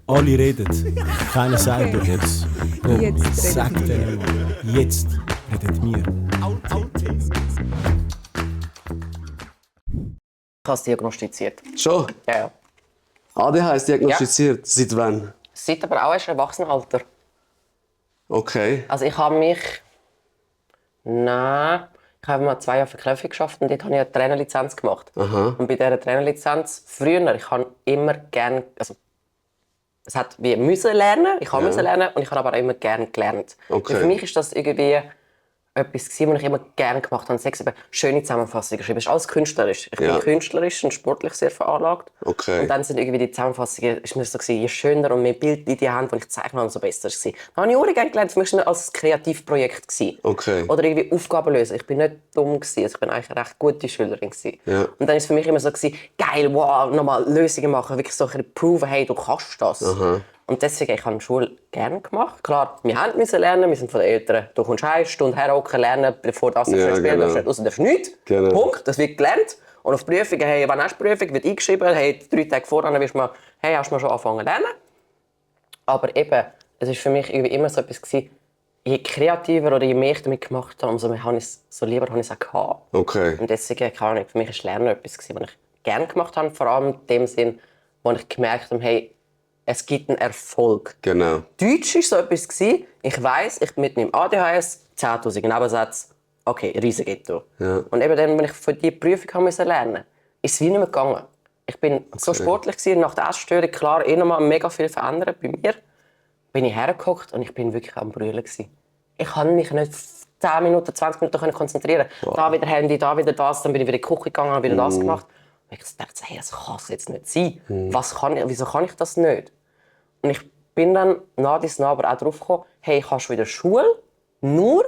Alle reden, keiner sagt dir jetzt. Komm, Jetzt sag redet denen mal. Jetzt redet wir. Ich habe es diagnostiziert. Schon? Ja. ADHS diagnostiziert. Seit wann? Seit aber auch erst im Erwachsenenalter. Okay. Also ich habe mich... Nein. Ich habe mal 2 Jahre Verknöpfung geschafft und dort habe ich eine Trainerlizenz gemacht. Aha. Und bei dieser Trainerlizenz, früher, ich habe immer gerne... Also, es hat wie müssen lernen, ich habe müssen lernen und ich habe aber auch immer gerne gelernt. Okay. Und für mich ist das irgendwie etwas gewesen, was ich immer gerne gemacht habe. Sechs eben schöne Zusammenfassungen geschrieben. Es ist alles künstlerisch. Ich bin künstlerisch und sportlich sehr veranlagt. Okay. Und dann sind irgendwie die Zusammenfassungen, ist mir so gewesen, je schöner und mehr Bild in die Hand, die ich zeichne, umso besser war es. Dann habe ich auch gerne gelernt. Für mich war es als Kreativprojekt gewesen. Okay. Oder irgendwie Aufgaben lösen. Ich bin nicht dumm gewesen. Also ich bin eigentlich eine recht gute Schülerin gewesen. Ja. Und dann war es für mich immer so gewesen, geil, wow, nochmal Lösungen machen, wirklich so ein bisschen proven, hey, du kannst das. Aha. Und deswegen, ich habe die Schule gerne gemacht. Klar, wir mussten lernen, wir sind von den Eltern. Du kommst eine Stunde herhocken, lernen, bevor das Ja, spielen genau. darfst, raus darfst nichts. Genau. Punkt, das wird gelernt. Und auf Prüfungen, hey, wann hast du Prüfung, wird eingeschrieben, hey, 3 Tage vorher wirst du mal, hey, hast du mal schon angefangen zu lernen. Aber eben, es war für mich irgendwie immer so etwas gewesen, je kreativer oder je mehr ich damit gemacht habe, umso mehr habe ich es, so lieber habe ich es auch gehabt. Okay. Und deswegen, keine Ahnung, für mich war Lernen etwas, was ich gerne gemacht habe, vor allem in dem Sinn, wo ich gemerkt habe, hey, es gibt einen Erfolg. Genau. Deutsch war so etwas. Ich weiss, ich mit meinem ADHS 10'000 Nebensätze. Okay, Riesenghetto. Ja. Und eben dann, als ich für diese Prüfung lernen musste, ist es wie nicht mehr gegangen. Ich bin so sportlich gewesen, nach der Essstörung, klar, noch mega viel verändert bei mir. Bin ich hergehockt und ich bin wirklich am Brüllen gewesen. Ich konnte mich nicht 10 Minuten, 20 Minuten konzentrieren. Wow. Da wieder Handy, da wieder das. Dann bin ich wieder in die Küche gegangen, habe wieder das gemacht. Und ich dachte, hey, das kann es jetzt nicht sein. Wieso kann ich das nicht? Und ich bin dann nach dies nach aber auch darauf gekommen, hey, ich habe schon wieder Schule, nur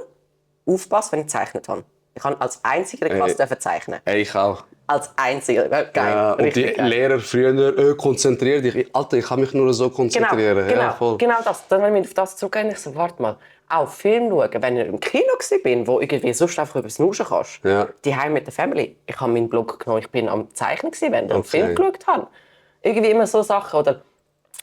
aufpassen, wenn ich gezeichnet habe. Ich kann als einziger in der Klasse zeichnen. Hey, ich auch. Als einziger. Geil. Ja, und die Richtig geil. Lehrer früher, konzentrier dich. Alter, ich kann mich nur so konzentrieren. Ja, voll. Genau das. Dann habe ich mich auf das zurückgehen. Ich so, warte mal, auch Film schauen, wenn ich im Kino war, wo irgendwie sonst einfach etwas nuschen kannst. Ja. Die Heim mit der Family. Ich habe meinen Blog genommen, ich bin am Zeichnen, während ich einen Okay. Film geschaut habe. Irgendwie immer so Sachen. Oder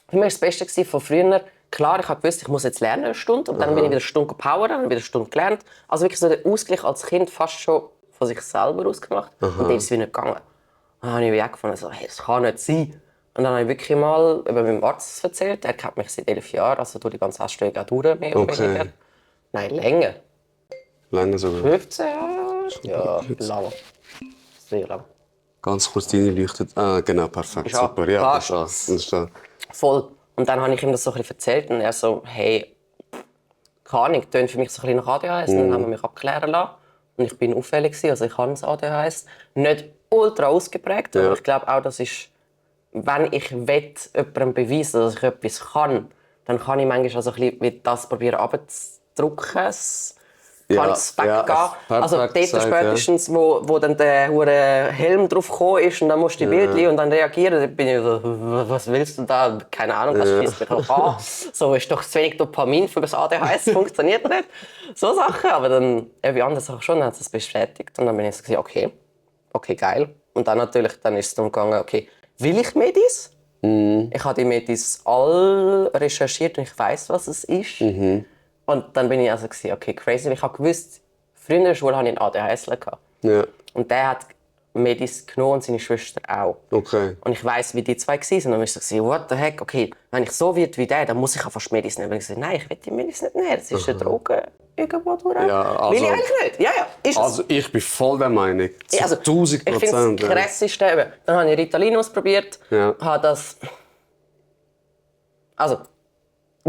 für mich war das Beste von früher. Klar, ich wusste, ich muss jetzt lernen eine Stunde. Und dann bin ich wieder eine Stunde powern, dann wieder eine Stunde gelernt. Also wirklich so der Ausgleich als Kind fast schon von sich selber ausgemacht. Und dann ist es wieder nicht gegangen. Dann habe ich wie angefangen, so, hey, das kann nicht sein. Und dann habe ich wirklich mal über meinem Arzt erzählt. Er kennt mich seit 11 Jahren, also durch die ganze Essstörung auch durch, mehr oder Okay. weniger. Nein, länger. Lange sogar. 15 Jahre? Ja, lang. Sehr lang. Ganz kurz, deine leuchtet. Ah, genau, perfekt. Ja, Super. Ja, das passt. ist das. Voll. Und dann habe ich ihm das so ein bisschen erzählt und er so, hey, keine Ahnung, tönt für mich so ein bisschen nach ADHS. Und dann haben wir mich abklären lassen. Und ich bin auffällig gewesen, also ich habe das ADHS. Nicht ultra ausgeprägt, aber ich glaube auch, das ist, wenn ich jemandem beweisen will, dass ich etwas kann, dann kann ich manchmal also ein bisschen wie das probieren abzudrücken. Kann Ja, es ja, weggehen. Also dort perfekt gesagt, spätestens, wo dann der hure Helm drauf gekommen ist und dann musst du die Bildchen und dann reagieren, dann bin ich so, was willst du da? Keine Ahnung, das schießt mich auch an. So ist doch zu wenig Dopamin für das ADHS, funktioniert nicht. So Sachen, aber dann wie andere Sachen schon, dann hat es das bestätigt und dann bin ich so, okay, geil. Und dann natürlich, dann ist es darum gegangen, okay, will ich Medis? Ich habe die Medis all recherchiert und ich weiß, was es ist. Und dann bin ich also okay, crazy. Ich habe gewusst, früher in der Schule hatte ich einen ADHSler. Ja, Und der hat Medis genommen und seine Schwester auch. okay. Und ich weiss, wie die zwei waren. Und ich so, what the heck, okay, wenn ich so werde wie der, dann muss ich auch fast Medis nehmen. Und ich so, nein, ich will die Medis nicht nehmen. Das ist eine Droge irgendwo durch. Ja, also- will ich eigentlich nicht. Ja, ist es. Also, ich bin voll der Meinung. Zu Ja, also, 1000%. Ich finde das Krasseste eben. Dann habe ich Ritalin ausprobiert. Ja. Habe das... Also,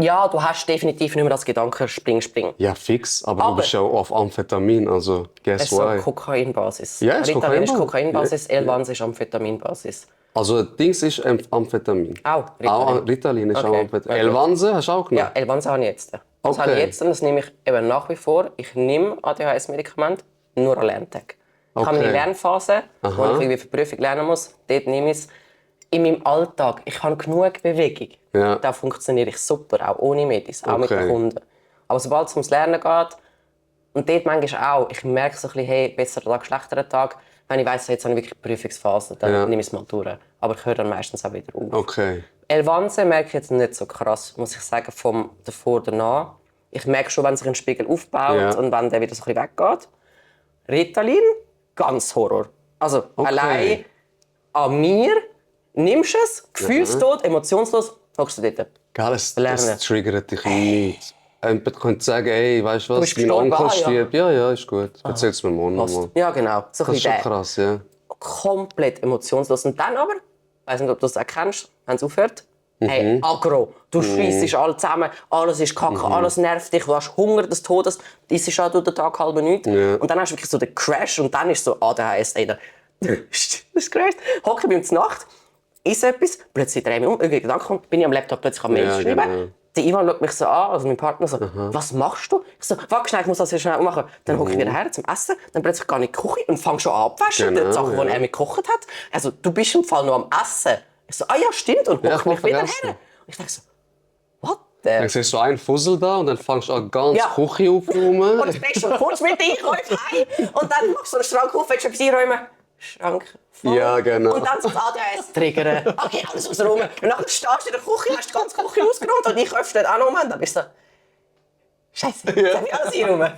ja, du hast definitiv nicht mehr das Gedanken Spring. Ja, fix. Aber Aber- du bist ja auch auf Amphetamin, also guess Es ist so why. Kokainbasis. Ja, es ist Ritalin ist Kokainbasis. Kokainbasis, Elvans ist Amphetaminbasis. Also, Dings ist Amphetamin. Auch Ritalin. Auch Ritalin ist auch Okay. Amphetamin. Ja, gut. Elvanse hast du auch genommen? Ja, Elvans habe ich jetzt. Das Okay. habe ich jetzt und das nehme ich eben nach wie vor. Ich nehme ADHS-Medikamente nur an Lerntag. Ich habe meine Okay. Lernphase, wo Aha. ich irgendwie für die Prüfung lernen muss. Dort nehme ich es. In meinem Alltag, ich habe genug Bewegung. Ja. Da funktioniere ich super, auch ohne Medis, auch mit Okay. den Kunden. Aber sobald es ums Lernen geht, und dort manchmal auch, ich merke so ein bisschen, hey, besserer Tag, schlechterer Tag. Wenn ich weiss, jetzt habe ich wirklich die Prüfungsphase, dann Ja. nehme ich es mal durch. Aber ich höre dann meistens auch wieder auf. Okay. Elvanse merke ich jetzt nicht so krass, muss ich sagen, vom davor danach. Ich merke schon, wenn sich ein Spiegel aufbaut und wenn der wieder so ein bisschen weggeht. Ritalin, ganz Horror. Also allein an mir nimmst du es, gefühlstot, emotionslos, hockst du dort. Geil, das triggert dich nicht. Jemand könnte sagen, hey, weißt du was, mein gestorben, Onkel stirbt. Ja, ist gut. Erzähl's mir morgen nochmal. Ja, genau. So Das ist schon krass, ja. Komplett emotionslos. Und dann aber, ich weiss nicht, ob du das auch kennst, wenn es aufhört, hey, aggro. Du schreissest alle zusammen, alles ist kacke, alles nervt dich, du hast Hunger des Todes, das ist auch durch den Tag halb nichts. Ja. Und dann hast du wirklich so den Crash und dann ist so ADHS, ey, das ist crazy. Hocke ich bis Nacht, ist etwas, plötzlich drehe ich mich um, irgendwie Gedanken kommt, bin ich am Laptop plötzlich am Mail schreiben. Genau. Der Ivan schaut mich so an, also mein Partner so, was machst du? Ich so, warte schnell, ich muss das hier schnell machen. Dann hocke ich wieder her zum Essen, dann plötzlich gehe ich in die Küche und fange schon an abwaschen, die Sachen, die er mir gekocht hat. Also, du bist im Fall noch am Essen. Ich so, ja, stimmt, und hocke mich wieder her. Und ich denke so, what the? Dann siehst du einen Fussel da und dann fängst du an, ganz Küche aufzuräumen. Und dann bringst du kurz mit den Einkäufen heim und dann machst du den Schrank auf, willst du etwas einräumen? Schrank voll. Ja, genau. Und dann so das ADHS triggern. Okay, alles ausräumen. Und dann stehst du in der Küche, hast die ganze Küche ausgeräumt und die Köpfe stehen auch noch um. Und dann bist du so, Scheiße, jetzt habe ich alles einräumen.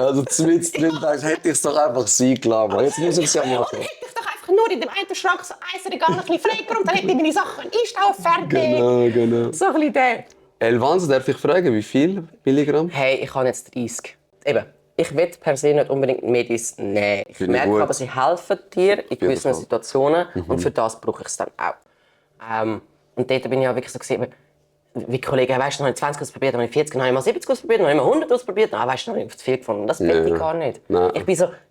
Also mit drin, da hätte ich es doch einfach sein gelassen. Jetzt muss ich es ja machen. Dann hätte ich doch einfach nur in dem einen Schrank so ein Regal ein bisschen freigeräumt, dann hätte ich meine Sachen einstauen, fertig. Genau. So ein bisschen der. Elvanse, darf ich fragen, wie viel Milligramm? Hey, ich habe jetzt 30. Eben, ich will per se nicht unbedingt Medis nehmen. Ich merke aber, sie helfen dir in gewissen Situationen und für das brauche ich es dann auch. Und dort bin ich auch wirklich so gesehen, wie Kollegen, weißt du, noch 20 ausprobiert, dann habe ich 40, dann habe ich mal 70 ausprobiert, dann habe ich mal 100 ausprobiert, dann weißt du, noch nicht zu viel gefunden. Das will ich gar nicht.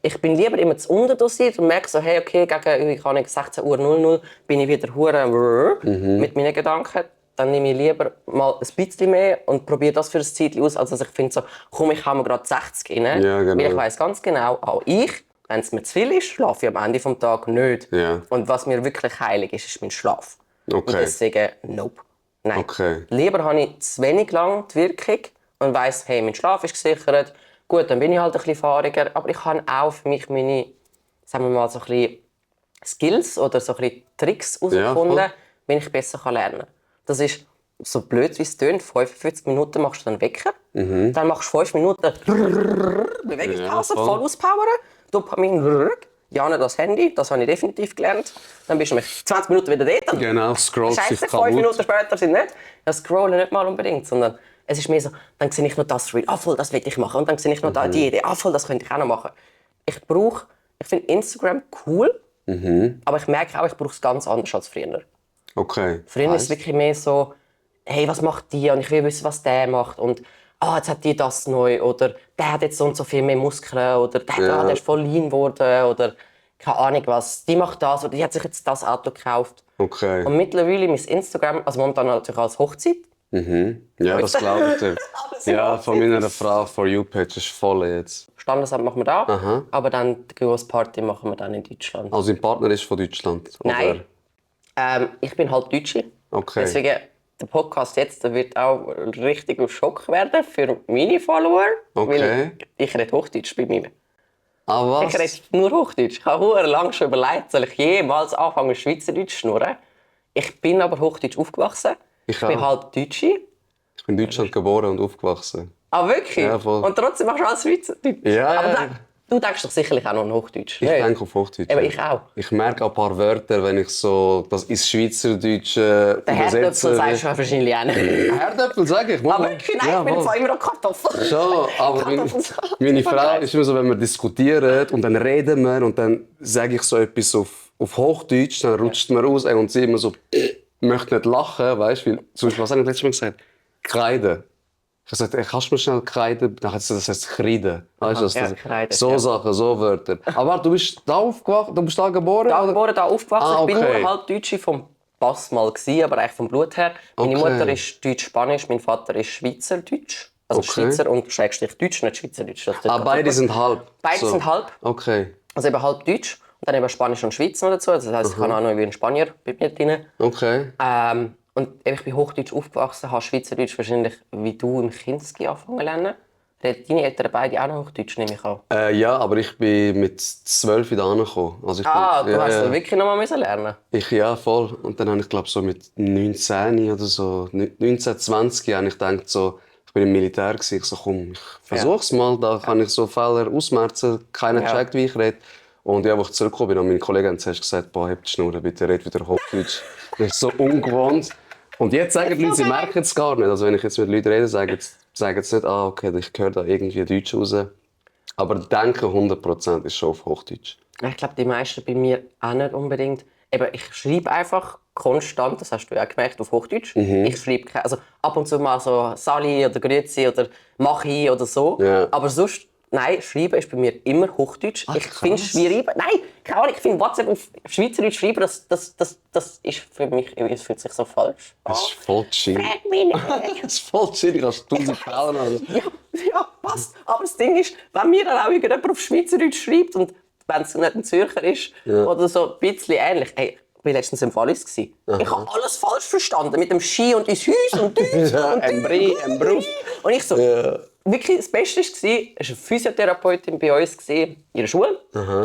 Ich bin lieber immer zu unterdosiert und merke so, hey, okay, gegen 16:00 Uhr bin ich wieder hure mit meinen Gedanken. Dann nehme ich lieber mal ein bisschen mehr und probiere das für ein Zeitchen aus, als dass ich finde, so, komm, ich habe mir gerade 60 rein. Ja, genau. Weil ich weiss ganz genau, auch ich, wenn es mir zu viel ist, schlafe ich am Ende des Tages nicht. Ja. Und was mir wirklich heilig ist, ist mein Schlaf. Okay. Und deswegen, nope. Nein. Okay. Lieber habe ich zu wenig lang die Wirkung und weiss, hey, mein Schlaf ist gesichert. Gut, dann bin ich halt ein bisschen fahriger, aber ich habe auch für mich meine, sagen wir mal, so ein bisschen Skills oder so ein bisschen Tricks herausgefunden, wie ich besser lernen kann. Das ist so blöd, wie es tönt. 45 Minuten machst du dann Wecker. Dann machst du 5 Minuten Bewegungspause, voll auspowern. Dopamin, ja, nicht das Handy, das habe ich definitiv gelernt. Dann bist du mit 20 Minuten wieder dort. Genau, scrollst dich kaputt. 5 Minuten später sind nicht. Ja, scrollen nicht mal unbedingt, sondern es ist mehr so, dann sehe ich noch das Reel, voll, das will ich machen. Und dann sehe ich noch die Idee, voll, das könnte ich auch noch machen. Ich finde Instagram cool, aber ich merke auch, ich brauche es ganz anders als früher. Okay. Früher ist es wirklich mehr so, hey, was macht die? Und ich will wissen, was der macht. Und jetzt hat die das neu. Oder der hat jetzt so und so viel mehr Muskeln. Oder der ist voll lean geworden. Oder keine Ahnung was. Die macht das. Oder die hat sich jetzt das Auto gekauft. Okay. Und mittlerweile mein Instagram, also momentan natürlich als Hochzeit. Ja, das glaube ich dir. Ja, von meiner Frau For You-Page ist voll jetzt. Standesamt machen wir da. Aber dann die grosse Party machen wir dann in Deutschland. Also dein Partner ist von Deutschland? Oder? Nein. Ich bin halb Deutsche. Okay. Deswegen, der Podcast jetzt der wird auch richtig ein Schock werden für meine Follower. Okay. Weil ich rede Hochdeutsch bei mir. Ah, was? Ich rede nur Hochdeutsch. Ich habe sehr lange schon überlegt, soll ich jemals anfangen Schweizerdeutsch zu schnurren. Ich bin aber Hochdeutsch aufgewachsen. Ich bin halb Deutsche. Ich bin in Deutschland geboren und aufgewachsen. Ah, wirklich? Ja, voll. Und trotzdem machst du alles Schweizerdeutsch? Ja, aber ja. Du denkst doch sicherlich auch noch an Hochdeutsch. Ich denke auf Hochdeutsch. Aber ich auch. Ich merke ein paar Wörter, wenn ich so das ins Schweizerdeutsche Der Herdöpfel übersetze. sagst du wahrscheinlich auch nicht. Herdöpfel sage ich. Aber wirklich, nein, Ja, ich bin voll. zwar immer noch Kartoffel. Schon, aber meine Frau ist immer so, wenn wir diskutieren und dann reden wir und dann sage ich so etwas auf Hochdeutsch, dann rutscht mir raus und sie immer so, möchte nicht lachen, weißt du? Zum Beispiel, was habe ich letztes Mal gesagt? Kreide. Ich habe gesagt, kannst du mir schnell Kreide? Dann hat sie gesagt, das heißt Kreide. Weißt du, Kreide, so Sachen, so Wörter. Aber du bist da aufgewacht, du bist da geboren? Da geboren, da aufgewachsen. Ah, okay. Ich bin nur halb Deutsche vom Pass mal gewesen, aber eigentlich vom Blut her. Meine Okay. Mutter ist Deutsch-Spanisch, mein Vater ist Schweizerdeutsch. Also Okay. Schweizer und Schrägstrich Deutsch, nicht Schweizerdeutsch. Das tut Beide ganz sind halb. Beide sind halb. Okay. Also eben halb Deutsch und dann eben Spanisch und Schweiz noch dazu. Also das heisst, ich kann auch noch wie ein Spanier bei mir drin. Okay. Und eben, ich bin Hochdeutsch aufgewachsen, habe Schweizerdeutsch wahrscheinlich wie du im Kinski angefangen zu lernen. Reden deine Eltern beide auch noch Hochdeutsch, nehme ich an? Ja, aber ich bin mit 12 da angekommen. Also Du hast wirklich noch mal lernen. Ja, voll. Und dann habe ich, glaube so mit 19 oder so, 19, 20 habe ich gedacht, so, ich bin im Militär gewesen. Ich so, komm, ich versuch's mal. Da kann ich so Fehler ausmerzen. Keiner checkt, wie ich rede. Und ja, als ich zurückgekommen bin, haben meine Kollegen zuerst gesagt, boah, heb die Schnur, bitte red wieder Hochdeutsch. Das ist so ungewohnt. Und jetzt sagen die Leute, sie merken es gar nicht. Also wenn ich jetzt mit Leuten rede, sagen sie nicht, okay, ich höre da irgendwie Deutsch raus. Aber denken 100% ist schon auf Hochdeutsch. Ich glaube, die meisten bei mir auch nicht unbedingt. Eben, ich schreibe einfach konstant, das hast du ja auch gemerkt, auf Hochdeutsch. Ich schreibe also ab und zu mal so «Sali» oder «Grüezi» oder «Machi» oder so. Ja. Aber sonst, nein, schreiben ist bei mir immer Hochdeutsch. Ich finde schreiben, nein, keine Ahnung, ich finde WhatsApp auf Schweizerdeutsch schreiben, das ist für mich, es fühlt sich so falsch an. Das ist voll chill. Frag mich nicht. Das ist voll chill, ich habe 1000 Fälle. Also. Ja, passt. Aber das Ding ist, wenn mir dann auch irgendjemand auf Schweizerdeutsch schreibt und wenn es nicht ein Zürcher ist oder so ein bisschen ähnlich. Hey, ich war letztens im Wallis. Ich habe alles falsch verstanden mit dem Ski und ins Haus und Deutsch und ein Brie, ein Beruf. Und ich so, wirklich das Beste war, eine Physiotherapeutin bei uns in ihrer Schule.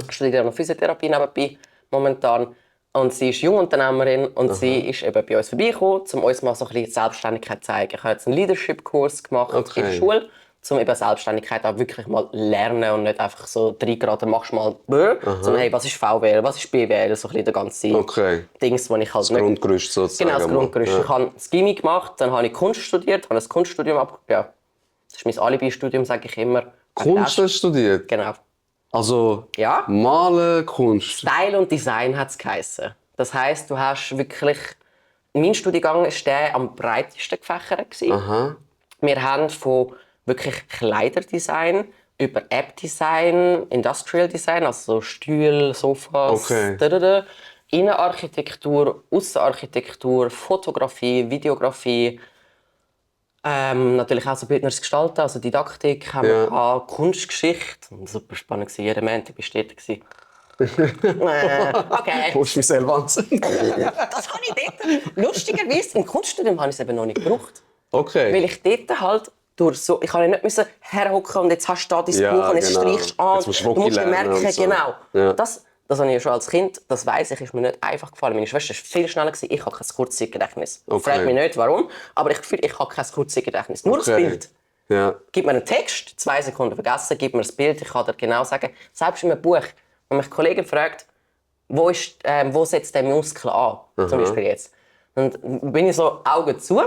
Ich studiere noch Physiotherapie nebenbei momentan. Und sie ist Jungunternehmerin und sie ist eben bei uns vorbeigekommen, um uns mal so ein bisschen Selbstständigkeit zu zeigen. Ich habe jetzt einen Leadership-Kurs gemacht in der Schule, um eben Selbstständigkeit auch wirklich mal lernen und nicht einfach so 3 Grad machst mal sondern hey, was ist VWL, was ist BWL, so ein bisschen der ganze Dings, wo ich halt das Grundgerüst sozusagen. Genau, das Grundgerüst. Ja. Ich habe das Gymi gemacht, dann habe ich Kunst studiert, habe ein Kunststudium das ist mein Alibi-Studium, sage ich immer. Kunst hast du studiert? Genau. Also ja. Malen, Kunst? Style und Design hat es geheissen. Das heisst, du hast wirklich... Mein Studiengang war der am breitesten gefächert. Aha. Wir haben von wirklich Kleiderdesign über App-Design, Industrial Design, also Stühle, Sofas, Innenarchitektur, Aussenarchitektur, Fotografie, Videografie, natürlich auch so bildnerisches Gestalten, also Didaktik, haben wir gehabt, Kunstgeschichte. Super spannend, jeder Montag war dort. Okay. Du musst mich selber anziehen. Das habe ich dort. Lustigerweise, im Kunststudium habe ich es eben noch nicht gebraucht. Okay. Weil ich dort halt durch so, ich kann nicht herhocken und jetzt hast du da dein Buch und jetzt streichst du an. Jetzt musst du musst merken, so. genau. Ja. Das habe ich ja schon als Kind, das weiss ich, ist mir nicht einfach gefallen. Meine Schwester war viel schneller, ich habe kein Kurzzeitgedächtnis. Frag mich nicht, warum, aber ich fühle, ich habe kein Kurzzeitgedächtnis. Nur das Bild. Ja. Gib mir einen Text, 2 Sekunden vergessen, gib mir das Bild, ich kann dir genau sagen, selbst in einem Buch, wenn mich ein Kollege fragt, wo setzt der Muskel an, zum Beispiel jetzt. Und bin ich so Augen zu.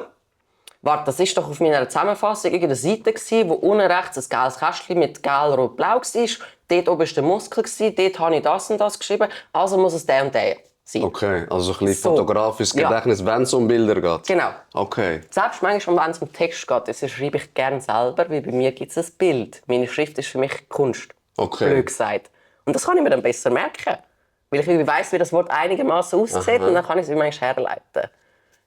Warte, das war doch auf meiner Zusammenfassung irgendeine Seite, wo unten rechts ein gelbes Kästchen mit gelb, rot, blau war. Dort oben war der Muskel, dort habe ich das und das geschrieben. Also muss es der und der sein. Okay, also ein bisschen fotografisches Gedächtnis, wenn es um Bilder geht. Genau. Okay. Selbst manchmal, wenn es um Text geht, das schreibe ich gerne selber, weil bei mir gibt es ein Bild. Meine Schrift ist für mich Kunst. Okay. Blöd gesagt. Und das kann ich mir dann besser merken. Weil ich weiss, wie das Wort einigermaßen aussieht und dann kann ich es manchmal herleiten.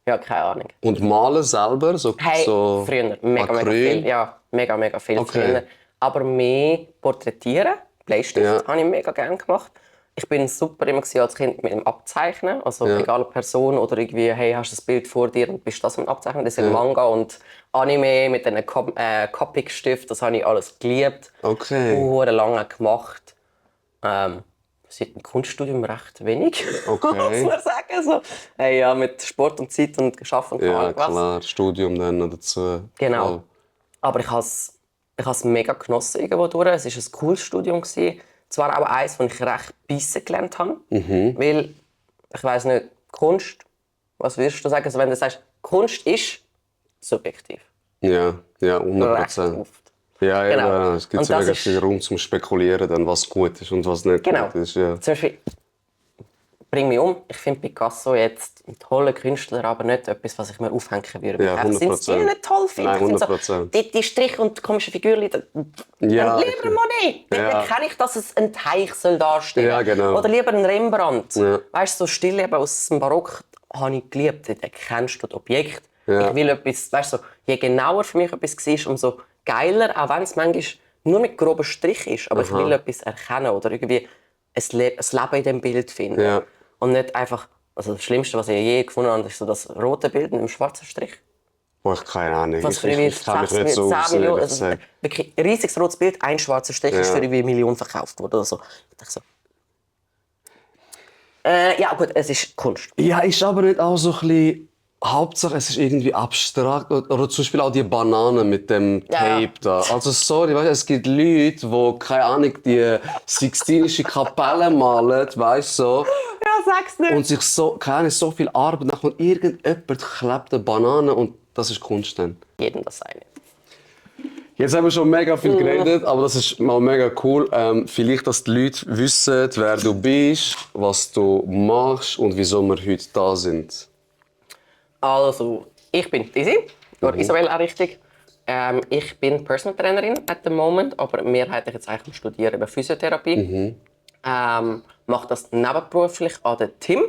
Ja, keine Ahnung. Und malen selber? Hey, so früher. Mega viel. Ja, mega viel früher. Aber mehr porträtieren, Bleistift, habe ich mega gerne gemacht. Ich bin super immer als Kind mit dem Abzeichnen. Also egal ob Person oder irgendwie, hey, hast du das Bild vor dir und bist das am Abzeichnen. Das sind Manga und Anime mit einem Copic-Stift. Das habe ich alles geliebt. Okay. Lange gemacht. Seit dem Kunststudium recht wenig, muss man sagen. So, hey, ja, mit Sport und Zeit und Arbeiten und ja, klar, Studium dann noch dazu. Genau. Voll. Aber ich habe es mega genossen irgendwo durch. Es war ein cooles Studium. Zwar auch eins, wo ich recht bissen gelernt habe. Weil, ich weiss nicht, Kunst, was würdest du sagen, also wenn du sagst, Kunst ist subjektiv. Ja, 100%. Ja, Genau. es gibt ja viel Raum zum Spekulieren, dann, was gut ist und was nicht gut ist. Ja. Zum Beispiel, bring mich um, ich finde Picasso jetzt ein toller Künstler, aber nicht etwas, was ich mir aufhängen würde. Ja, 100%. Sind Stil nicht toll finde. Nein, 100%. So, die Striche und die komischen Figürchen, dann lieber Monet. Dann kenne ich, dass es ein Teich soll darstellen soll. Ja, genau. Oder lieber ein Rembrandt. Ja. Weißt du, so Stil aus dem Barock habe ich geliebt. Dort erkennst du das Objekt. Ja. Ich will etwas, weißt du, je genauer für mich etwas war, umso geiler, auch wenn es manchmal nur mit groben Strich ist. Aber ich will etwas erkennen oder irgendwie ein Leben in diesem Bild finden. Ja. Und nicht einfach, also das Schlimmste, was ich je gefunden habe, ist so das rote Bild mit dem schwarzen Strich. Boah, ich keine Ahnung. Was für Ich kann mich nicht so 10 Millionen, ehrlich gesagt. wirklich ein riesiges rotes Bild, ein schwarzer Strich ist für irgendwie 1 Million verkauft worden oder so. Ich dachte so. Ja gut, es ist Kunst. Ja, ist aber nicht auch so ein bisschen... Hauptsache, es ist irgendwie abstrakt. Oder zum Beispiel auch die Banane mit dem Ja, ja. Tape da. Also sorry, weißt, es gibt Leute, die, keine Ahnung, die Sixtinische Kapelle malen, weißt du, so. Ja, sag's nicht. Und sich so, keine Ahnung, so viel Arbeit nach und irgendjemand klebt eine Banane und das ist Kunst dann. Jedem das eine. Jetzt haben wir schon mega viel geredet, aber das ist mal mega cool. Vielleicht, dass die Leute wissen, wer du bist, was du machst und wieso wir heute da sind. Also, ich bin Dizzy, oder Isabel auch richtig. Ich bin Personal Trainerin at the moment, aber mehrheitlich jetzt eigentlich am Studieren über Physiotherapie. Mache das nebenberuflich an der TIM.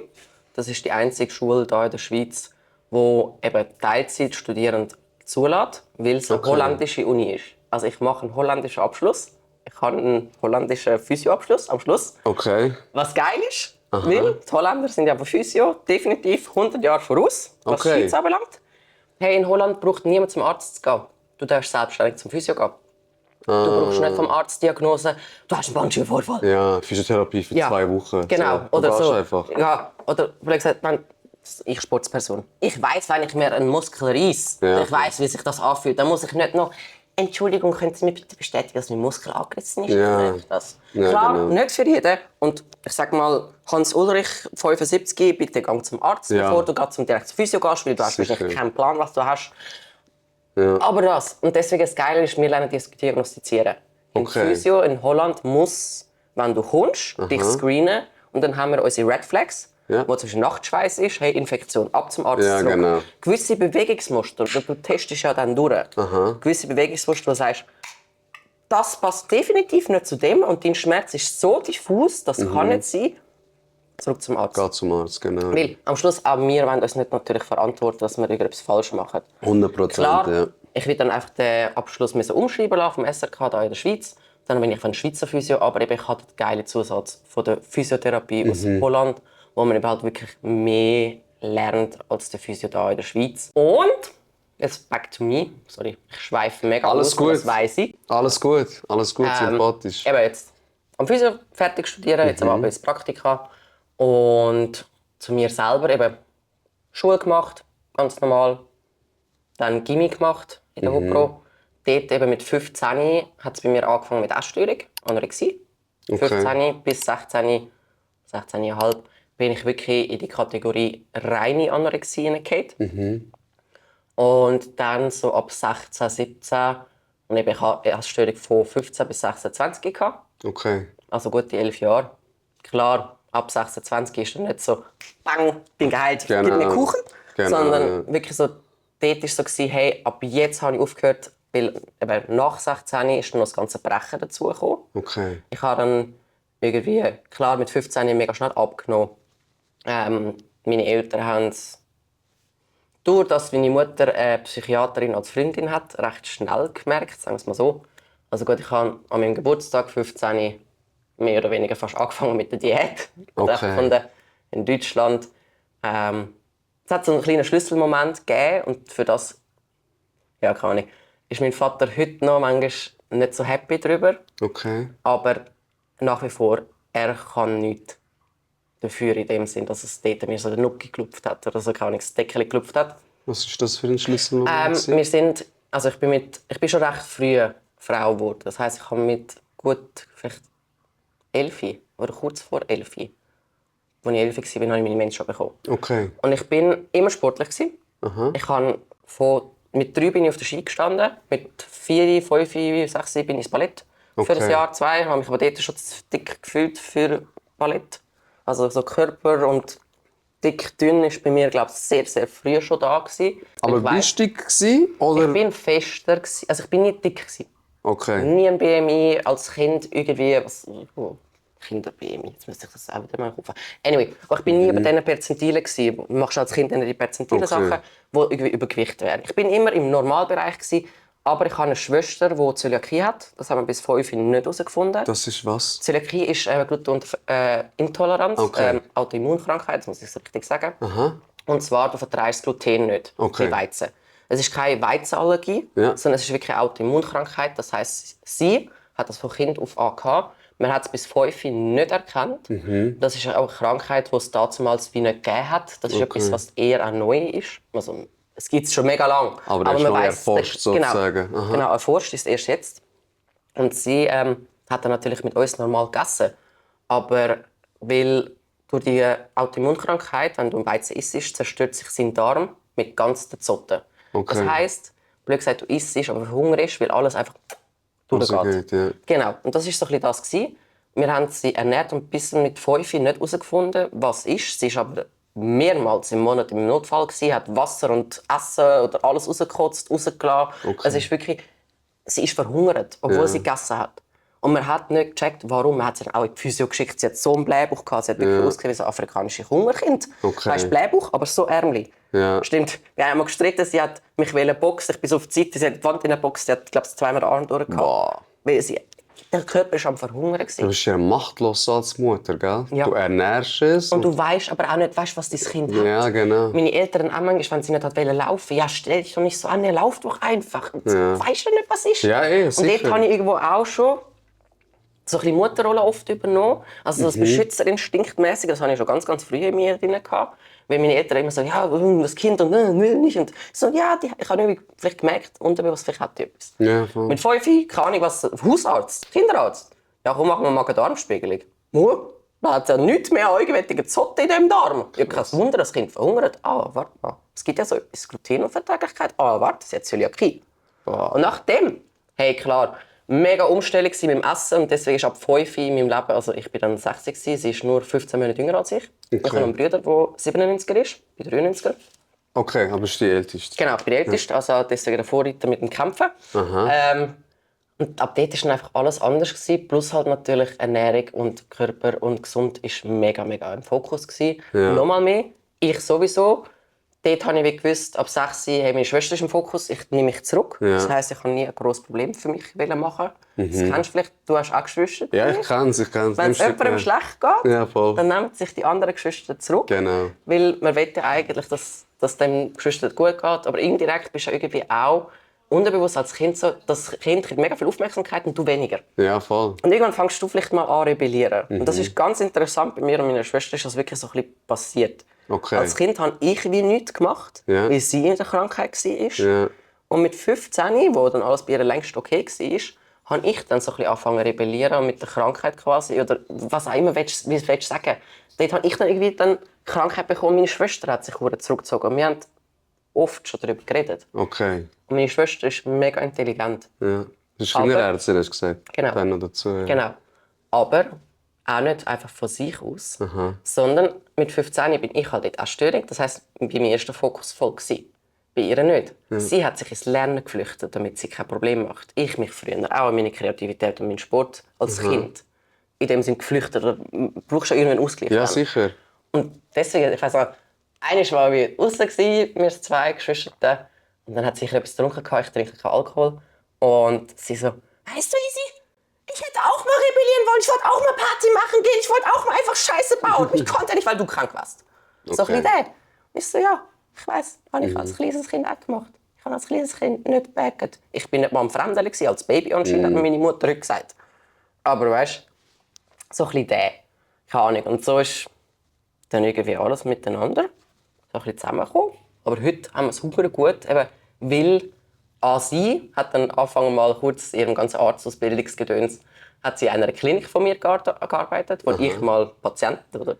Das ist die einzige Schule hier in der Schweiz, wo eben Teilzeitstudierende zulässt, weil es eine holländische Uni ist. Also ich mache einen holländischen Abschluss. Ich habe einen holländischen Physioabschluss am Schluss. Okay. Was geil ist, weil die Holländer sind ja bei Physio definitiv 100 Jahre voraus, was die Okay. Schweiz anbelangt. Hey, in Holland braucht niemand zum Arzt zu gehen. Du darfst selbstständig zum Physio gehen. Du brauchst nicht vom Arzt Diagnose, du hast einen Bandscheibenvorfall. Ja, Physiotherapie für 2 Wochen. Genau. So. Du Oder gehst so. einfach. Ja, oder wie gesagt, ich Sportsperson. Ich weiss, wenn ich mir einen Muskel reisse, Ja. ich weiss, wie sich das anfühlt, dann muss ich nicht noch «Entschuldigung, können Sie mir bitte bestätigen, dass mein Muskel angerissen ist?» Ja. Das. Ja, Klar, genau. nicht für jeden. Und ich sage mal, Hans Ulrich, 75, bitte geh zum Arzt, Ja. bevor du direkt zum Physio gehst, weil du hast Sicher. wahrscheinlich keinen Plan, was du hast. Ja. Aber das. Und deswegen das Geile ist, wir lernen diagnostizieren. In Okay. Physio in Holland muss, wenn du kommst, dich screenen. Und dann haben wir unsere Red Flags, Ja. wo zum Beispiel Nachtschweiß ist, hey, Infektion, ab zum Arzt Ja, zurück. genau. Gewisse Bewegungsmuster, du testest ja dann durch. Gewisse Bewegungsmuster, wo du sagst, das passt definitiv nicht zu dem und dein Schmerz ist so diffus, das kann nicht sein. Zurück zum Arzt. Geh zum Arzt, genau. Weil am Schluss auch wir wollen uns nicht natürlich verantworten, dass wir irgendetwas falsch machen. 100%, Klar, ja. ich will dann einfach den Abschluss umschreiben lassen vom SRK hier in der Schweiz. Dann bin ich von Schweizer Physio, aber eben ich habe den geilen Zusatz von der Physiotherapie aus Holland, wo man eben halt wirklich mehr lernt als der Physio hier in der Schweiz. Und jetzt back to me. Sorry, ich schweife mega Alles aus, gut. das weiss ich. Alles gut, sympathisch. Eben jetzt am Physio fertig studieren, jetzt aber ins Praktika. Und zu mir selber eben Schule gemacht, ganz normal. Dann Gymi gemacht in der HUPRO. Dort eben mit 15 hat es bei mir angefangen mit Essstörung, Anorexie. 15 bis 16, 16,5 bin ich wirklich in die Kategorie reine Anorexie hineingekommen. Und dann so ab 16, 17 und eben, ich hatte eine Essstörung von 15 bis 16, 20 gehabt. Okay. Also gute 11 Jahre. Klar, ab 26 ist dann nicht so «Bang, bin geheilt, Genau. gib mir Kuchen», Genau, sondern wirklich so, dort war es so, hey, ab jetzt habe ich aufgehört, weil eben nach 16 ist dann noch das ganze Brechen dazugekommen. Okay. Ich habe dann irgendwie, klar, mit 15 mega schnell abgenommen. Meine Eltern haben es, durch dass meine Mutter eine Psychiaterin als Freundin hat, recht schnell gemerkt, sagen wir es mal so. Also gut, ich habe an meinem Geburtstag 15 mehr oder weniger fast angefangen mit der Diät. Okay. Also gefunden, in Deutschland. Es hat so einen kleinen Schlüsselmoment gegeben und für das, ja, keine Ahnung, ist mein Vater heute noch manchmal nicht so happy darüber. Okay. Aber nach wie vor, er kann nichts dafür in dem Sinn, dass es dort mir so den Nucki geklopft hat oder so, keine Ahnung, das Deckel geklopft hat. Was ist das für ein Schlüsselmoment? Wir sind, also ich bin schon recht früh Frau geworden. Das heisst, ich habe mit gut vielleicht 11 oder kurz vor 11, als ich 11 war, habe ich meine Menstruation bekommen. Okay. Und ich bin immer sportlich gewesen. Ich habe mit 3 bin ich auf der Ski gestanden, mit 4, 5, 6 bin ich ins Ballett. Für Okay. ein Jahr, 2, habe mich aber dort schon zu dick gefühlt für Ballett. Also so Körper und dick, dünn ist bei mir, glaube ich, sehr, sehr früh schon da gewesen. Aber Ich weiss, bist du dick gewesen, oder? ich bin fester gewesen. Also ich bin nicht dick gewesen. Okay. Nie ein BMI als Kind irgendwie, Kinder-BMI, jetzt müsste ich das auch wieder mal rufen. Anyway, aber ich bin nie über diese Perzentilen gewesen. Du machst als Kind dann die Perzentilen-Sachen, die irgendwie Übergewicht wären. Ich bin immer im Normalbereich gewesen, aber ich habe eine Schwester, die Zöliakie hat. Das haben wir bis 5 nicht herausgefunden. Das ist was? Zöliakie ist Glutenintoleranz, Okay. Autoimmunkrankheit, das muss ich so richtig sagen. Aha. Und zwar, du vertreibst Gluten nicht, Okay. wie Weizen. Es ist keine Weizenallergie, Ja. sondern es ist wirklich eine Autoimmunkrankheit. Das heisst, sie hat das von Kind auf an gehabt. Man hat es bis 5 nicht erkannt. Das ist auch eine Krankheit, die es damals wie nicht gegeben hat. Das ist etwas, was eher auch neu ist. Also, es gibt es schon mega lang. Aber das ist man neu weiss, erforscht, sozusagen. Genau, Aha. genau, erforscht ist erst jetzt. Und sie hat dann natürlich mit uns normal gegessen. Aber weil durch die Autoimmunkrankheit, wenn du ein Weizen isst, zerstört sich sein Darm mit ganz den Zotten. Okay. Das heisst, blöd gesagt, du isst, aber verhungerst, weil alles einfach durchgeht. Rausgeht, ja. Genau, und das war so ein bisschen das gewesen. Wir haben sie ernährt und bis mit 5 nicht herausgefunden, was es ist. Sie war aber mehrmals im Monat im Notfall gewesen, hat Wasser und Essen oder alles rausgekotzt, rausgelassen. Okay. Es ist wirklich, sie ist verhungert, obwohl sie gegessen hat. Und man hat nicht gecheckt, warum. Man hat sie dann auch in die Physio geschickt. Sie hat so einen Blähbauch gehabt. Sie hat wirklich ausgesehen wie so ein afrikanisches Hungerkind. Okay. Weißt, Blähbauch, aber so ärmlich. Ja. Stimmt. Wir haben einmal gestritten, sie hat mich boxen. Ich bin so auf die Seite, sie hat die Wand in der Box. Sie hat, glaube ich, zweimal den Arm durchgehabt. Boah. Weil der Körper war am Verhungern. Du bist ja machtlos als Mutter, gell? Ja. Du ernährst es. Und du weißt aber auch nicht, was dein Kind hat. Ja, genau. Meine Eltern auch manchmal, wenn sie nicht laufen, ja, stell dich doch nicht so an, er läuft doch einfach. Weißt du nicht, was ist? Ja, Und sicher. dort habe ich irgendwo auch schon so ein bisschen Mutterrolle oft übernommen. Also das Beschützerinstinktmäßige, das habe ich schon ganz, ganz früh in mir drin gehabt. Weil meine Eltern immer so, ja, das Kind und will nicht. Und so, ja, ich habe irgendwie vielleicht gemerkt, unterbewusst, vielleicht hat die etwas. Ja, voll. Mit 5, keine Ahnung was, Hausarzt, Kinderarzt. Ja, komm, machen wir mal eine Darmspiegelung. Man hat ja nichts mehr an irgendwelche Zotten in diesem Darm. Ich habe kein Wunder, das Kind verhungert. Ah, warte mal, es gibt ja so etwas, Glutenunverträglichkeit. Ah, warte, sie hat Zöliakie. Und nachdem, hey, klar, mega Umstellung mit dem Essen und deswegen ist ab 5 in meinem Leben, also ich bin dann 60 gewesen, sie ist nur 15 Monate jünger als ich. Ich habe einen Bruder, der 97er ist, ich bin 93er. Okay, aber bist du die Älteste? Genau, ich bin der Älteste, also deswegen der Vorreiter mit dem Kämpfen. Und ab dort war dann einfach alles anders gewesen, plus halt natürlich Ernährung und Körper und gesund ist mega, mega im Fokus gewesen. Ja. Nochmal mehr, ich sowieso. Dort habe ich wie gewusst, ab 6 hey, meine Schwester ist im Fokus, ich nehme mich zurück. Ja. Das heisst, ich kann nie ein grosses Problem für mich machen. Das kennst du vielleicht, du hast auch Geschwister. Ja, ich kenn's. Wenn es jemandem schlecht geht, Ja, voll. dann nehmen sich die anderen Geschwister zurück. Genau. Weil man will ja eigentlich, dass dem Geschwister gut geht. Aber indirekt bist du irgendwie auch unterbewusst als Kind so, das Kind kriegt mega viel Aufmerksamkeit und du weniger. Ja, voll. Und irgendwann fängst du vielleicht mal an rebellieren. Und das ist ganz interessant. Bei mir und meiner Schwester ist das wirklich so ein bisschen passiert. Okay. Als Kind habe ich wie nichts gemacht, Ja. weil sie in der Krankheit war. Ja. Und mit 15, wo dann alles bei ihr längst okay war, habe ich dann so ein bisschen angefangen zu rebellieren mit der Krankheit quasi. Oder was auch immer willst du sagen. Dort habe ich dann irgendwie die Krankheit bekommen. Meine Schwester hat sich zurückgezogen. Und wir haben oft schon darüber geredet. Okay. Und meine Schwester ist mega intelligent. Ja. Das ist Aber- Kinderärztin, hast du gesagt. Genau. Dann noch dazu. Ja. Genau. Aber auch nicht einfach von sich aus, sondern mit 15 bin ich halt dort auch störend. Das heisst, ich war mein erster Fokus voll. Bei ihr nicht. Sie hat sich ins Lernen geflüchtet, damit sie kein Problem macht. Ich mich früher auch in meine Kreativität und meinen Sport als Kind. In dem Sinne geflüchtet. Oder brauchst du irgendeinen Ausgleich? Ja, dann. sicher. Und deswegen, ich weiss noch, einmal waren wir draussen, wir 2 Geschwister. Und dann hat sie sicher etwas getrunken, ich trinke keinen Alkohol. Und sie so, weißt du, Isi, ich hätte auch mal rebellieren wollen, ich wollte auch mal Party machen gehen, ich wollte auch mal einfach Scheiße bauen. Ich konnte nicht, weil du krank warst. So ein bisschen der. Und ich so, ja, ich weiss, habe ich als kleines Kind auch gemacht. Ich habe als kleines Kind nicht gebackt. Ich bin nicht mal am Fremden gewesen, als Baby anscheinend, hat mir meine Mutter heute gesagt. Aber weißt du, so ein bisschen der. Keine Ahnung. Und so ist dann irgendwie alles miteinander so ein bisschen zusammengekommen. Aber heute haben wir es super gut, eben, weil sie hat dann Anfang mal kurz ihren ganzen Arztausbildungsgedöns hat sie in einer Klinik von mir gearbeitet, wo ich mal Patient oder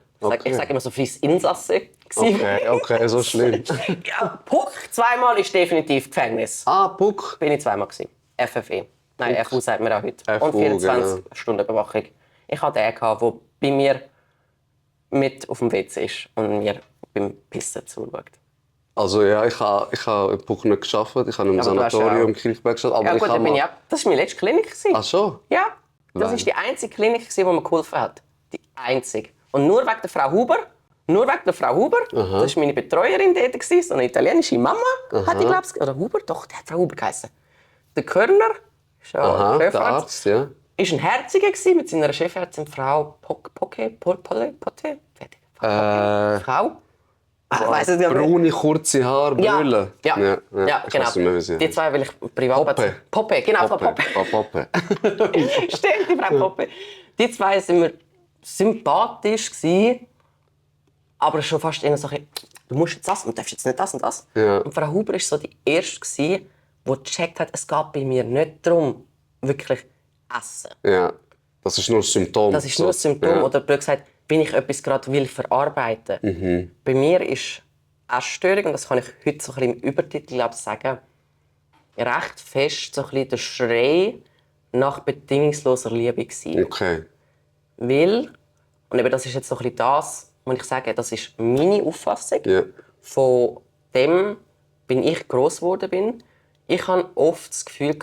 ich sage immer so fies Insasse war. Okay, so schlimm. Ja, Puck zweimal ist definitiv Gefängnis. Puck. Bin ich zweimal gewesen. FFE. Nein, FU sagt man auch heute. FU, Und 24 genau. Stunden Bewachung. Ich hatte den, der bei mir mit auf dem WC ist und mir beim Pissen zuschaut. Also ja, ich habe in Puck nicht gearbeitet. Ich habe im Aber du hast Sanatorium ja auch- im Kirchberg gearbeitet. Aber Ja ich gut, habe dann bin mal... ich auch. Das war meine letzte Klinik. Ach schon? Ja, das Nein. war die einzige Klinik, die mir geholfen hat. Die einzige. Und nur wegen der Frau Huber. Nur wegen der Frau Huber. Das war meine Betreuerin dort, so eine italienische Mama. Hat die, glaub's, oder Huber? Doch, die hat Frau Huber geheißen. Der Körner, ist ja Aha, der Chefarzt, Arzt, ja. ist ein Herziger gewesen, mit seiner Chefärztin Frau Frau? Ich weiss es nicht mehr. Braune, kurze Haare, Brüllen. Ja, Ich genau. weiss nicht mehr, wie sie Die heißt. zwei will ich privat... Poppe, genau, Frau Poppe. Frau Poppe. Stimmt, die Frau Poppe. Die zwei sind mir sympathisch gewesen, aber schon fast eher so ein bisschen, du musst jetzt das und darfst jetzt nicht das und das. Ja. Und Frau Huber war so die Erste gewesen, die gecheckt hat, es geht bei mir nicht darum, wirklich essen. Ja, das ist nur ein Symptom. Das ist nur ein Symptom. Ja. Oder blöd gesagt, wenn ich etwas gerade will verarbeiten. Bei mir ist Essstörung, und das kann ich heute so ein bisschen im Übertitel sagen, recht fest so ein bisschen der Schrei nach bedingungsloser Liebe gewesen. Okay. Weil, und eben das ist jetzt so ein bisschen das, was ich sage, das ist meine Auffassung. Ja. Von dem, wenn ich gross geworden bin. Ich hatte oft das Gefühl,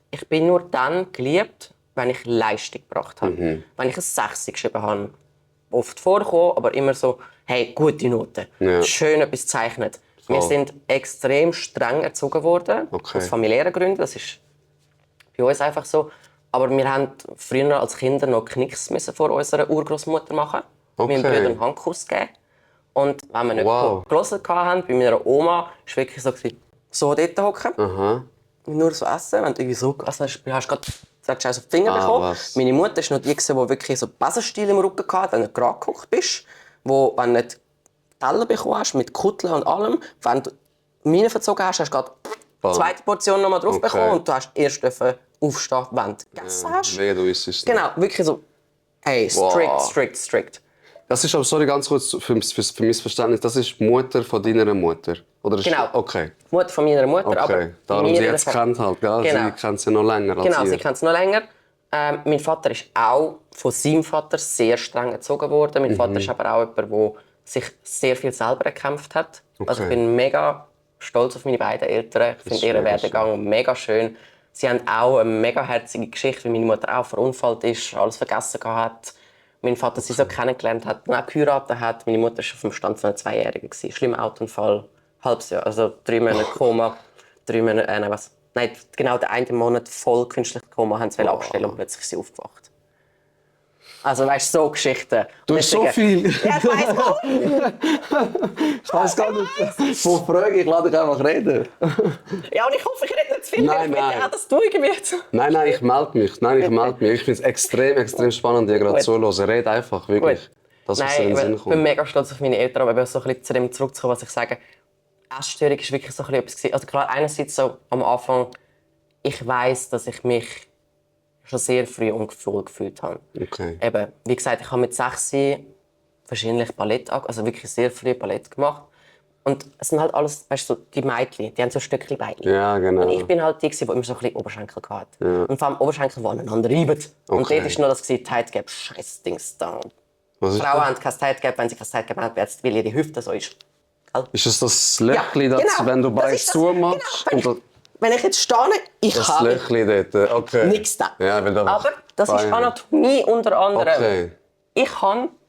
ich bin nur dann geliebt, wenn ich Leistung gebracht habe. Wenn ich ein 6 geschrieben habe. Oft vorgekommen, aber immer so, hey, gute Noten, Ja. schön etwas gezeichnet. Wir Voll. sind extrem streng erzogen worden, Okay. aus familiären Gründen. Das ist bei uns einfach so. Aber wir haben früher als Kinder noch Knicks müssen vor unserer Urgroßmutter machen. Okay. Meinen Brüdern einen Handkuss geben. Und wenn wir nicht Wow. gelesen hatten, bei meiner Oma, war es wirklich so dort hocken. Aha. Nur so essen. Wenn du irgendwie so gegessen hast, hast du gerade auf die Finger bekommen. was? Meine Mutter war noch die, die wirklich so Besenstiel im Rücken hatte, wenn du gerade gekocht bist. Wo, wenn du nicht Teller bekommen hast, mit Kutteln und allem, wenn du Mine verzogen hast, hast du gerade die zweite Portion noch mal drauf Okay. bekommen und du hast erst aufstehen, wenn du gegessen hast. Wehe, du isst es. Genau, wirklich so, hey, strict. Das ist aber, sorry, ganz kurz für mein Verständnis, das ist die Mutter von deiner Mutter? Oder ist Genau. Okay. Die Mutter von meiner Mutter, aber Okay. Darum, sie hat es kennt halt, gell? Genau. Sie kennt sie noch länger als Genau, ihr. sie kennt es noch länger. Mein Vater ist auch von seinem Vater sehr streng erzogen worden. Mein Vater ist aber auch jemand, der sich sehr viel selber erkämpft hat. Also ich Okay. bin mega stolz auf meine beiden Eltern. Ich finde ihren mega Werdegang mega schön. Sie haben auch eine mega herzige Geschichte, weil meine Mutter auch verunfallt ist, alles vergessen hat. Mein Vater sie so kennengelernt hat und auch geheiratet hat. Meine Mutter war auf dem Stand von einer 2-Jährigen. Schlimmer Autounfall, halbes Jahr, also 3 Monate Koma. 3 Monate, Nein, genau den einen Monat voll künstlich Koma haben sie abstellen und plötzlich ist sie aufgewacht. Also weißt du, so Geschichten. Du hast so viel. Ja, ich weiss auch. Ich weiß gar nicht. Wo frage ich, lade dich einfach reden. Ja, und ich hoffe, ich rede nicht zu viel. Nein, ich will nein. auch, dass du irgendwie jetzt... Nein, ich melde mich. Ich finde es extrem spannend, dir gerade Gut. zuzuhören. Red einfach, wirklich. Gut. Das, was dir in Nein, den Sinn ich bin kommt. mega stolz auf meine Eltern, aber eben so ein bisschen zu dem zurückzukommen, was ich sage. Essstörung war wirklich so ein bisschen etwas gewesen. Also klar, einerseits so am Anfang, ich weiss, dass ich mich schon sehr früh unwohl gefühlt habe. Okay. Eben, wie gesagt, ich habe mit 6 wahrscheinlich Ballett, also wirklich sehr früh Ballett gemacht. Und es sind halt alles, weißt du, so die Mädchen, die haben so Stöckchen Beine. Ja, genau. Und ich bin halt die, die immer so ein bisschen Oberschenkel hatte. Und vor allem Oberschenkel, die aneinander reiben. Und Okay. dort war noch das Tight Gap, scheiß Dings da. Was ist Frauen das? haben kein Tight Gap, wenn sie kein Tight Gap haben, weil ihre Hüfte so ist. Gell? Ist es das Löchli, das, genau. wenn du Das beides ist das. zumachst? Genau. Und Wenn ich jetzt stehe, ich das habe Löchli dort, okay. nichts da. Ja, weil da Aber das ist Beine. Anatomie unter anderem. Okay.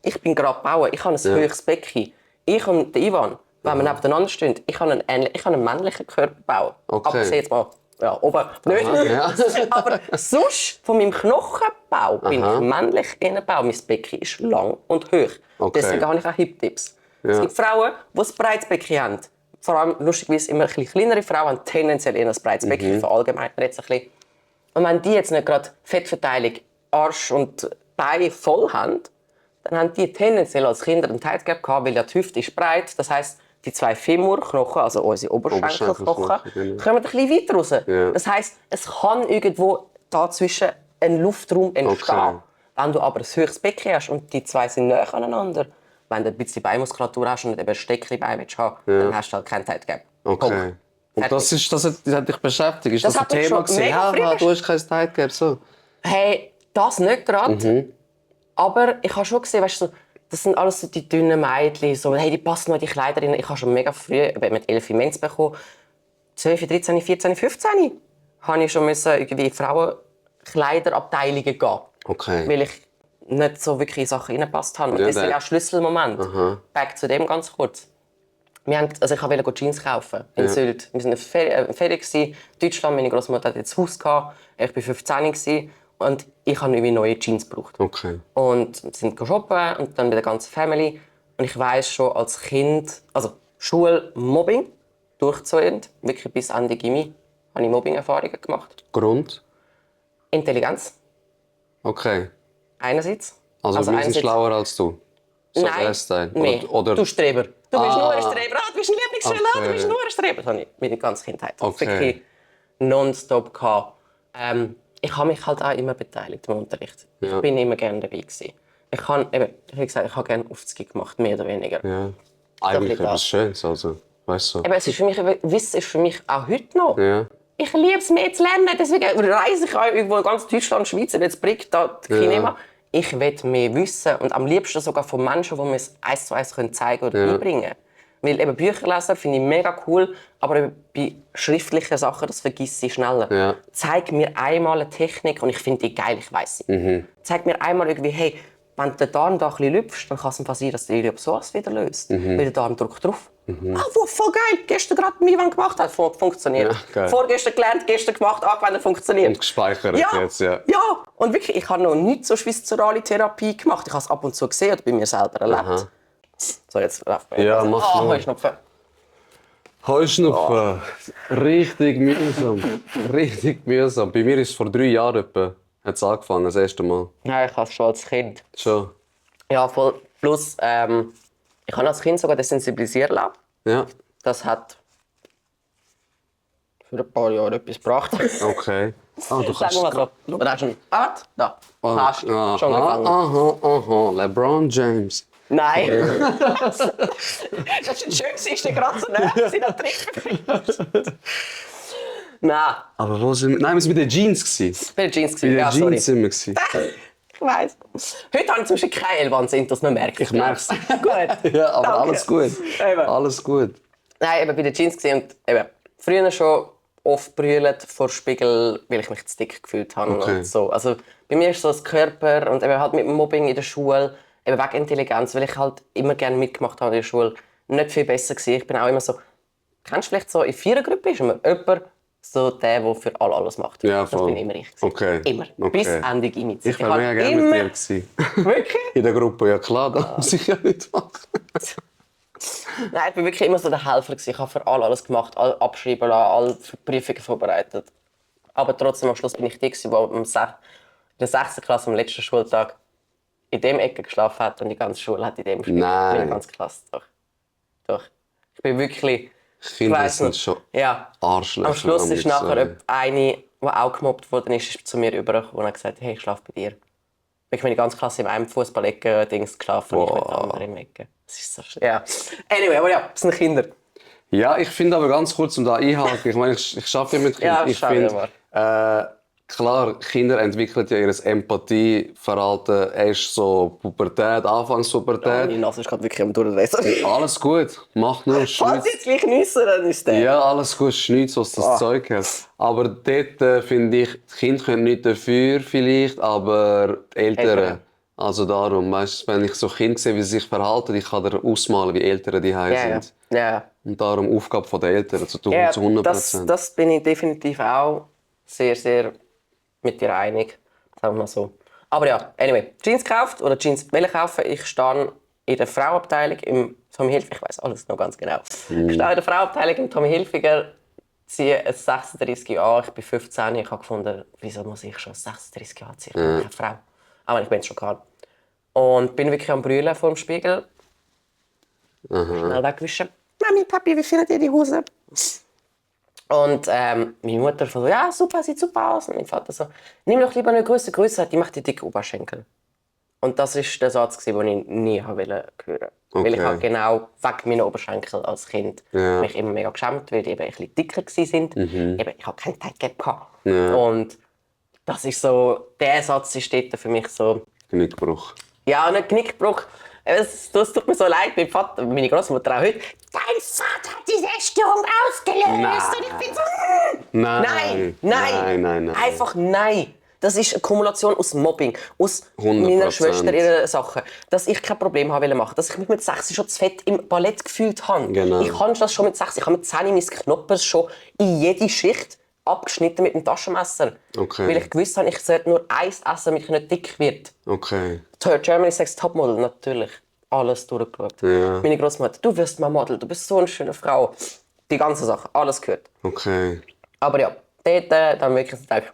Ich bin gerade gebaut, ich habe ein höheres Becken. Ich und der Ivan, wenn wir nebeneinander stehen, ich habe einen männlichen Körperbau. Okay. Abgesehen jetzt mal, ja, oben nicht. ja. Aber sonst, von meinem Knochenbau bin Aha. ich männlich Innenbau. Mein Becken ist lang und hoch. Okay. Deswegen habe ich auch Hip-Tips. Es gibt Frauen, die ein breites Becken haben. Vor allem, lustigerweise, immer ein bisschen kleinere Frauen haben tendenziell eher ein breites Becken. Ich verallgemeine jetzt ein bisschen. Und wenn die jetzt nicht gerade Fettverteilung, Arsch und Beine voll haben, dann haben die tendenziell als Kinder einen Tight Gap gehabt, weil ja die Hüfte ist breit. Das heisst, die 2 Femurknochen, also unsere Oberschenkelknochen, Oberschenkelknochen, kommen ein bisschen weiter raus. Ja. Das heisst, es kann irgendwo dazwischen ein Luftraum entstehen. Okay. Wenn du aber ein höheres Becken hast und die 2 sind näher aneinander, wenn du ein bisschen Beinmuskulatur hast und nicht eben ein Steckchen-Bein haben willst, dann hast du halt kein Tight Gap. Okay. Punkt. Und das hat dich beschäftigt? Ist Das das, hat ein mich Thema schon gewesen? mega Ja, früh du hast kein Tight Gap, so. Hey, das nicht gerade. Aber ich habe schon gesehen, weißt du, das sind alles so die dünnen Mädchen, so, hey, die passen noch in die Kleider rein. Ich habe schon mega früh, mit 11 Mens bekommen, 12, 13, 14, 15, habe ich schon müssen irgendwie in Frauenkleiderabteilungen gehen. Okay. Weil ich nicht so wirklich in Sachen reingepasst habe. Und Ja, das ist dann- auch Schlüsselmoment. Back zu dem ganz kurz. Ich wollte Jeans kaufen in Sylt. Wir waren in der Ferien in Deutschland. Meine Großmutter hatte jetzt ein Haus gehabt. Ich war 15 gewesen, und ich habe irgendwie neue Jeans gebraucht. Okay. Und wir sind shoppen und dann mit der ganzen Family. Und ich weiss schon als Kind, also Schulmobbing durchzuend, wirklich bis Ende Gymi, habe ich Mobbing-Erfahrungen gemacht. Grund? Intelligenz, Okay. einerseits. Also wir sind einerseits- schlauer als du? So Nein, der Style? nee. Oder Du Streber. Du bist nur ein Streber. Ah, du bist ein Lieblingsschüler, Okay. du bist nur ein Streber. Das habe ich meine ganze Kindheit. Okay. Wirklich nonstop gehabt. Ich habe mich halt auch immer beteiligt im Unterricht. Ja. Ich bin immer gerne dabei gewesen. Ich habe, eben, wie gesagt, ich habe gerne Aufzüge gemacht, mehr oder weniger. Ja. Eigentlich bisschen etwas das. Schönes, also. Weißt du? Eben, es ist für mich, Wissen ist für mich auch heute noch. Ja. Ich liebe es, mehr zu lernen. Deswegen reise ich auch irgendwo in ganz Deutschland, Schweiz, jetzt Brick, da Kinema. Ich will mehr wissen. Und am liebsten sogar von Menschen, die mir es 1:1 zeigen oder beibringen können. Weil eben Bücher lesen finde ich mega cool, aber eben bei schriftlichen Sachen, das vergisst ich schneller. Ja. Zeig mir einmal eine Technik und ich finde die geil, ich weiss sie. Zeig mir einmal irgendwie, hey, wenn du den Darm da ein bisschen lüpfst, dann kann es sein, dass der Iliop sowas wieder löst. Weil der Darm drückt drauf. Ah, voll geil, gestern gerade mit Ivan gemacht hat, funktioniert. Ja, geil. Vorgestern gelernt, gestern gemacht, angewendet, funktioniert. Und gespeichert jetzt, ja. Ja, und wirklich, ich habe noch nichts so viszerale Therapie gemacht. Ich habe es ab und zu gesehen oder bei mir selber erlebt. Aha. So, jetzt läuft mir. Ja, mach nur. Heuschnupfen. Heuschnupfen. Richtig mühsam. Richtig mühsam. Bei mir ist es vor 3 Jahren etwa, hat's angefangen, das erste Mal. Ja, ich habe es schon als Kind. Schon. Ja, voll. Plus, ich habe als Kind sogar desensibilisieren lassen. Ja. Das hat für ein paar Jahre etwas gebracht. Okay. Ah, du Sagen kannst... wir mal so. Du hast schon. Warte, da. Hast schon aha, gefangen. aha. LeBron James. Nein. Das war ein schönes, gerade so nah. Sie hat Trick. Nein. Aber wo sind wir? Nein, wir waren bei den Jeans. Gewesen. Bei den Jeans. Bei den Ja, Jeans sorry. sind wir. Gewesen. Ich weiss. Heute habe ich zum Beispiel keine Elbwand, dass man merkt. Ich merk's. Gut. Ja, aber Danke. alles gut. Eben. Alles gut. Nein, eben bei den Jeans gesehen und eben früher schon oft brüllt vor Spiegel, weil ich mich zu dick gefühlt habe Okay. und so. Also bei mir ist so das Körper und eben halt mit dem Mobbing in der Schule, eben wegen Intelligenz, weil ich halt immer gerne mitgemacht habe in der Schule, nicht viel besser gewesen. Ich bin auch immer so, kennst du vielleicht so in Vierergruppe ist immer jemand so der für alles macht. Ja, das voll. bin immer ich. Okay. Immer. Okay. Bis Ende Gymi. Ich war mega gerne mit dir. Gewesen. Wirklich? In der Gruppe, ja klar, das muss ich ja nicht machen. Nein, ich war wirklich immer so der Helfer gewesen. Ich habe für alles gemacht, alle abschreiben lassen, alle Prüfungen vorbereitet. Aber trotzdem am Schluss bin ich die, der in der 6. Klasse am letzten Schultag in dem Ecke geschlafen hat und die ganze Schule hat in dem Spiel. Nein. Meine ganze Klasse. Doch. Ich bin wirklich... Kinder weiss sind nicht. schon Ja. Arschlöcher. Am Schluss am ist liebsten. nachher eine, die auch gemobbt wurde, ist zu mir rübergekommen und hat gesagt, hey, ich schlafe bei dir. Ich meine ganze Klasse in einem Fußballecke-Dings geschlafen und ich mit der anderen im Ecke. Das ist so schön. Ja. Anyway, aber ja, das sind Kinder. Ja, ich finde aber ganz kurz, um da einhaken, ich meine, ich arbeite ja mit Kindern. Ja, Ich schau finde, mal. klar, Kinder entwickeln ja ihr Empathieverhalten erst so Pubertät, Anfangspubertät. Meine Nase ist gerade wirklich am Durchlesen. Alles gut, mach nur Falls Schnitt. sie jetzt gleich nüssen, dann ist der. Ja, alles gut, Schnitt, was das Zeug hat. Aber dort finde ich, die Kinder können nicht dafür vielleicht, aber die Eltern. Eltern. Also darum, weißt, wenn ich so Kinder sehe, wie sie sich verhalten, ich kann dir ausmalen, wie Eltern die Ja, ja. sind. Ja, Und darum Aufgabe der Eltern, zu tun, ja zu 100%. das bin ich definitiv auch sehr, sehr mit dir einig. Sagen wir mal so. Aber ja, anyway, Jeans gekauft oder Jeans kaufen. Ich stehe in der Frauenabteilung im Tommy Hilfiger. Ich weiß alles noch ganz genau. Ich stehe in der Frauenabteilung im Tommy Hilfiger, ziehe ein 36 an. Ich bin 15. Ich habe gefunden, wieso muss ich schon 36 Jahre ziehen? Ich bin keine Frau. Aber ich bin es schon gehabt. Und bin wirklich am Brüllen vor dem Spiegel. Schnell wegwischen. Mami, Papi, wie findet ihr die Hose? Und meine Mutter so, ja, super, sieht super aus. Und mein Vater so, nimm doch lieber eine Größe größer, die macht die dicke Oberschenkel. Und das war der Satz, den ich nie hören wollte. Weil ich halt genau wegen meiner Oberschenkel als Kind mich immer mega geschämt, weil die eben ein bisschen dicker waren. Eben, ich hatte kein Tight Gap. Und das ist so, der Satz ist dort für mich so... Genickbruch. Ja, nicht Genickbruch. Es tut mir so leid, mein Vater, meine Großmutter auch heute. Dein Vater hat diese Essstörung ausgelöst. Und ich bin so... Nein. Einfach nein. Das ist eine Kumulation aus Mobbing, aus 100%. meiner Schwester ihre Sachen. Dass ich kein Problem habe machen, dass ich mich mit 6 schon zu fett im Ballett gefühlt habe. Genau. Ich habe das schon mit 6. Ich habe mit 10 mein Knoppers schon in jede Schicht abgeschnitten mit dem Taschenmesser. Okay. Weil ich gewusst habe, ich sollte nur eins essen, damit ich nicht dick werde. Okay. Germany's Next Topmodel, natürlich. alles durchgeschaut. Ja. Meine Großmutter, du wirst mal Model, du bist so eine schöne Frau. Die ganze Sache, alles gehört. Okay. Aber ja, dort dann wirklich gedacht,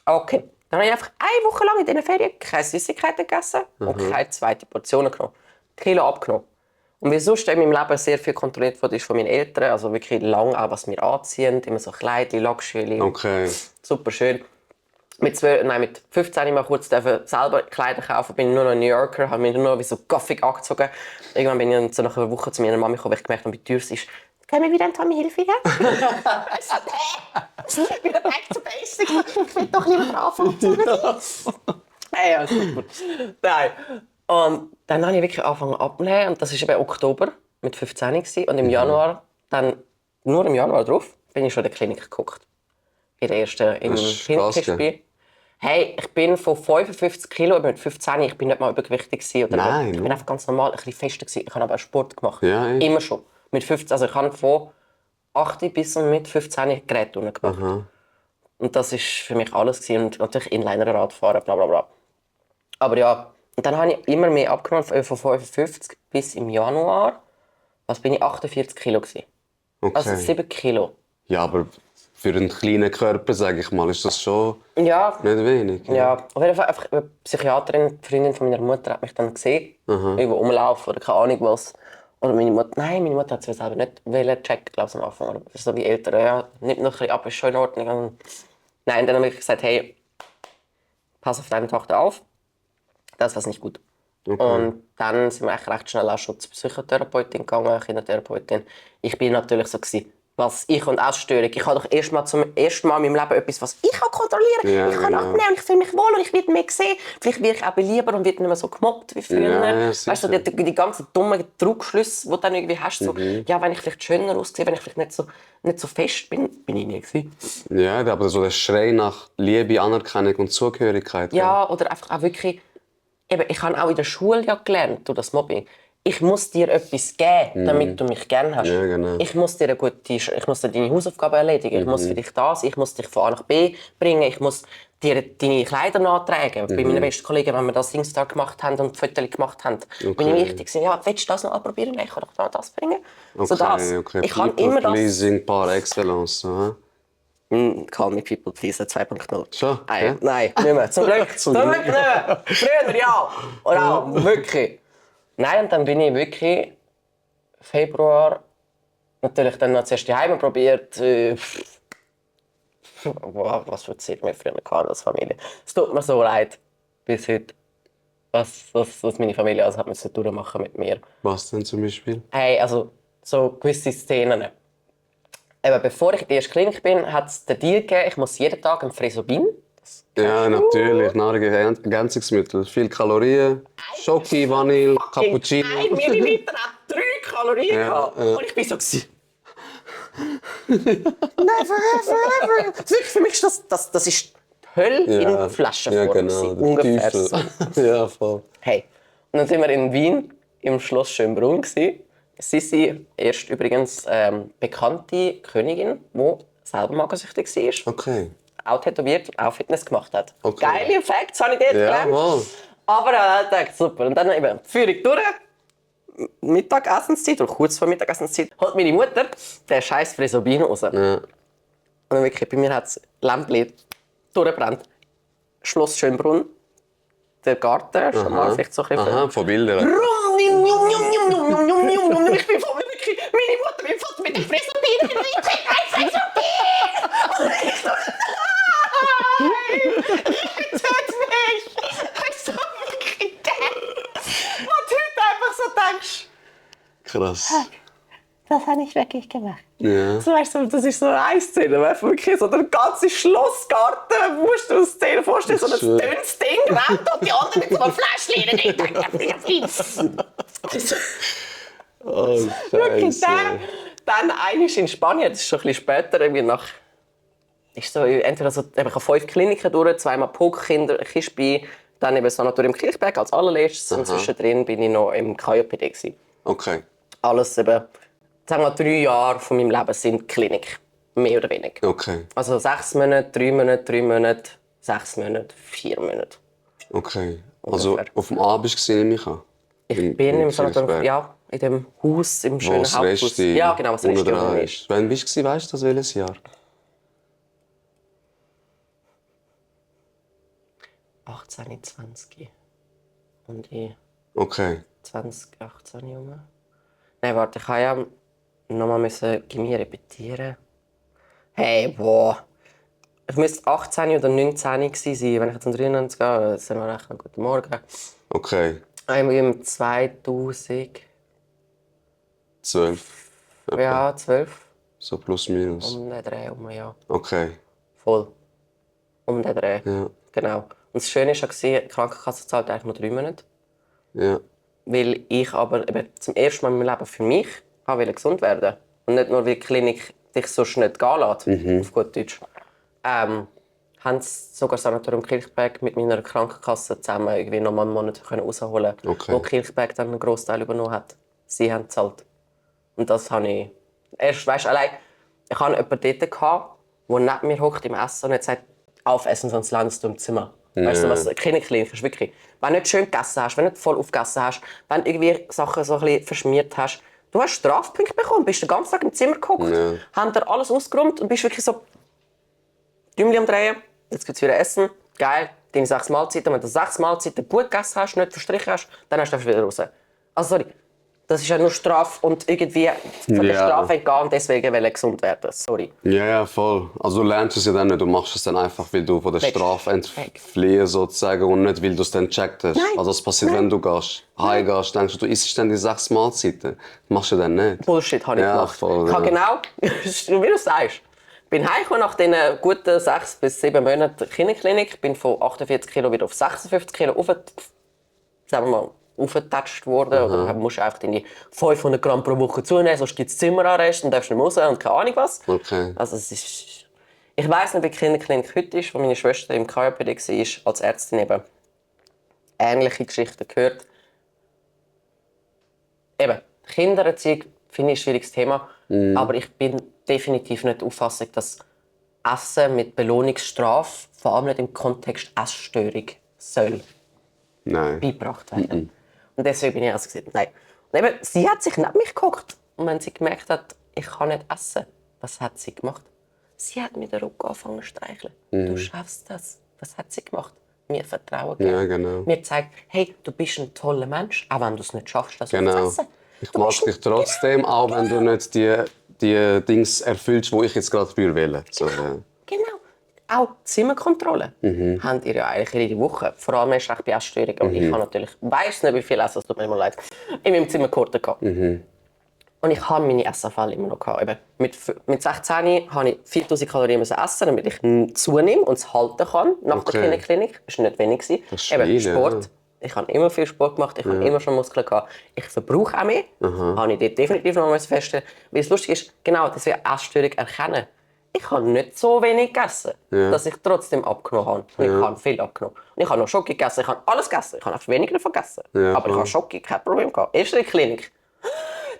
okay. Dann habe ich einfach eine Woche lang in diesen Ferien keine Süßigkeiten gegessen und keine zweite Portion genommen. Kilo abgenommen. Und wie sonst in meinem Leben sehr viel kontrolliert wurde, ist von meinen Eltern, also wirklich lang auch, was wir anziehen, immer so Kleidchen, Lackschüli. Okay. Super schön. Mit 15 mal kurz selber Kleider kaufen, bin ich nur noch New Yorker, habe mich nur noch wie so gaffig angezogen. Irgendwann bin ich dann so nach einer Woche zu meiner Mami gekommen, weil ich gemerkt habe, wie teuer es ist. Können wir wieder eine Tommy Hilfiger? Ich so, nee, wieder back to basics. Ich will doch lieber anfangen. Hey, ja, super. Nein. Und dann habe ich wirklich angefangen abzunehmen. Und das war eben Oktober mit 15 gewesen. Und im Januar, dann, nur im Januar drauf, bin ich schon in der Klinik geguckt. In der ersten, im Das ist krass, Kinderspiel. Hey, ich bin von 55 Kilo mit 15, ich bin nicht mal übergewichtig gewesen, oder Nein, ich bin einfach ganz normal, ein bisschen fester gewesen. Ich habe aber auch Sport gemacht. Ja, ja. Immer schon. Mit 15, also ich habe von 8 bis mit 15 Geräte gemacht. Und das war für mich alles gewesen. Und natürlich Inliner-Rad fahren, bla bla bla. Aber ja, und dann habe ich immer mehr abgenommen, von 55 bis im Januar, was bin ich, 48 Kilo gewesen. Okay. Also 7 Kilo. Ja, aber für einen kleinen Körper, sage ich mal, ist das schon Ja. nicht wenig. Ja, auf jeden Fall einfach eine Psychiaterin, die Freundin von meiner Mutter, hat mich dann gesehen, irgendwo rumlaufen oder keine Ahnung was. Oder meine Mutter hat es selber nicht checken, glaube ich, am Anfang. Oder so wie Eltern, ja, nimmt noch ein bisschen ab, ist schon in Ordnung. Und nein, dann habe ich gesagt, hey, pass auf deine Tochter auf, das ist was nicht gut. Okay. Und dann sind wir eigentlich recht schnell auch schon zur Psychotherapeutin gegangen, Kindertherapeutin. Ich bin natürlich so gewesen, was ich und Essstörung. Ich habe doch zum ersten Mal in meinem Leben etwas, was ich kontrollieren kann. Ja, ich kann genau. abnehmen und ich fühle mich wohl und ich werde mehr gesehen. Vielleicht werde ich auch belieber und werde nicht mehr so gemobbt wie früher. Ja, weißt du, die ganzen dummen Trugschlüsse, die du dann irgendwie hast. So, ja, wenn ich vielleicht schöner aussehe, wenn ich vielleicht nicht so fest bin, bin ich nie gewesen. Ja, aber so der Schrei nach Liebe, Anerkennung und Zugehörigkeit. Ja, oder einfach auch wirklich... Eben, ich habe auch in der Schule ja gelernt, durch das Mobbing. Ich muss dir etwas geben, damit du mich gerne hast. Ja, genau. Ich muss dir deine Hausaufgaben erledigen. Ich muss für dich das, ich muss dich von A nach B bringen, ich muss dir deine Kleider nachtragen. Bei meinen besten Kollegen, wenn wir das Singstar gemacht haben und Fotos gemacht haben, bin ich wichtig. Ja, willst du das noch ausprobieren? Nein, ich kann doch das bringen. So das. Okay. Ich kann immer das... Pleasing par excellence. Aha. Call me people please 2.0. Schon? Nein, Ja? nein, nicht mehr. Zum Glück. Zum Glück nicht mehr. Früher ja. Oder wirklich. Nein, und dann bin ich wirklich Februar natürlich dann noch zuerst die Heime probiert. Was für Zeit wir früher hatten als Familie. Es tut mir so leid bis heute, was meine Familie also hat müssen durchmachen mit mir. Was denn zum Beispiel? Hey, also so gewisse Szenen. Eben, bevor ich in die erste Klinik bin, hat es den Deal gegeben, ich muss jeden Tag ein Frisobin. Ja, natürlich. Nahrungsergänzungsmittel. Viel Kalorien. Schoki, Vanille, Cappuccino. 1 Milliliter hat 3 Kalorien Ja, gehabt. ja. Und ich bin so gewesen. Never ever, ever. Wirklich, für mich ist das ist die Hölle in Flaschenform. Ja, genau. gewesen. Der Ungefähr Teufel. so. Ja, voll. Hey, und dann sind wir in Wien im Schloss Schönbrunn gewesen. Sissi, erst übrigens bekannte Königin, die selber magersüchtig war. Okay. Auch tätowiert, auch Fitness gemacht hat. Okay. Geile Facts habe ich dort gelernt. Jawohl. Aber ich dachte, super. Und dann eben die Führung durch. Mittagessенszeit oder kurz vor Mittagessенszeit holt meine Mutter den scheiß Frisobin raus. Ja. Und dann wirklich, bei mir hat das Lämpchen durchgebrannt. Schloss Schönbrunn, der Garten, schon mal vielleicht so ein bisschen. Aha, von Bildern. Ich bin voll wirklich, meine Mutter will Foto mit dem Frisobin. Ich will ein Frisobin! Und ich so, nein! Rettet mich! Ich so wirklich dead. Und heute einfach so denkst, Krass. das habe ich wirklich gemacht. Ja. So, weißt du, das ist so eine Szene, weißt du, wirklich so der ganze Schlossgarten, musst du dir Szene vorstellen, so ein Schön. dünnes Ding rennt und die anderen mit so einem Fläschchen in den Ding. Oh, Wirklich, Scheiße. dann einmal in Spanien, das ist schon ein bisschen später, irgendwie nach, ist so, entweder so, ich habe 5 Kliniken durch, 2-mal POC, Kispi, dann eben das Sanatorium Kirchberg als allerletztes und zwischendrin bin ich noch im KJPD gewesen. Okay. Alles eben, sagen wir 3 Jahre von meinem Leben sind Klinik, mehr oder weniger. Okay. Also 6 Monate, 3 Monate, 3 Monate, 6 Monate, 4 Monate. Okay. Also Ungefähr. auf dem A bist du gesehen, nehme ich an. Ich bin im Sanatorium, Königsberg. ja, in dem Haus, im Wo schönen das Haupthaus. Resti Ja, genau, was unten Resti dran unten ist. Wann bist du, weißt du das, welches Jahr? 18, 20. Und ich Okay. 2018 Junge. Nein, warte, ich habe ja nochmal Chemie repetieren. Hey, boah. Ich müsste 18 oder 19 gewesen sein, wenn ich jetzt um 93 gehe. Das sind wir recht. Guten Morgen. Okay. Im 2000. 12. Ja, 12. So plus minus. Um den Dreh herum, ja. Okay. Voll. Um den Dreh. Ja. Genau. Und das Schöne war, die Krankenkasse zahlt eigentlich nur 3 Monate. Ja. Weil ich aber eben zum ersten Mal in meinem Leben für mich wollte gesund werden. Und nicht nur, weil die Klinik dich sonst nicht gehen lässt, auf gut Deutsch. Haben sie sogar das Sanatorium Kilchberg mit meiner Krankenkasse zusammen irgendwie noch mal einen Monat rausholen können, Okay. wo Kilchberg dann einen Großteil übernommen hat. Sie haben gezahlt. Und das habe ich... Erst, weißt du, allein, ich hatte jemanden dort, der neben mir hockt im Essen und hat gesagt, aufessen, sonst landest du im Zimmer. Weißt du, was keine Klinik ist, wirklich. Wenn du nicht schön gegessen hast, wenn du nicht voll aufgegessen hast, wenn du irgendwie Sachen so ein bisschen verschmiert hast, du hast Strafpunkte bekommen, bist den ganzen Tag im Zimmer gehockt, haben dir alles ausgeräumt und bist wirklich so Däumchen am Drehen, jetzt gibt es wieder Essen, geil, deine 6 Mahlzeiten. Wenn du 6 Mahlzeiten gut gegessen hast, nicht verstrichen hast, dann hast du wieder raus. Also sorry, das ist ja nur Strafe und irgendwie von der Strafe entgehen und deswegen will ich gesund werden. Sorry. Ja, ja, voll. Also du lernst es ja dann nicht, du machst es dann einfach, weil du von der Weg. Strafe entfliehen sozusagen und nicht, weil du es dann gecheckt hast. Nein. Also es passiert, wenn du heimgehst, denkst du isst dann die 6 Mahlzeiten. Das machst du dann nicht. Bullshit habe ich Ja, gemacht. voll, Ich habe ja. genau, wie du sagst, bin heimgekommen nach diesen guten 6 bis 7 Monaten Kinderklinik, bin von 48 Kilo wieder auf 56 Kilo aufgetatscht worden. Oder du musst einfach deine 500 Gramm pro Woche zunehmen, sonst gibt es Zimmerarrest und darfst nicht mehr raus und keine Ahnung was. Okay. Also es ist... Ich weiss nicht, wie die Kinderklinik heute ist, wo meine Schwester im KJPD war, als Ärztin eben. Ähnliche Geschichten gehört. Eben, Kindererziehung finde ich ein schwieriges Thema, aber ich bin definitiv nicht der Auffassung, dass Essen mit Belohnungsstrafe, vor allem nicht im Kontext Essstörung, soll Nein. beigebracht werden. Und deswegen bin ich also gesagt, nein. Und eben, sie hat sich neben mich geguckt und wenn sie gemerkt hat, ich kann nicht essen, was hat sie gemacht? Sie hat mir den Rücken angefangen zu streicheln. Du schaffst das. Was hat sie gemacht? Mir Vertrauen gegeben. Ja, genau. Mir zeigt, hey, du bist ein toller Mensch, auch wenn du es nicht schaffst, das Genau. zu essen. Ich mag dich trotzdem, auch wenn du nicht die Dings erfüllst, die ich jetzt gerade für will. So, ja. Genau. Auch die Zimmerkontrolle haben ihr ja eigentlich jede Woche. Vor allem erst recht bei Essstörungen. Und ich habe natürlich, weiss nicht, wie viel Essen, es tut mir immer leid, in meinem Zimmer gehortet. Und ich habe meine Essanfälle immer noch gehabt. Eben mit 16 habe ich 4000 Kalorien essen, damit ich zunehme und es halten kann nach der Kinderklinik. Das war nicht wenig. Das ist Eben viel, Sport. ja. Ich habe immer viel Sport gemacht, ich habe immer schon Muskeln gehabt. Ich verbrauche auch mehr. Habe ich dort definitiv noch mal feststellen. Weil es lustig ist, genau, dass wir Essstörung erkennen. Ich habe nicht so wenig gegessen, dass ich trotzdem abgenommen habe. Und ich habe viel abgenommen. Und ich habe noch Schoki gegessen, ich habe alles gegessen. Ich habe einfach weniger davon gegessen. Ja, aber ich habe Schoki, kein Problem gehabt. Erst in der Klinik.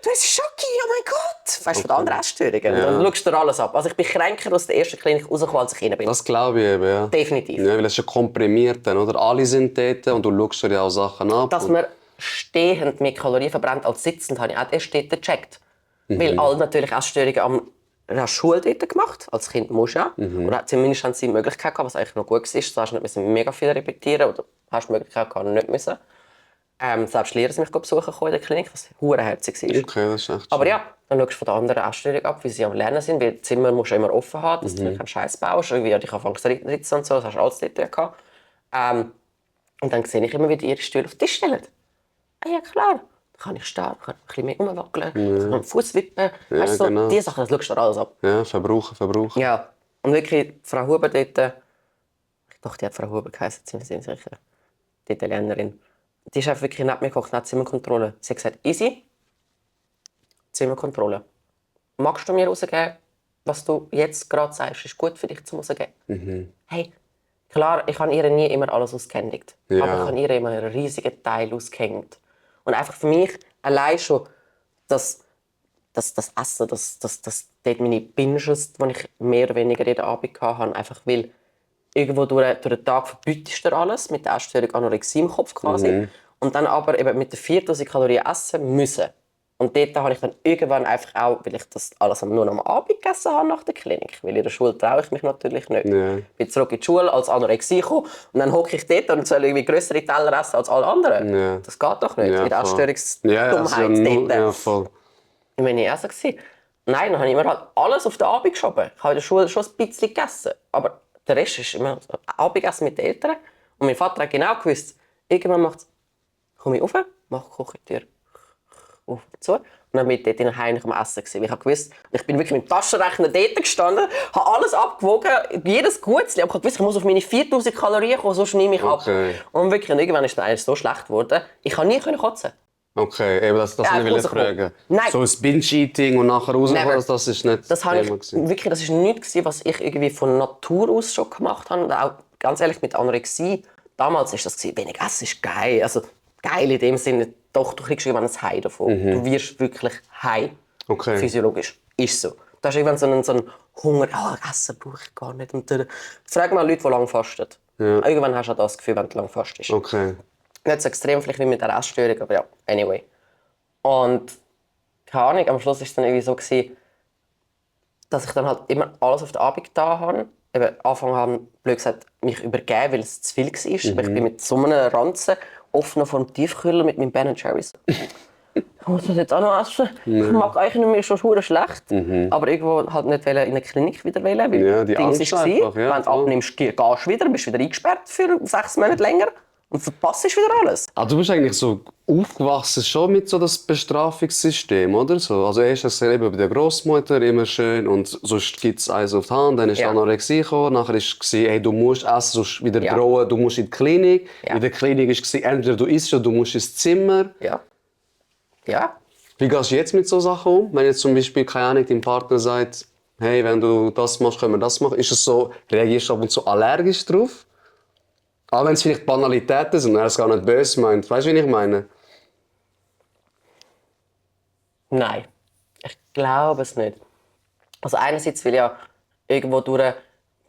Du hast Schoki, oh mein Gott! Weißt du, von den anderen Essstörungen. Und dann schaust du dir alles ab. Also ich bin kränker aus der ersten Klinik rausgekommen, als ich rein bin. Das glaube ich eben, ja. Definitiv. Ja, weil es ist ja komprimiert dann, oder? Alle sind dort und du schaust dir ja auch Sachen ab. Dass man stehend mehr Kalorien verbrennt als sitzend, habe ich auch erst dort gecheckt. Weil alle natürlich Essstörungen an der Schule dort gemacht. Als Kind musst du ja. Oder zumindest haben sie die Möglichkeit gehabt, was eigentlich noch gut war. Du hast nicht mega viel repetieren oder hast die Möglichkeit gehabt, nicht müssen. Selbst Lehrer sind mich besuchen in der Klinik, was verdammt war. Okay, das ist echt Aber schön. ja, dann schaust du von der anderen Essstörung ab, wie sie am Lernen sind. Weil das Zimmer musst du immer offen haben, dass du keinen Scheiß baust. Irgendwie hatte ich anfangs Ritze und so, das hast du alles dort gehabt. Und dann sehe ich immer, wie die ihre Stühle auf den Tisch stellen. Ah ja, klar. Dann kann ich stehen, kann ein bisschen mehr rumwackeln, kann den Fuß wippen. Weißt du, genau. diese Sachen, das schaust du dir alles ab. Ja, verbrauchen. Ja, und wirklich, Frau Huber dort, ich dachte, die hat Frau Huber geheißen, ziemlich sicher, die Italienerin, die ist einfach wirklich neben mir gekocht, nach Zimmerkontrolle. Sie hat gesagt, easy, Zimmerkontrolle. Magst du mir rausgeben, was du jetzt gerade sagst, ist gut für dich zum rausgeben? Hey, klar, ich habe ihr nie immer alles ausgehändigt, Ja. aber ich habe ihr immer einen riesigen Teil ausgehängt. Und einfach für mich allein schon, das Essen, dort meine Binges, die ich mehr oder weniger jeden Abend hatte, einfach weil irgendwo durch den Tag verbietest du dir alles, mit der Essstörung Anorexie im Kopf quasi. und dann aber eben mit den 4000 Kalorien essen müssen. Und dort habe ich dann irgendwann einfach auch, weil ich das alles nur noch am Abend gegessen habe nach der Klinik, weil in der Schule traue ich mich natürlich nicht. Ja. Ich bin zurück in die Schule als Anorexie gekommen und dann hocke ich dort und soll irgendwie grössere Teller essen als alle anderen. Ja. Das geht doch nicht, Ja, in der voll. Essstörungsdummheit dort. Ja, voll. Ich bin nicht auch so gewesen. Nein, dann habe ich immer halt alles auf den Abend geschoben. Ich habe in der Schule schon ein bisschen gegessen, aber der Rest ist immer Abendessen mit den Eltern. Und mein Vater hat genau gewusst, irgendwann komme ich rauf, mache die Küchentür auf und zu. Und dann bin ich dort in heimlich am Essen gewesen. Ich habe gewusst, ich bin wirklich mit dem Taschenrechner dort gestanden, habe alles abgewogen, jedes Gutzli. Aber ich habe gewusst, ich muss auf meine 4000 Kalorien kommen, sonst nehme ich ab. Okay. Und wirklich, und irgendwann ist es eigentlich so schlecht geworden, ich konnte nie kotzen. Okay, eben das Ja, will ich rausgekommen. fragen. Nein. So ein Binge-Eating und nachher rauskommen, Never. das ist nicht Das habe ich Thema gewesen. wirklich, das ist nichts gewesen, was ich irgendwie von Natur aus schon gemacht habe. Und auch ganz ehrlich mit Anorexie. Damals ist das gewesen, wenig Essen ist geil. Also geil in dem Sinne, doch du kriegst irgendwann ein High davon. Du wirst wirklich high. Okay. Physiologisch ist so. Da ist irgendwann so ein Hunger. Essen brauche ich gar nicht. Und frag mal Leute, die lang fasten. Ja. Irgendwann hast du auch das Gefühl, wenn du lang fastest. Okay. Nicht so extrem vielleicht wie mit der Essstörung, aber ja, anyway. Und keine Ahnung, am Schluss war es dann irgendwie so gewesen, dass ich dann halt immer alles auf den Abend getan habe. Eben angefangen habe, blöd gesagt, mich übergeben, weil es zu viel war. Ich bin mit so einem Ranzen oft noch vor dem Tiefkühler mit meinem Ben Jerry's. Ich muss das jetzt auch noch essen. Ich mag eigentlich nicht mehr schon verdammt schlecht. Aber irgendwo halt nicht in eine Klinik wieder wollen, weil Ja, die Ding Angst ist gewesen, einfach, ja, wenn du voll. abnimmst, gehst du wieder, bist wieder eingesperrt für 6 Monate länger und verpasst wieder alles. Also du bist eigentlich so aufgewachsen schon mit so das Bestrafungssystem, oder? So, also erst das eben bei der Großmutter immer schön und sonst gibt es eins auf die Hand, dann ist Ja. Anorexie gekommen, nachher ist es hey, du musst essen, sonst wieder Ja. drohen, du musst in die Klinik. Ja. In der Klinik ist es entweder du isst oder du musst ins Zimmer. Ja. Ja. Wie gehst du jetzt mit so Sachen um? Wenn jetzt zum Beispiel, keine Ahnung, dein Partner sagt, hey, wenn du das machst, können wir das machen. Ist es so, reagierst du ab und zu allergisch drauf? Auch wenn es vielleicht Banalitäten sind und er es gar nicht böse meint. Weißt du, wie ich meine? Nein, ich glaube es nicht. Also einerseits, weil ja irgendwo durch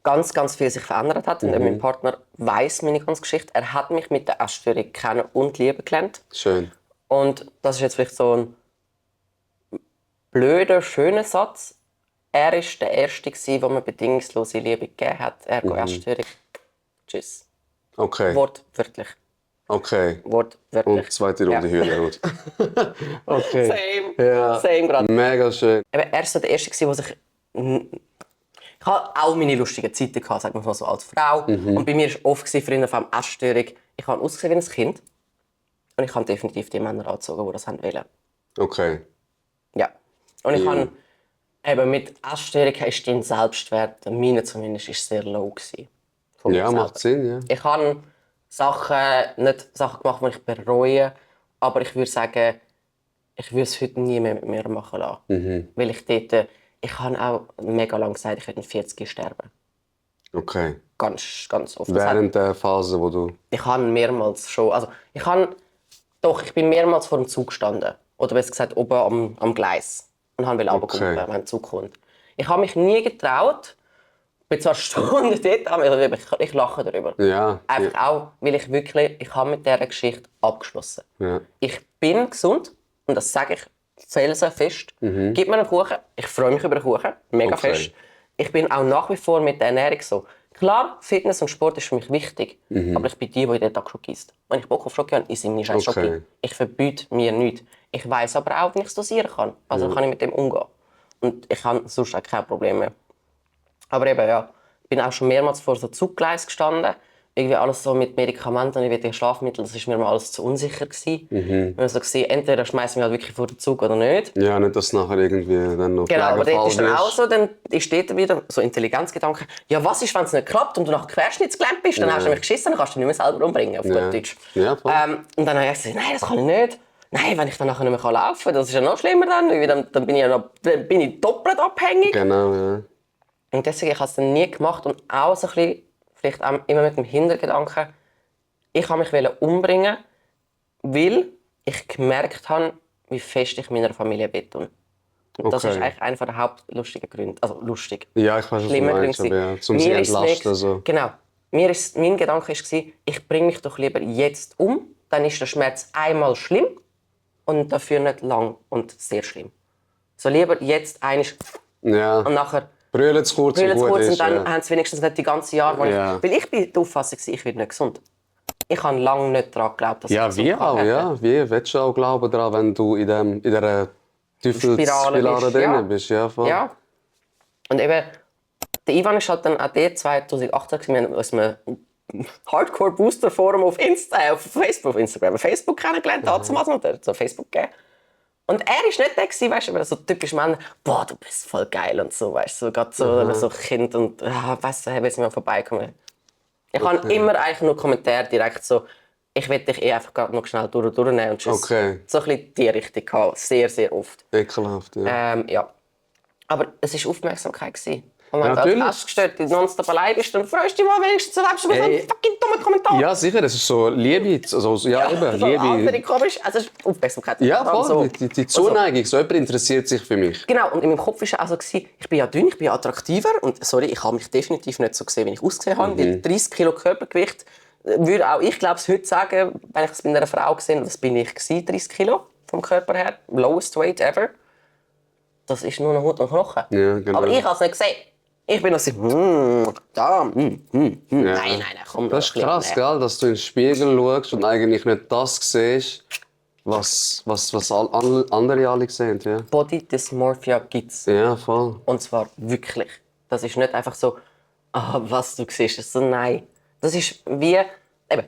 ganz, ganz viel sich verändert hat. Und mein Partner weiss meine ganze Geschichte. Er hat mich mit der Essstörung kennen und lieben gelernt. Schön. Und das ist jetzt vielleicht so ein blöder, schöner Satz. Er war der Erste, der mir bedingungslose Liebe gegeben hat. Ergo Essstörung. Tschüss. Okay. Wortwörtlich. Okay. Wortwörtlich. Und zweite Runde Ja. Hühnerhut. Okay. Same. Ja. Same gerade. Mega schön. Eben, er war so der Erste, der sich... Ich hatte auch meine lustigen Zeiten, sagen wir mal so, als Frau. Und bei mir war oft früher auf einer Essstörung, ich habe ausgesehen wie ein Kind. Und ich habe definitiv die Männer angezogen, die das wollten. Okay. Ja. Und ich Ja. habe eben mit Essstörung ist dein Selbstwert, meine zumindest, ist sehr low gewesen. Von mir Ja, selber. macht Sinn, ja. Ich habe nicht Sachen gemacht, die ich bereue, aber ich würde sagen, ich würde es heute nie mehr mit mir machen lassen. Weil ich dort, ich habe auch mega lange gesagt, ich werde mit 40 sterben. Okay. Ganz, ganz oft. Das hat- Während der Phase, wo du... Ich habe mehrmals schon, also ich bin mehrmals vor dem Zug gestanden. Oder besser gesagt, oben am Gleis. Und wollte runterkommen, wenn der Zug kommt. Ich habe mich nie getraut. Ich bin zwar Stunden dort, aber ich lache darüber. Ja. Einfach auch, weil ich habe mit dieser Geschichte abgeschlossen. Ja. Ich bin gesund und das sage ich felsenfest. Gib mir einen Kuchen, ich freue mich über einen Kuchen, mega Okay. fest. Ich bin auch nach wie vor mit der Ernährung so. Klar, Fitness und Sport ist für mich wichtig, aber ich bin die jeden Tag Schoki isst. Wenn ich Bock auf Schoki habe, esse ich meine scheiß Schoki. Okay. Ich verbiete mir nichts. Ich weiss aber auch, wie ich es dosieren kann. Also kann ich mit dem umgehen. Und ich habe sonst auch kein Problem mehr. Aber eben, ja, ich bin auch schon mehrmals vor so Zuggleis gestanden. Irgendwie alles so mit Medikamenten und irgendwie Schlafmittel, das war mir mal alles zu unsicher gewesen. Wir haben so gesehen, entweder schmeißen wir halt wirklich vor den Zug oder nicht. Ja, nicht, dass nachher irgendwie dann noch Genau, aber dort ist dann wirst. auch so, dann ist dort wieder so Intelligenzgedanke. Ja, was ist, wenn es nicht klappt und du nachher querschnittsgelähmt bist? Dann hast du nämlich geschissen, dann kannst du dich nicht mehr selber umbringen, auf gut Deutsch. Ja, voll. Und dann habe ich gesagt, nein, das kann ich nicht. Nein, wenn ich dann nachher nicht mehr laufen kann, das ist ja noch schlimmer dann. Weil dann bin ich ja dann bin ich doppelt abhängig. Genau, ja. Und deswegen habe ich es dann nie gemacht und auch so ein bisschen, vielleicht auch immer mit dem Hintergedanken, ich wollte mich umbringen, weil ich gemerkt habe, wie fest ich meiner Familie wehtue. Und das Okay. ist eigentlich einer der hauptlustigen Gründe. Also lustig. Ja, ich weiß, was du Schlimmer meinst, Gründe. aber ja, zum sie Mir ist entlasten. nicht- So. Genau. Mein Gedanke war, ich bringe mich doch lieber jetzt um, dann ist der Schmerz einmal schlimm und dafür nicht lang und sehr schlimm. So lieber jetzt einiges Ja. und nachher Brüllen zu kurz brüllen und sie gut kurz ist. und dann Ja. haben sie wenigstens nicht die ganze Jahre. Weil ich bin der Auffassung, ich werde nicht gesund. Ich habe lange nicht daran geglaubt, dass ich Ja, gesund wie kann auch, werden. ja. Wie willst du auch glauben daran, wenn du in dieser Teufelsspirale bist, drin bist? Ja, voll. Ja. Und eben, der Ivan ist halt dann auch der 2018 wir haben aus einem Hardcore-Booster-Forum auf Facebook kennengelernt, damals noch, der hat so Facebook gegeben. Und er war nicht der, weißt du, so typisch Männer, boah, du bist voll geil und so, weißt du, so, gerade so Kind und, weißt du, willst du mal vorbeikommen? Ich habe immer eigentlich nur Kommentare direkt so, ich will dich einfach gerade noch schnell durchnehmen und tschüss. Okay. So ein bisschen die Richtung gehabt, sehr, sehr oft. Ekelhaft, ja. Ja. Aber es war Aufmerksamkeit gewesen. Und wenn Ja, du als natürlich. Essgestörte nonstop allein bist, dann freust du dich mal wenigstens, du lebst über so einen Hey. fucking dummen Kommentar. Ja, sicher, das ist so Liebe. Also, ja, eben, so andere Liebe. komisch, also es ist Aufmerksamkeit. Ja, Vor allem voll, so. die Zuneigung. So jemand interessiert sich für mich. Genau, und in meinem Kopf war auch so, ich bin ja dünn, ich bin ja attraktiver. Und sorry, ich habe mich definitiv nicht so gesehen, wie ich ausgesehen habe. Weil 30 Kilo Körpergewicht würde auch ich, glaube ich, heute sagen, wenn ich es bei einer Frau gesehen habe, das bin ich gewesen, 30 Kilo vom Körper her. Lowest weight ever. Das ist nur noch Haut und Knochen. Ja, genau. Aber ich habe es nicht gesehen. Ich bin noch so, nein, komm. Das ist krass, gell, dass du in den Spiegel schaust und eigentlich nicht das siehst, was andere alle sehen. Ja, Body Dysmorphia gibt's. ja, voll. Und zwar wirklich. Das ist nicht einfach so, was du siehst. Das ist so, nein. Das ist wie, eben,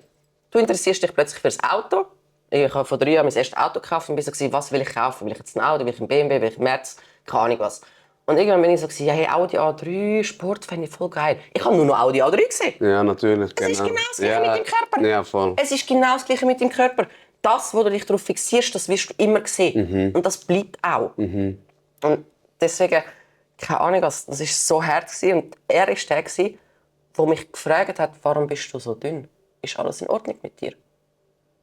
du interessierst dich plötzlich für das Auto. Ich habe vor 3 Jahren mein erstes Auto gekauft und bin so, was will ich kaufen? Will ich jetzt ein Audi, will ich ein BMW, will ich ein Merz? Keine Ahnung was. Und irgendwann bin ich so, ja, hey, Audi A3, Sport fände ich voll geil. Ich habe nur noch Audi A3 gesehen. Ja, natürlich. Es ist genau das Gleiche mit dem Körper. Ja, voll. Es ist genau das Gleiche mit dem Körper. Das, wo du dich darauf fixierst, das wirst du immer sehen. Und das bleibt auch. Und deswegen, keine Ahnung, das war so hart. Und er war der, der mich gefragt hat, warum bist du so dünn? Ist alles in Ordnung mit dir?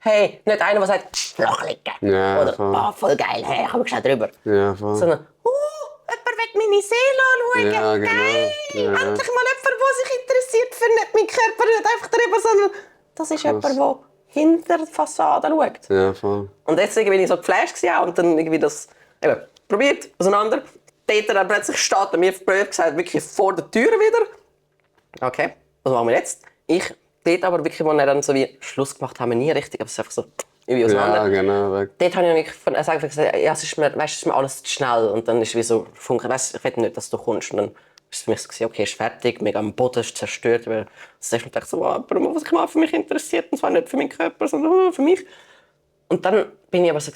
Hey, nicht einer, der sagt, flach liegen. Ja, Oder, voll. voll geil, hey, komm schnell drüber. Ja, voll. Sondern, jemand will meine Seele anschauen. Ja, genau. Geil, Ja. endlich mal jemand, der sich interessiert für nicht meinen Körper, nicht einfach drüber, sondern das ist jemand, der hinter der Fassade schaut. Ja, voll. Und deswegen bin ich so geflasht gewesen und dann irgendwie das eben, probiert, auseinander. Dort dann plötzlich steht er mir blöd gesagt wirklich vor der Tür wieder. Okay, was machen wir jetzt? Ich dort aber wirklich, als er dann so wie Schluss gemacht haben wir nie richtig, aber es ist einfach so irgendwie auseinander. Ja, genau. Weg. Dort habe ich wirklich von gesagt, ja, es ist mir, weißt, es ist mir alles zu schnell. Und dann ist wie so, weißt, ich will nicht, dass du kommst. Und dann war es für mich so, okay, ist fertig, mega am Boden, ist zerstört. Weil ich dachte so, was ich mal für mich interessiert, und zwar nicht für meinen Körper, sondern für mich. Und dann bin ich aber so,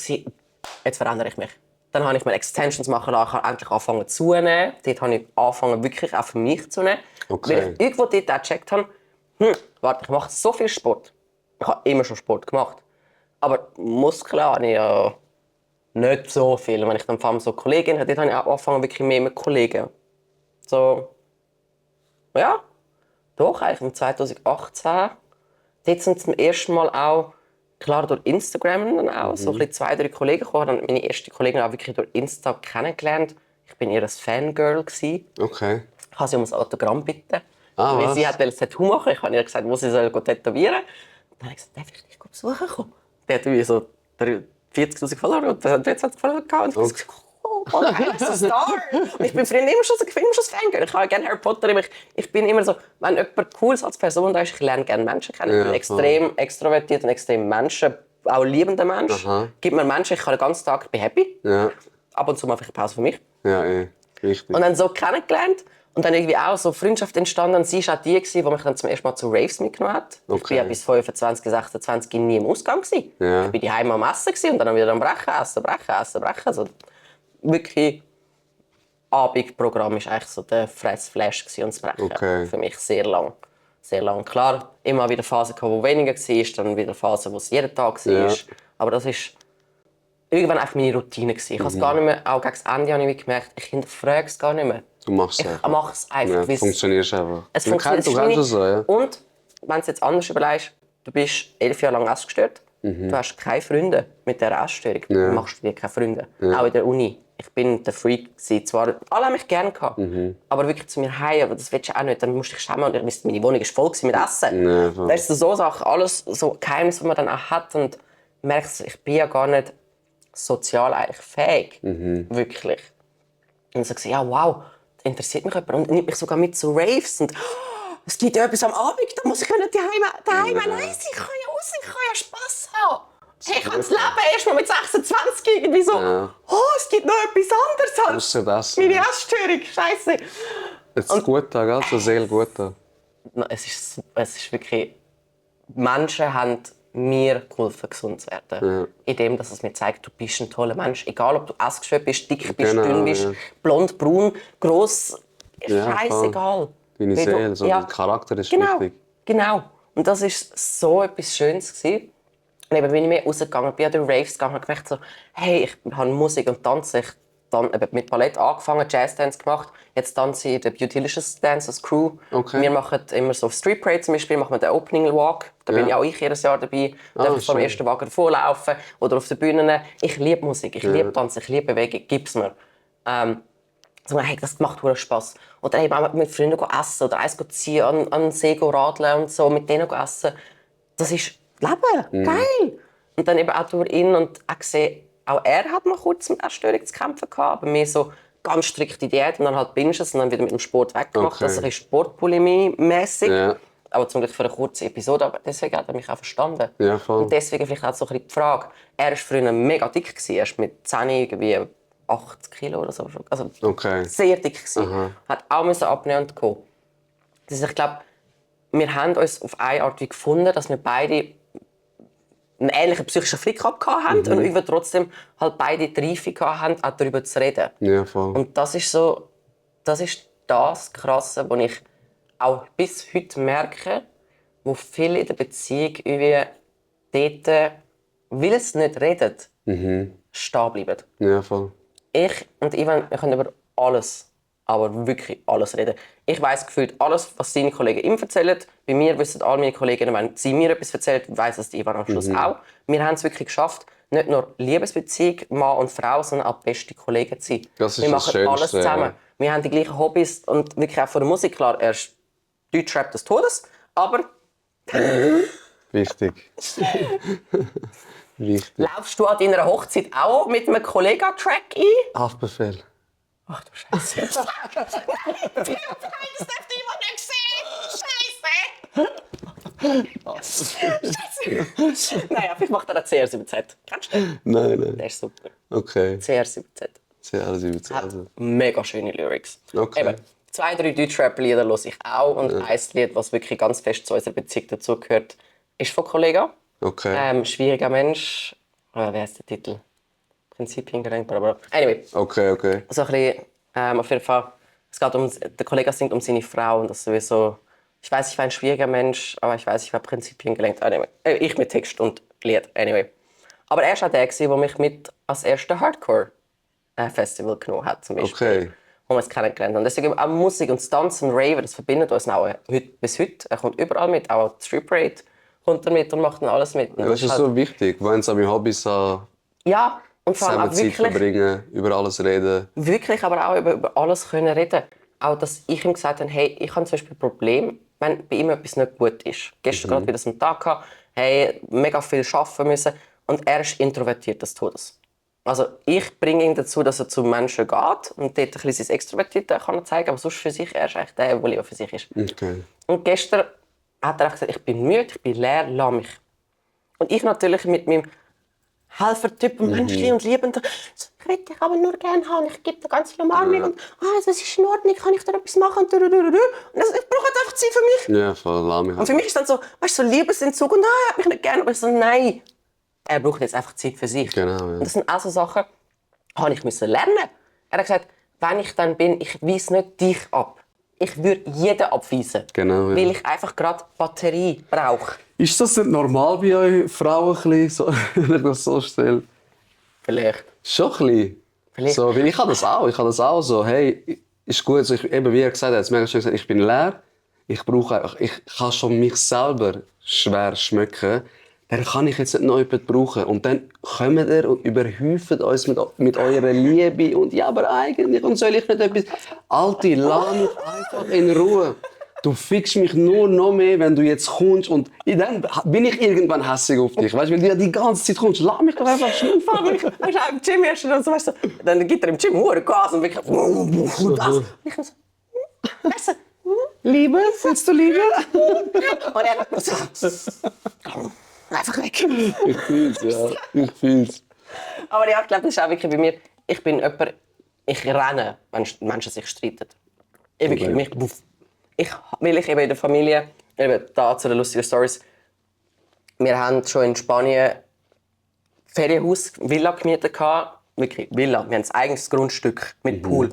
jetzt verändere ich mich. Dann habe ich mir Extensions machen lassen, habe endlich angefangen zuzunehmen. Dort habe ich angefangen, wirklich auch für mich zu nehmen. Okay. Weil ich irgendwo dort auch gecheckt habe, warte, ich mache so viel Sport. Ich habe immer schon Sport gemacht. Aber Muskeln habe ich ja nicht so viel. Und wenn ich dann vor allem so Kolleginnen hatte, dort habe ich auch angefangen, wirklich mehr mit Kollegen. So, ja, doch, eigentlich im 2018. Dort sind zum ersten Mal auch, klar durch Instagram dann auch, so ein bisschen 2, 3 Kollegen gekommen. Ich habe meine erste Kollegin auch wirklich durch Insta kennengelernt. Ich bin ihr Fangirl gewesen. Okay. Ich habe sie um ein Autogramm bitten. Ah, weil was? sie wollte ein Tattoo machen. Ich habe ihr gesagt, wo sie soll tätowieren soll. Dann habe ich gesagt, darf ich dich besuchen kommen? Der hat wie so 40'000 Follower und 20 Follower gehabt. Und ich dachte, oh, voll geil, ist ein Star. Und ich bin früher immer schon Fangirl. Ich habe gerne Harry Potter. Ich bin immer so, wenn jemand cool ist als Person da ist, ich lerne gerne Menschen kennen. Ich bin extrem extrovertiert und extrem Menschen, auch liebender Mensch. Gibt mir Menschen, ich kann den ganzen Tag, bin happy. Ja, Ab und zu mache ich eine Pause für mich. ja, richtig. Und dann so kennengelernt. Und dann irgendwie auch so Freundschaft entstanden. Und sie war auch die, die mich dann zum ersten Mal zu Raves mitgenommen hat. Ich Okay. war ja bis 25, 26 nie im Ausgang. Ja. Ich war daheim am Essen und dann wieder am Brechen, essen. Also wirklich, Abendprogramm war eigentlich so der Fressflash und das Brechen. Okay. Für mich sehr lang. Sehr lang. Klar, immer wieder Phasen, wo weniger war, dann wieder Phasen, wo es jeden Tag war. Ja. Aber das ist irgendwann einfach meine Routine. Ich habe es gar nicht mehr, auch gegen das Ende habe ich gemerkt, ich hinterfrage es gar nicht mehr. Du machst es Ich einfach. mache es einfach. Ja, weil es- funktionierst einfach. es Du funktioniert kennst es so, ja. Und wenn du es jetzt anders überlegst, du bist 11 Jahre lang essgestört, du hast keine Freunde mit dieser Essstörung. Du machst dir keine Freunde. Auch in der Uni. ich bin der Freak gewesen. Zwar, alle haben mich gerne gehabt, aber wirklich zu mir heim, aber das willst du auch nicht. Dann musste ich schämen und meine Wohnung war voll mit Essen. Ja, voll. Das ist so Sachen, alles so Geheimnis, was man dann auch hat und merkst, ich bin ja gar nicht sozial eigentlich fähig. Wirklich. Und so gesagt, ja wow, das interessiert mich jemand und nimmt mich sogar mit zu Raves und es gibt ja etwas am Abend, da muss ich ja nicht daheim allein sein, ich kann ja raus, ich kann ja Spass haben. Hey, ich habe das Leben erst mal mit 26 irgendwie so, es gibt noch etwas anderes als Ausser das. meine Essstörung, Scheiße. Es ist gut da, gell? So sehr gut da. Es ist wirklich, Menschen haben mir geholfen, gesund zu werden. Indem, dass es mir zeigt, du bist ein toller Mensch. Egal, ob du essgestört bist, dick bist, Genau, dünn bist, blond, braun, gross, Ja, scheißegal. Deine Weil Seele, so dein Charakter ist genau, wichtig. Genau. Und das war so etwas Schönes gewesen. Und eben, wenn ich mehr rausgegangen bin, an den Raves gegangen, habe ich gemerkt, so, hey, ich habe Musik und Tanzen. Ich dann eben mit Ballett angefangen, Jazzdance gemacht. Jetzt tanze ich in der Beautylicious Dance als Crew. Okay. Wir machen immer so auf Street Parade zum Beispiel, machen wir den Opening Walk. Da bin ja auch ich jedes Jahr dabei. Darf ich vor dem schön. ersten Wagen vorlaufen oder auf der Bühne. Ich liebe Musik, ich liebe Tanzen, ich liebe Bewegung, gib's mir. So, hey, das macht verdammt Spass. Oder eben auch mit Freunden essen oder eins ziehen, an den See radeln und so, mit denen essen. Das ist Leben, geil. Und dann eben auch durch ihn und auch gesehen, auch er hat mal kurz mit Essstörung zu kämpfen gehabt, aber mehr so ganz strikte Diät und dann halt Binges und dann wieder mit dem Sport weggemacht. Okay. Also ein bisschen Sportbulimie-mässig. Ja. Aber zum Glück für eine kurze Episode, aber deswegen hat er mich auch verstanden. Ja, voll. Und deswegen vielleicht auch so ein bisschen die Frage. Er war früher mega dick, gewesen. Er ist mit 10 irgendwie 80 Kilo oder so. Also Okay. sehr dick gewesen. Hat auch müssen abnehmen und gehen. Das ist, ich glaube, wir haben uns auf eine Art wie gefunden, dass wir beide einen ähnlichen psychischen Flick haben und wir trotzdem halt beide die Reife haben, auch darüber zu reden. Ja, voll. Und das ist so, das Krasse, was ich auch bis heute merke, wo viele in der Beziehung irgendwie dort, weil es nicht redet, stehen bleiben. Ja, voll. Ich und Ivan, wir können über alles, aber wirklich alles reden. Ich weiss gefühlt alles, was seine Kollegen ihm erzählen. Bei mir wissen alle meine Kolleginnen, wenn sie mir etwas erzählen, weiss es Ivan am Schluss auch. Wir haben es wirklich geschafft, nicht nur Liebesbeziehung, Mann und Frau, sondern auch beste Kollegen zu sein. Das ist wir das machen Schönste, alles zusammen. ja. Wir haben die gleichen Hobbys und wirklich auch von der Musik. Klar, er ist Deutschrap des Todes, aber Wichtig. Wichtig. laufst du an deiner Hochzeit auch mit einem Kollega-Track ein? Haftbefehl. Ach du Scheiße. Das dürfte jemand nicht sehen. Scheiße. Naja, vielleicht macht er einen CR7Z. Kennst du den? Nein. Der ist super. Okay. CR7Z. Sehr, sehr, sehr. Hat mega schöne Lyrics. Okay. Eben, 2, 3 Deutschrap-Lieder höre ich auch. Und ein Lied, was wirklich ganz fest zu unserer Beziehung dazugehört, ist von Kollega. Okay. Schwieriger Mensch. Wie heißt der Titel? Prinzipien gelenkt, aber anyway. Okay. So ein bisschen, auf jeden Fall, es geht der Kollege singt um seine Frau und das sowieso, ich weiß, ich war ein schwieriger Mensch, aber ich weiß, ich war Prinzipien gelenkt. Anyway, ich mit Text und Lied, anyway. Aber er war auch der, der mich mit als erster Hardcore-Festival genommen hat, zum Beispiel. Okay. Wo wir es kennengelernt haben. Deswegen auch Musik und das Tanzen und Raven, das verbindet uns auch bis heute. Er kommt überall mit, auch die Street Parade kommt er mit und macht dann alles mit. Und Das ist halt- so wichtig, wenn es an meinen Hobbys an Ja, und vor allem zusammen auch Zeit wirklich... verbringen, über alles reden. Wirklich, aber auch über alles können reden. Auch, dass ich ihm gesagt habe, hey, ich habe zum Beispiel ein Problem, wenn bei ihm etwas nicht gut ist. Gestern gerade wieder so einen Tag gehabt, hey, mega viel arbeiten müssen. Und er ist introvertiert des Todes. Also ich bringe ihn dazu, dass er zu Menschen geht und dort ein bisschen sein Extrovertierte kann er zeigen, aber sonst für sich, er ist eigentlich der, der lieber für sich ist. Okay. Und gestern hat er auch gesagt, ich bin müde, ich bin leer, lass mich. Und ich natürlich mit meinem Helfertyp und menschlich und liebend, so, ich will dich aber nur gerne haben, ich gebe dir ganz viel Umarmung und das ist in Ordnung, kann ich da etwas machen? Und das, ich brauche halt einfach Zeit für mich. Ja, voll, lass mich. Und für mich ist dann so, weißt du, so Liebesentzug und er hat mich nicht gerne, aber ich so, nein, er braucht jetzt einfach Zeit für sich. Genau, ja. Und das sind auch so Sachen, die ich lernen. Er hat gesagt, wenn ich dann bin, ich weise nicht dich ab. Ich würde jeden abweisen, Genau, ja. weil ich einfach gerade Batterie brauche. Ist das nicht normal bei euch Frauen, ein bisschen, so, wenn ich das so stelle? Vielleicht. Schon ein bisschen. Vielleicht. So, weil ich habe das auch so, hey, ist gut, so, eben wie er gesagt hat, es mega schön gesagt, ich bin leer, ich kann schon mich selber schwer schmecken, dann kann ich jetzt nicht noch jemanden brauchen. Und dann kommt ihr und überhäuft uns mit eurer Liebe. Und ja, aber eigentlich, und soll ich nicht etwas... Alte, lass mich einfach in Ruhe. Du fickst mich nur noch mehr, wenn du jetzt kommst. Und dann bin ich irgendwann hässig auf dich. Weißt du, weil du ja die ganze Zeit kommst. Lass mich doch einfach schnaufen. Ich glaube, im Gym erst und so, weißt du, dann gibt er im Gym hure Gas und wirklich und das. Und ich so, besser. Liebe, willst du Liebe? Und er hat so, einfach weg. Ich fühl's, ja. Ich fühl's. Aber ja, ich glaube, das ist auch wirklich bei mir. Ich bin jemand, ich renne, wenn Menschen sich streiten. Ich wirklich, Okay. mich, weil ich eben in der Familie, eben da zu den lustigen Stories, wir haben schon in Spanien Ferienhaus, Villa gemietet gehabt. Wirklich, Villa. Wir haben ein eigenes Grundstück mit Pool.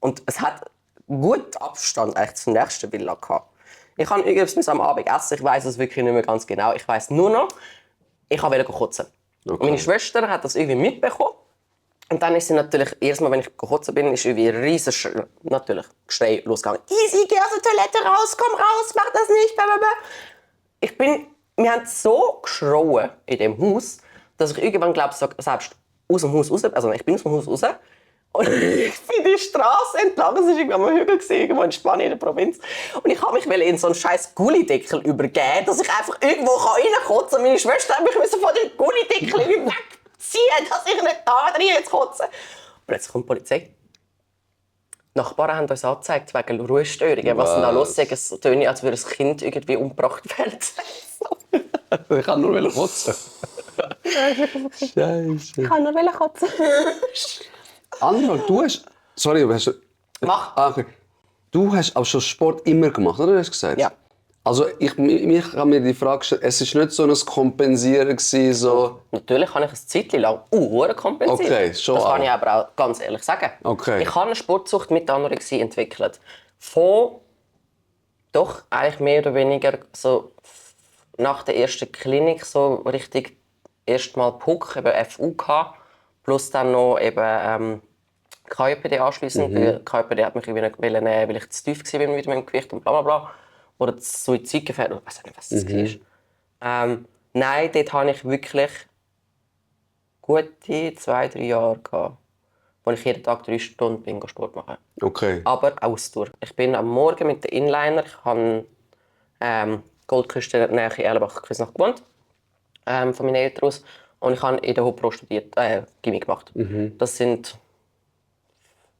Und es hat gut Abstand eigentlich zur nächsten Villa gehabt. Ich habe irgendwas am Abend essen, ich weiß es wirklich nicht mehr ganz genau. Ich weiß nur noch, ich wollte kotzen. Okay. Und meine Schwester hat das irgendwie mitbekommen. Und dann ist sie natürlich, erstmal, wenn ich kotzen bin, ist irgendwie ein riesiges natürlich Geschrei losgegangen. Easy, geh aus der Toilette raus, komm raus, mach das nicht, blablabla. Wir haben so geschrauen in dem Haus, dass ich irgendwann glaube, selbst aus dem Haus raus, also ich bin aus dem Haus raus, und ich bin die Straße entlang, es war irgendwo am Hügel, irgendwo in Spanien, in der Provinz. Und ich habe mich in so einen scheiß Gullideckel übergeben, dass ich einfach irgendwo reinkotzen kann. Meine Schwester hat mich von dem Gullideckel wegziehen, dass ich nicht da drin jetzt kotzen. Plötzlich kommt die Polizei. Die Nachbarn haben uns angezeigt wegen Ruhestörungen. Was denn da los ist, es tönt, als würde ein Kind irgendwie umgebracht werden. Ich kann nur kotzen. Scheiße. Ich kann nur kotzen. Andere, du hast... Sorry, aber hast du... Mach. Ah, okay. Du hast auch schon Sport immer gemacht, oder? Hast du gesagt? Ja. Also ich habe mir die Frage gestellt, es war nicht so ein Kompensieren gewesen, so... Natürlich habe ich ein Zeitchen lang kompensiert. Okay, schon das kann auch. ich aber auch ganz ehrlich sagen. Okay. Ich habe eine Sportsucht mit Anorexie entwickelt. Von doch eigentlich mehr oder weniger so nach der ersten Klinik so richtig erstmal Puck, eben FU gehabt, plus dann noch eben KJPD anschliessend. Die KJPD hat mich irgendwie nicht nehmen, weil ich zu tief war mit meinem Gewicht und bla bla bla. Oder das Suizidgefährdung, ich weiß nicht, was das war. Nein, dort hatte ich wirklich gute 2-3 Jahre gehabt, wo ich jeden Tag 3 Stunden bin Sport machen. Okay. Aber Ausdauer. Ich bin am Morgen mit den Inliner, ich habe Goldküste in der Nähe Erlenbach gewohnt, von meinen Eltern aus. Und ich habe in der HOPRO studiert, Chemie gemacht. Das sind,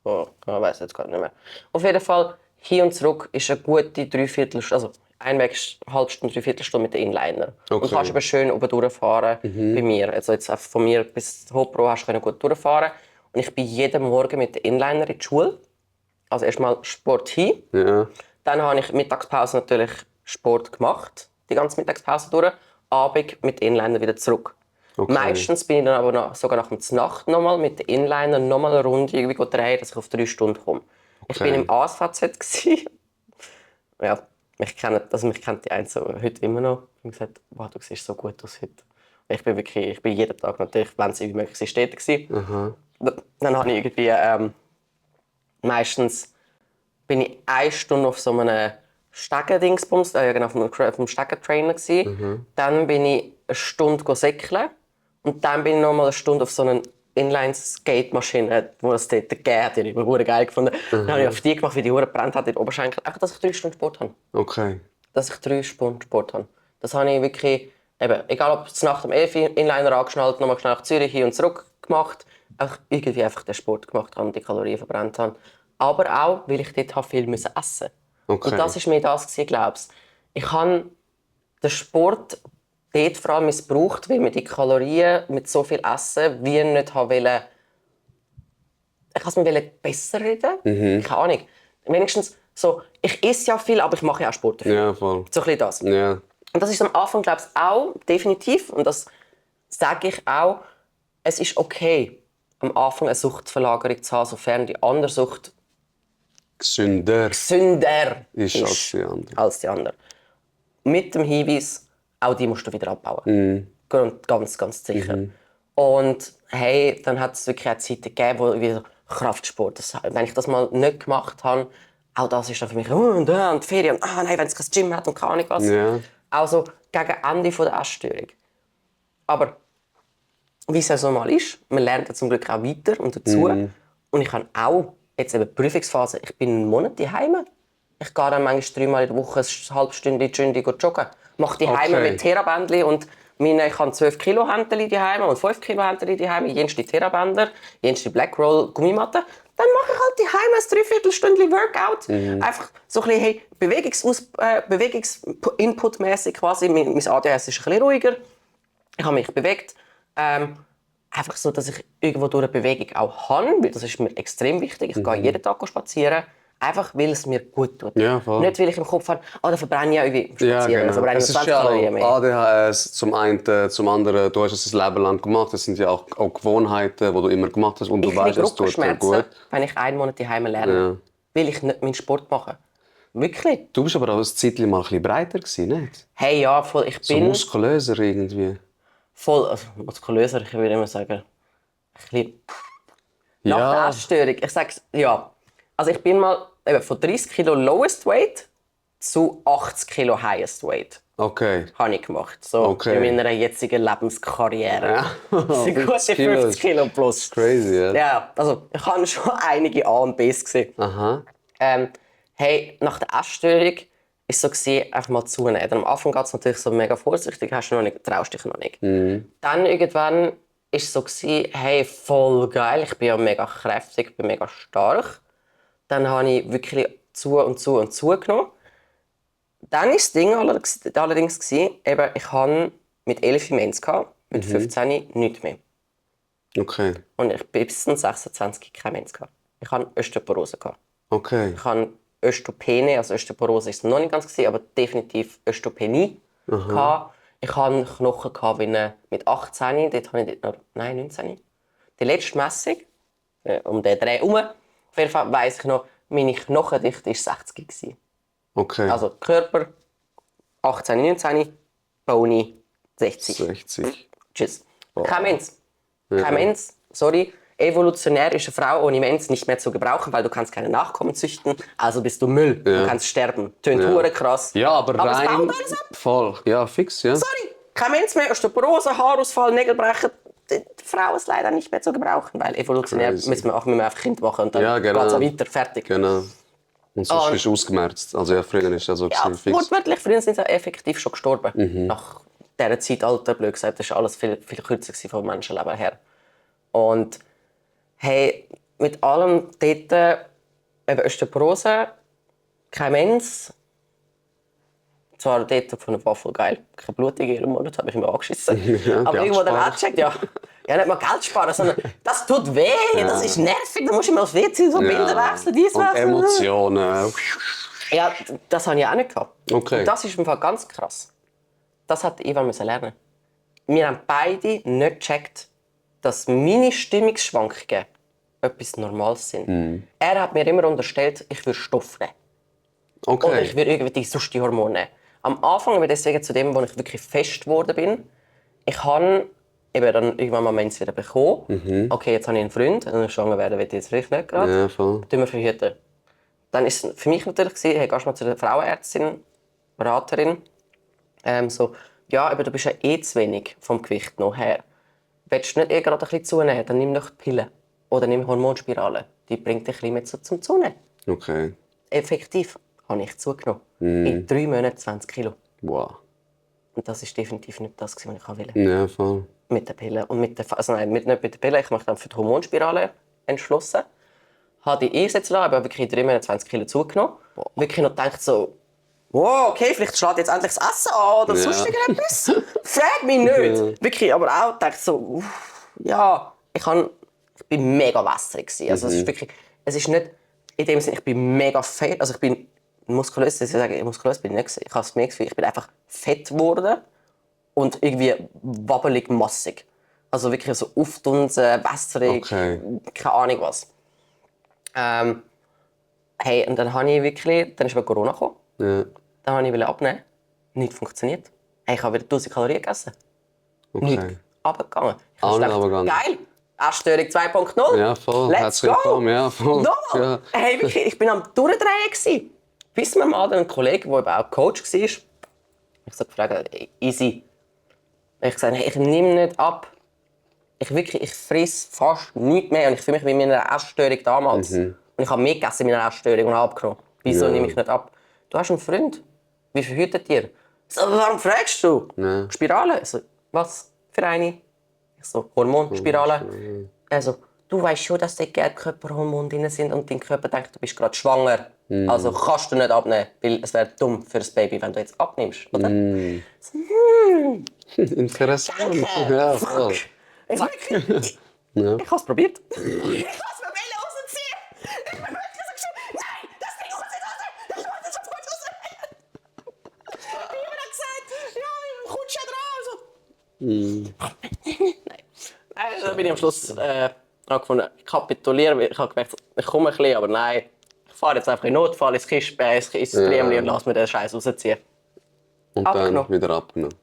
ich weiß jetzt gar nicht mehr. Auf jeden Fall, hin und zurück ist eine gute Dreiviertelstunde, also einweg halbe Stunde, Dreiviertelstunde mit den Inliner. Okay. Und kannst aber schön oben durchfahren bei mir. Also jetzt von mir bis HOPRO hast du gut durchfahren. Und ich bin jeden Morgen mit den Inliner in die Schule. Also erstmal Sport hin. Ja. Dann habe ich Mittagspause natürlich Sport gemacht, die ganze Mittagspause durch. Abend mit Inliner wieder zurück. Okay. Meistens bin ich dann aber sogar nach der Nacht nochmal mit den Inliner nochmal eine Runde irgendwie drehen, dass ich auf 3 Stunden komme. Ich Okay. bin im ASVZ gsi. Ja, mich kennt die einen so heute immer noch. Ich habe gesagt, wow, du siehst so gut aus heute. Ich bin jeden Tag natürlich, wenn es irgendwie möglich ist, dort gsi. Dann habe ich irgendwie meistens bin ich 1 Stunde auf so einem Stegen-Dingsbums, genau, auf dem Stegen-Trainer gsi. Dann bin ich 1 Stunde säckeln und dann bin ich noch mal 1 Stunde auf so einer Inline-Skate-Maschine, die es dort gegeben hat. Die habe ich immer geil gefunden. Dann habe ich auf die gemacht, wie die Hure brennt hat in den Oberschenkel. Einfach, dass ich 3 Stunden Sport habe. Okay. Dass ich 3 Stunden Sport habe. Das habe ich wirklich, eben, egal ob es nach dem Inliner angeschnallt, nochmal schnell nach Zürich hin und zurück gemacht, einfach den Sport gemacht habe und die Kalorien verbrannt habe. Aber auch, weil ich dort viel essen musste. Okay. Und das war mir das, glaube ich. Ich habe den Sport dort vor allem missbraucht, weil mir die Kalorien mit so viel Essen wie nicht wollte. Ich wollte mir besser reden. Keine Ahnung. Wenigstens so, ich esse ja viel, aber ich mache ja auch Sport dafür. Ja, voll. So ein bisschen das. Ja. Und das ist am Anfang, glaube ich, auch definitiv, und das sage ich auch, es ist okay, am Anfang eine Suchtverlagerung zu haben, sofern die andere Sucht Gesünder gesünder ist als die andere. als die andere. Mit dem Hinweis, auch die musst du wieder abbauen. Ganz, ganz sicher. Und hey, dann hat es wirklich eine Zeit gegeben, wo wieder Kraftsport, wenn ich das mal nicht gemacht habe, auch das ist dann für mich, und die Ferien, nein, wenn es kein Gym hat und keine Ahnung was. Ja. Also gegen Ende der Essstörung Aber wie es ja so mal ist, man lernt ja zum Glück auch weiter und dazu. Und ich habe auch jetzt eben die Prüfungsphase, ich bin einen Monat daheim. Ich gehe dann manchmal 3-mal in der Woche eine halbe Stunde joggen. Mache die Okay. mit Therabändchen und ich habe 12 Kilo Händchen daheim und 5 Kilo Händchen daheim, jenste Therabänder, jenste Blackroll Gummimatte. Dann mache ich halt daheim ein Dreiviertelstündchen Workout. Einfach so ein bisschen Bewegungs-Input-mäßig quasi. Mein ADHS ist ein bisschen ruhiger. Ich habe mich bewegt. Einfach so, dass ich irgendwo durch eine Bewegung auch habe, weil das ist mir extrem wichtig. Ich gehe jeden Tag spazieren. Einfach, weil es mir gut tut. Ja, voll. Nicht, weil ich im Kopf habe, da verbrenne ich ja irgendwie im Ja, Spazieren. genau. Verbrenne ich Es ist 20 ja Kalorien mehr. ADHS zum einen, zum anderen, du hast es ein Leben lang gemacht. Das sind ja auch Gewohnheiten, die du immer gemacht hast und du Ich weißt, kriege es tut dir Rückenschmerzen, gut. wenn ich einen Monat daheim lerne. Ja. Weil ich nicht meinen Sport mache. Wirklich. Du bist aber auch ein Zeitchen mal ein bisschen breiter gewesen, nicht? Hey, ja, voll, ich So bin muskulöser irgendwie. voll, also muskulöser, ich würde immer sagen, ein bisschen nach der Ja, Essstörung. Ich sage ja. Also ich bin mal eben von 30 Kilo Lowest Weight zu 80 Kilo Highest Weight. okay. Habe ich gemacht. So Okay. in meiner jetzigen Lebenskarriere. Ja. Das sind gute 50 Kilo plus. Crazy, ja. Ja, also ich habe schon einige A und Bs gesehen. Aha. Hey, nach der Essstörung war es so, einfach mal zunehmen. Dann am Anfang geht es natürlich so mega vorsichtig, hast du noch nicht, traust dich noch nicht. Dann irgendwann war es so, hey, voll geil, ich bin ja mega kräftig, ich bin mega stark. Dann habe ich wirklich zugenommen. Dann war das Ding allerdings, eben, ich hatte mit 11 Mens, mit 15 nichts mehr. Okay. Und ich bis zum 26 kein Mens. Ich hatte Osteoporose. Okay. Ich hatte Osteopene, also Osteoporose ist es noch nicht ganz, aber definitiv Osteopenie. Ich hatte Knochen wie mit 18, dort habe ich dort noch, nein, 19. Die letzte Messung, um den Dreh herum, auf jeden Fall weiss ich noch, meine Knochendichte war 60 gewesen. Okay. Also Körper 18, 19, Boni 60. 60. Tschüss. Kein Mens. Kein Mens, sorry. Evolutionär ist eine Frau ohne Mens nicht mehr zu gebrauchen, weil du kannst keine Nachkommen züchten, also bist du Müll. Du kannst sterben. Tönt hure krass. Ja, aber es rein... baut alles ab. Voll. Ja, fix, ja. Sorry, kein Mens mehr, Osteoporose, Haarausfall, Nägel brechen. Die Frau ist leider nicht mehr zu gebrauchen, weil evolutionär Crazy. müssen wir einfach Kind machen und dann Ja, genau. geht's auch weiter, fertig. Genau. Und sonst bist du ausgemerzt. Also ja, früher ist das so Ja, fix. wortwörtlich, früher sind sie effektiv schon gestorben. Nach dieser Zeitalter, blöd gesagt, das war alles viel, viel kürzer vom Menschenleben her. Und hey, mit allem dort, eben Osteoporose, kein Mens. Zwar dort von der Waffel geil, keine Blutung in jedem Monat, habe ich immer angeschissen. Ja, Aber Geld irgendwo dann sparen. auch gecheckt, ja, nicht mal Geld sparen, sondern das tut weh, das ist nervig, da musst du immer aufs WC so Bilder wechseln, dies Und wechseln. Emotionen. Ja, das habe ich auch nicht gehabt. Okay. Und das ist im Fall ganz krass. Das hat Ivan müssen lernen. Wir haben beide nicht gecheckt, dass meine Stimmungsschwankungen etwas Normales sind. Er hat mir immer unterstellt, ich würde Stoff nehmen. Oder Okay. ich würde irgendwie sonst die Hormone nehmen. Am Anfang, aber deswegen zu dem, wo ich wirklich fest geworden bin, ich habe eben dann irgendwann mal Mens wieder bekommen. Okay, jetzt habe ich einen Freund, und schwanger werden will ich jetzt vielleicht nicht gerade. Ja, voll. Tun wir verhüten. Dann ist es für mich natürlich gewesen, hey, gehst du mal zu der Frauenärztin, Beraterin, so, ja, aber du bist ja eh zu wenig vom Gewicht noch her. Willst du nicht gerade ein bisschen zunehmen, dann nimm doch die Pille. Oder nimm Hormonspirale. Die bringt dich ein bisschen mehr zum Zunehmen. Okay. Effektiv habe ich zugenommen. In 3 Monaten 20 Kilo. Wow. Und das ist definitiv nicht das, was ich wollte. Ja, voll. Mit der Pille. Und also nein, nicht mit der Pille. Ich mich dann für die Hormonspirale entschlossen. Habe die einsetzen lassen, aber wirklich in 3 Monaten 20 Kilo zugenommen. Wirklich noch gedacht so, wow, okay, vielleicht schlägt jetzt endlich das Essen an oder sonst irgendetwas. Frag mich nicht. Wirklich, aber auch gedacht so, ja, ich bin mega wässrig gewesen. Also es ist wirklich, es ist nicht in dem Sinne, ich bin mega fett, also ich bin muskulös, muskulös bin ich nicht gewesen. Ich habe es mehr Gefühl, ich bin einfach fett geworden und irgendwie wabbelig, massig. Also wirklich so aufdunsen, wässrig, Okay. keine Ahnung was. Hey, und dann habe ich wirklich, dann ist aber Corona gekommen. Ja. Dann wollte ich abnehmen. Nicht funktioniert. Hey, ich habe wieder 1000 Kalorien gegessen. Nicht Okay. runtergegangen. Ich Auch habe nicht gedacht, runtergegangen. geil, Essstörung 2.0. Ja, voll. Let's Herzlich go. willkommen, ja, voll. Nochmal. Ja. Hey, wirklich, ich bin am Durchdrehen gewesen. Bis mir mal ein Kollege, der eben auch Coach war, ich so gefragt, easy, Ich gesagt, hey, ich nehme nicht ab. Ich friss fast nichts mehr und ich fühle mich wie in meiner Essstörung damals. Und ich habe mehr gegessen in meiner Essstörung und habe abgenommen. Wieso nehme ich nicht ab? Du hast einen Freund. Wie verhütet ihr? So, warum fragst du? Ja. Spirale? Ich so, was für eine? Ich so, Hormonspirale. Also, du weißt schon, dass da Gelbkörperhormone drin sind und dein Körper denkt, du bist gerade schwanger. Also kannst du nicht abnehmen, weil es wäre dumm für das Baby, wenn du jetzt abnimmst, oder? So, Interessant. danke. Ja, Fuck. voll. Ich sag, Ja. ich habe es probiert. Ich habe es mir rausziehen. Ich bin wirklich so geschrieben, nein, das Ding raus, ich mach das sofort raus. Wie immer gesagt, ja, wie kommst du ja dran? Also. Nein, da bin ich am Schluss angefangen, ich kapituliere, weil ich habe gemerkt, ich komme ein bisschen, aber nein, ich fahre jetzt einfach in Notfall ins Kispe, ins Triemli und lasse mir den Scheiß rausziehen. Und Abgenommen. dann wieder abgenommen.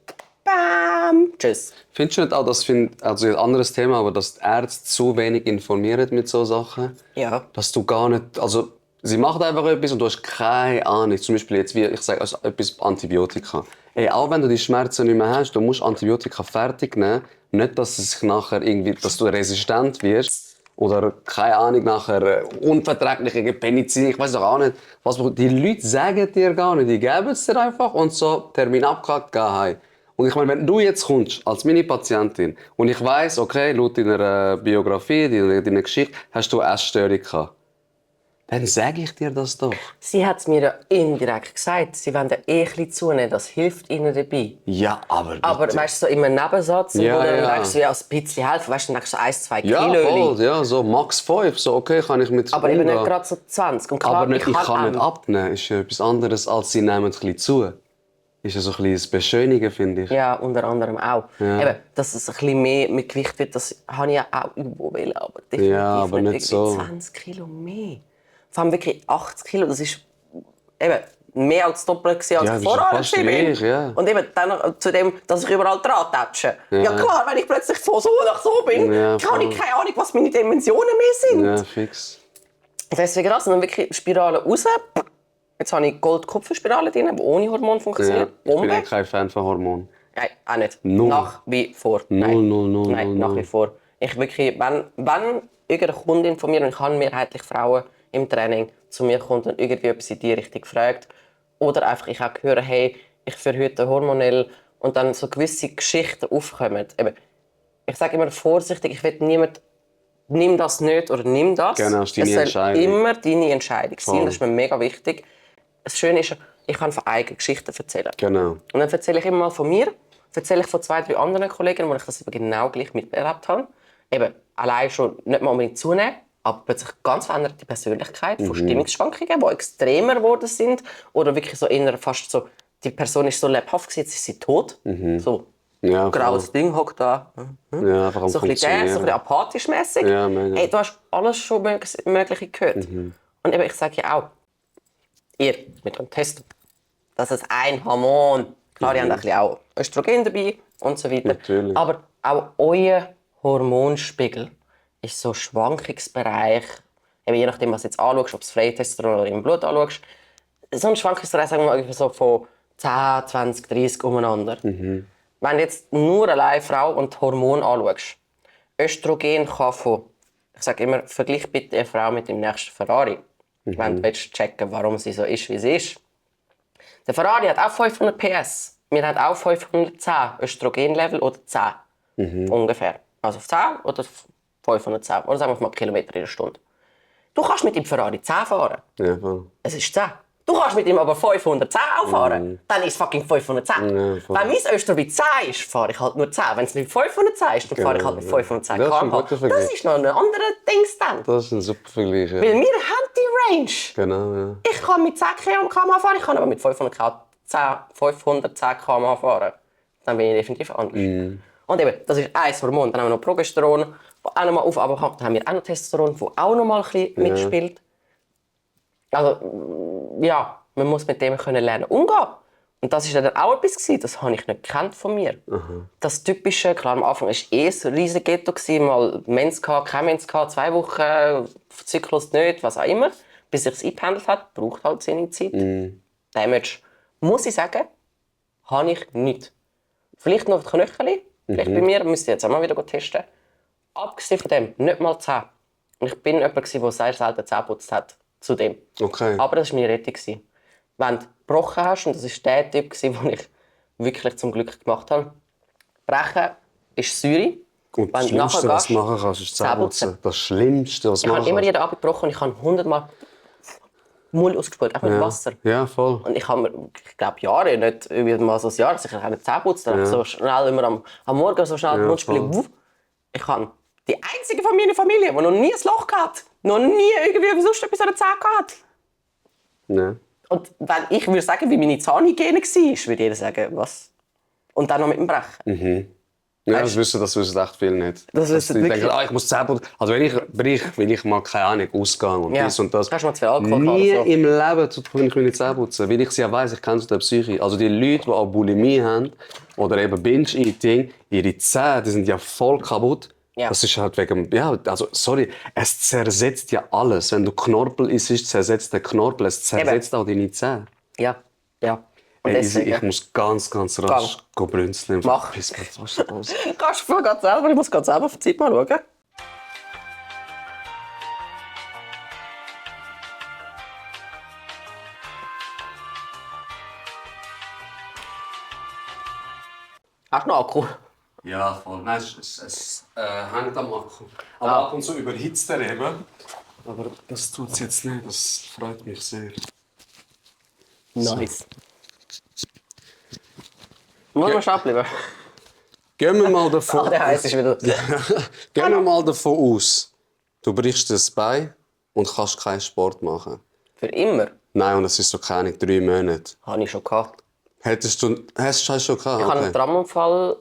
Bam! Tschüss. Findest du nicht auch, also ein anderes Thema, aber dass die Ärzte zu wenig informieren mit so Sachen? Ja. Dass du gar nicht, also sie machen einfach etwas und du hast keine Ahnung. Zum Beispiel jetzt, wie ich sage, also etwas Antibiotika. Ey, auch wenn du die Schmerzen nicht mehr hast, du musst Antibiotika fertig nehmen. Nicht, dass es sich nachher irgendwie, dass du resistent wirst. Oder, keine Ahnung, nachher unverträgliche Penicillin, ich weiß doch auch nicht. Die Leute sagen dir gar nicht, die geben es dir einfach und so, Termin abgehakt, geh heim. Und ich meine, wenn du jetzt kommst, als meine Patientin, und ich weiss, okay, laut deiner Biografie, deiner Geschichte, hast du eine Essstörung gehabt. Dann sage ich dir das doch. Sie hat es mir ja indirekt gesagt. Sie wollen ja ein bisschen zunehmen, das hilft ihnen dabei. Ja, aber bitte. Aber weißt du, so in einem Nebensatz, Ja, wo du dann ja. denkst, ja, ein bisschen helfen, weißt du, dann denkst du so 1-2 Ja, Kilo. voll, ja, so max 5, so okay, kann ich mit Aber eben umgehen. nicht gerade so 20. Und klar, Aber nicht, ich kann kann nicht abnehmen, ist ja etwas anderes, als sie nehmen ein bisschen zu. Ist ja so ein bisschen das Beschönigen, finde ich. Ja, unter anderem auch. Ja. Eben, dass es ein bisschen mehr mit Gewicht wird, das habe ich ja auch irgendwo wollen, aber definitiv Ja, aber nicht so. 20 Kilo mehr. Vor allem wirklich 80 Kilo, das ist eben mehr als doppelt gewesen, als Ja, ich das ist vorher fast bin. gleich, ja. Und eben dann noch zu dem, dass ich überall dran tätsche. Ja. Klar, wenn ich plötzlich so nach so bin, Ja, habe voll. ich keine Ahnung, was meine Dimensionen mehr sind. Ja, fix. Deswegen das, und dann wirklich Spirale raus. Jetzt habe ich Gold-Kupfer-Spirale drin, die ohne Hormon Ja, funktioniert. ich bin Bombe. ja kein Fan von Hormonen. Nein, auch nicht. Null. Nach wie vor. Null, null, null, Nein, null, nach null. wie vor. Ich wirklich, wenn irgendeine Kundin von mir, und ich habe mehrheitlich Frauen im Training, zu mir kommt und irgendwie etwas in die Richtung fragt, oder einfach ich auch höre, hey, ich verhüte hormonell, und dann so gewisse Geschichten aufkommen. Eben, ich sage immer vorsichtig, ich will niemand, nimm das nicht oder nimm das. Genau, das ist deine es soll Entscheidung. immer deine Entscheidung sein, Voll. das ist mir mega wichtig. Das Schöne ist, ich kann von eigenen Geschichten erzählen. Genau. Und dann erzähle ich immer mal von mir, erzähle ich von 2-3 anderen Kollegen, wo ich das genau gleich miterlebt habe. Eben, allein schon nicht mal unbedingt zunehmen, aber plötzlich ganz veränderte Persönlichkeit von Stimmungsschwankungen, die extremer geworden sind. Oder wirklich so eher fast so, die Person ist so lebhaft gewesen, jetzt ist sie tot. So, Ja, graues voll. Ding hockt da. Ja, einfach am So ein bisschen Funktionieren. so ein bisschen apathisch mäßig. Ja, mega. Hey, du hast alles schon Mögliche gehört. Und eben, ich sage ja auch, ihr mit dem Test, das ist ein Hormon. Klar, ihr habt ein bisschen auch Östrogen dabei und so weiter. Natürlich. Aber auch euer Hormonspiegel ist so Schwankungsbereich, eben je nachdem, was du jetzt anschaust, ob du es Freitestosteron oder im Blut anschaust, so ein Schwankungsbereich, sagen wir mal, ungefähr so von 10, 20, 30 umeinander. Wenn du jetzt nur allein Frau und Hormon anschaust, Östrogen kann von, ich sage immer, vergleich bitte eine Frau mit dem nächsten Ferrari, wenn du willst checken, warum sie so ist, wie sie ist. Der Ferrari hat auch 500 PS. Wir haben auch 510 Östrogenlevel oder 10 ungefähr. Also 10 oder 510 oder sagen wir mal Kilometer in der Stunde. Du kannst mit dem Ferrari 10 fahren. Ja, voll. Es ist 10. Du kannst mit ihm aber 510 auch fahren. Dann ist es fucking 510. Ja, voll. Wenn mein Öster bei 10 ist, fahre ich halt nur 10. Wenn es nicht 510 ist, dann fahre ich halt mit 510 Das ist ein km/h. guter Vergleich. Das ist noch ein anderer Dings dann. Das ist ein super Vergleich. Ja. Weil wir haben die Range. Genau, ja. Ich kann mit 10 km/h fahren, ich kann aber mit 510 km/h fahren. Dann bin ich definitiv anders. Und eben, das ist ein Hormon. Dann haben wir noch Progesteron, das auch nochmal aufkommt. Dann haben wir auch noch Testosteron, das auch noch mal ein bisschen mitspielt. Also, ja, man muss mit dem können lernen umgehen. Und das war dann auch etwas, das habe ich nicht gekannt von mir. Das Typische, klar, am Anfang war es ein riesiges Ghetto. Mal Mens, kein Mens, 2 Wochen, Zyklus nicht, was auch immer. Bis sich es eingependelt hat, braucht halt seine Zeit. Damage, muss ich sagen, habe ich nicht. Vielleicht noch die Knöchel, Vielleicht bei mir, müsste ich jetzt auch mal wieder testen. Abgesehen von dem, nicht mal 10. Und ich bin jemand, der sehr selten Zähne geputzt hat. Zu dem. Okay. Aber das war meine Rettung. Wenn du gebrochen hast, und das war der Typ, den ich wirklich zum Glück gemacht habe, brechen ist Säure. Und Wenn das du nachher Schlimmste, was gehst, du machen kannst, ist Zähneputzen. Das Schlimmste, was du Ich machen habe immer kannst. jeden Abend gebrochen und ich habe 100-mal Mund ausgespült, einfach mit Wasser. Ja, voll. Und ich habe mir, ich glaube, Jahre, nicht irgendwie mal so ein Jahr, sicher keine Zähne putzt, dann so schnell immer am Morgen so schnell den Mund spülen. voll. Ich habe die einzige von meiner Familie, die noch nie ein Loch hatte, noch nie irgendwie sonst etwas an den Zähnen gehabt. Ja. Und wenn ich würde sagen, wie meine Zahnhygiene war, würde jeder sagen, was? Und dann noch mit dem Brechen. Ja, das wissen echt viele nicht. Das wissen die wirklich- denken, ich muss Zähne putzen. Also wenn ich mal, keine Ahnung, ausgehe und Ja. dies und das. Hast du mal zu viel Alkohol Nie gehabt oder so? im Leben zu tun, ich meine Zähne putzen. Weil ich sie ja weiss, ich kenne so die Psyche. Also die Leute, die auch Bulimie haben oder eben Binge-Eating, ihre Zähne, die sind ja voll kaputt. Ja. Das ist halt wegen, also sorry, es zersetzt ja alles. Wenn du Knorpel isst, zersetzt der Knorpel, es zersetzt auch deine Zähne. Ja, ja. Und Ey, Isi, deswegen, ich muss ganz rasch brünzeln. Mach. Piss mir fast aus. kannst du gerade selber, ich muss gerade selber auf die Zeit mal schauen. Hast du noch Akku? Ja, voll. Nein, es hängt am Akku. Aber ab und zu überhitzt er eben. Aber das tut es jetzt nicht. Das freut mich sehr. Nice. Muss man schnell bleiben? Gehen wir mal davon, Ach, der heiß ist wieder. Gehen wir mal davon aus, du brichst das Bein und kannst keinen Sport machen. Für immer? Nein, und es ist so keine 3 Monate. Habe ich schon gehabt. Hast du schon gehabt? Ich hatte einen Tramunfall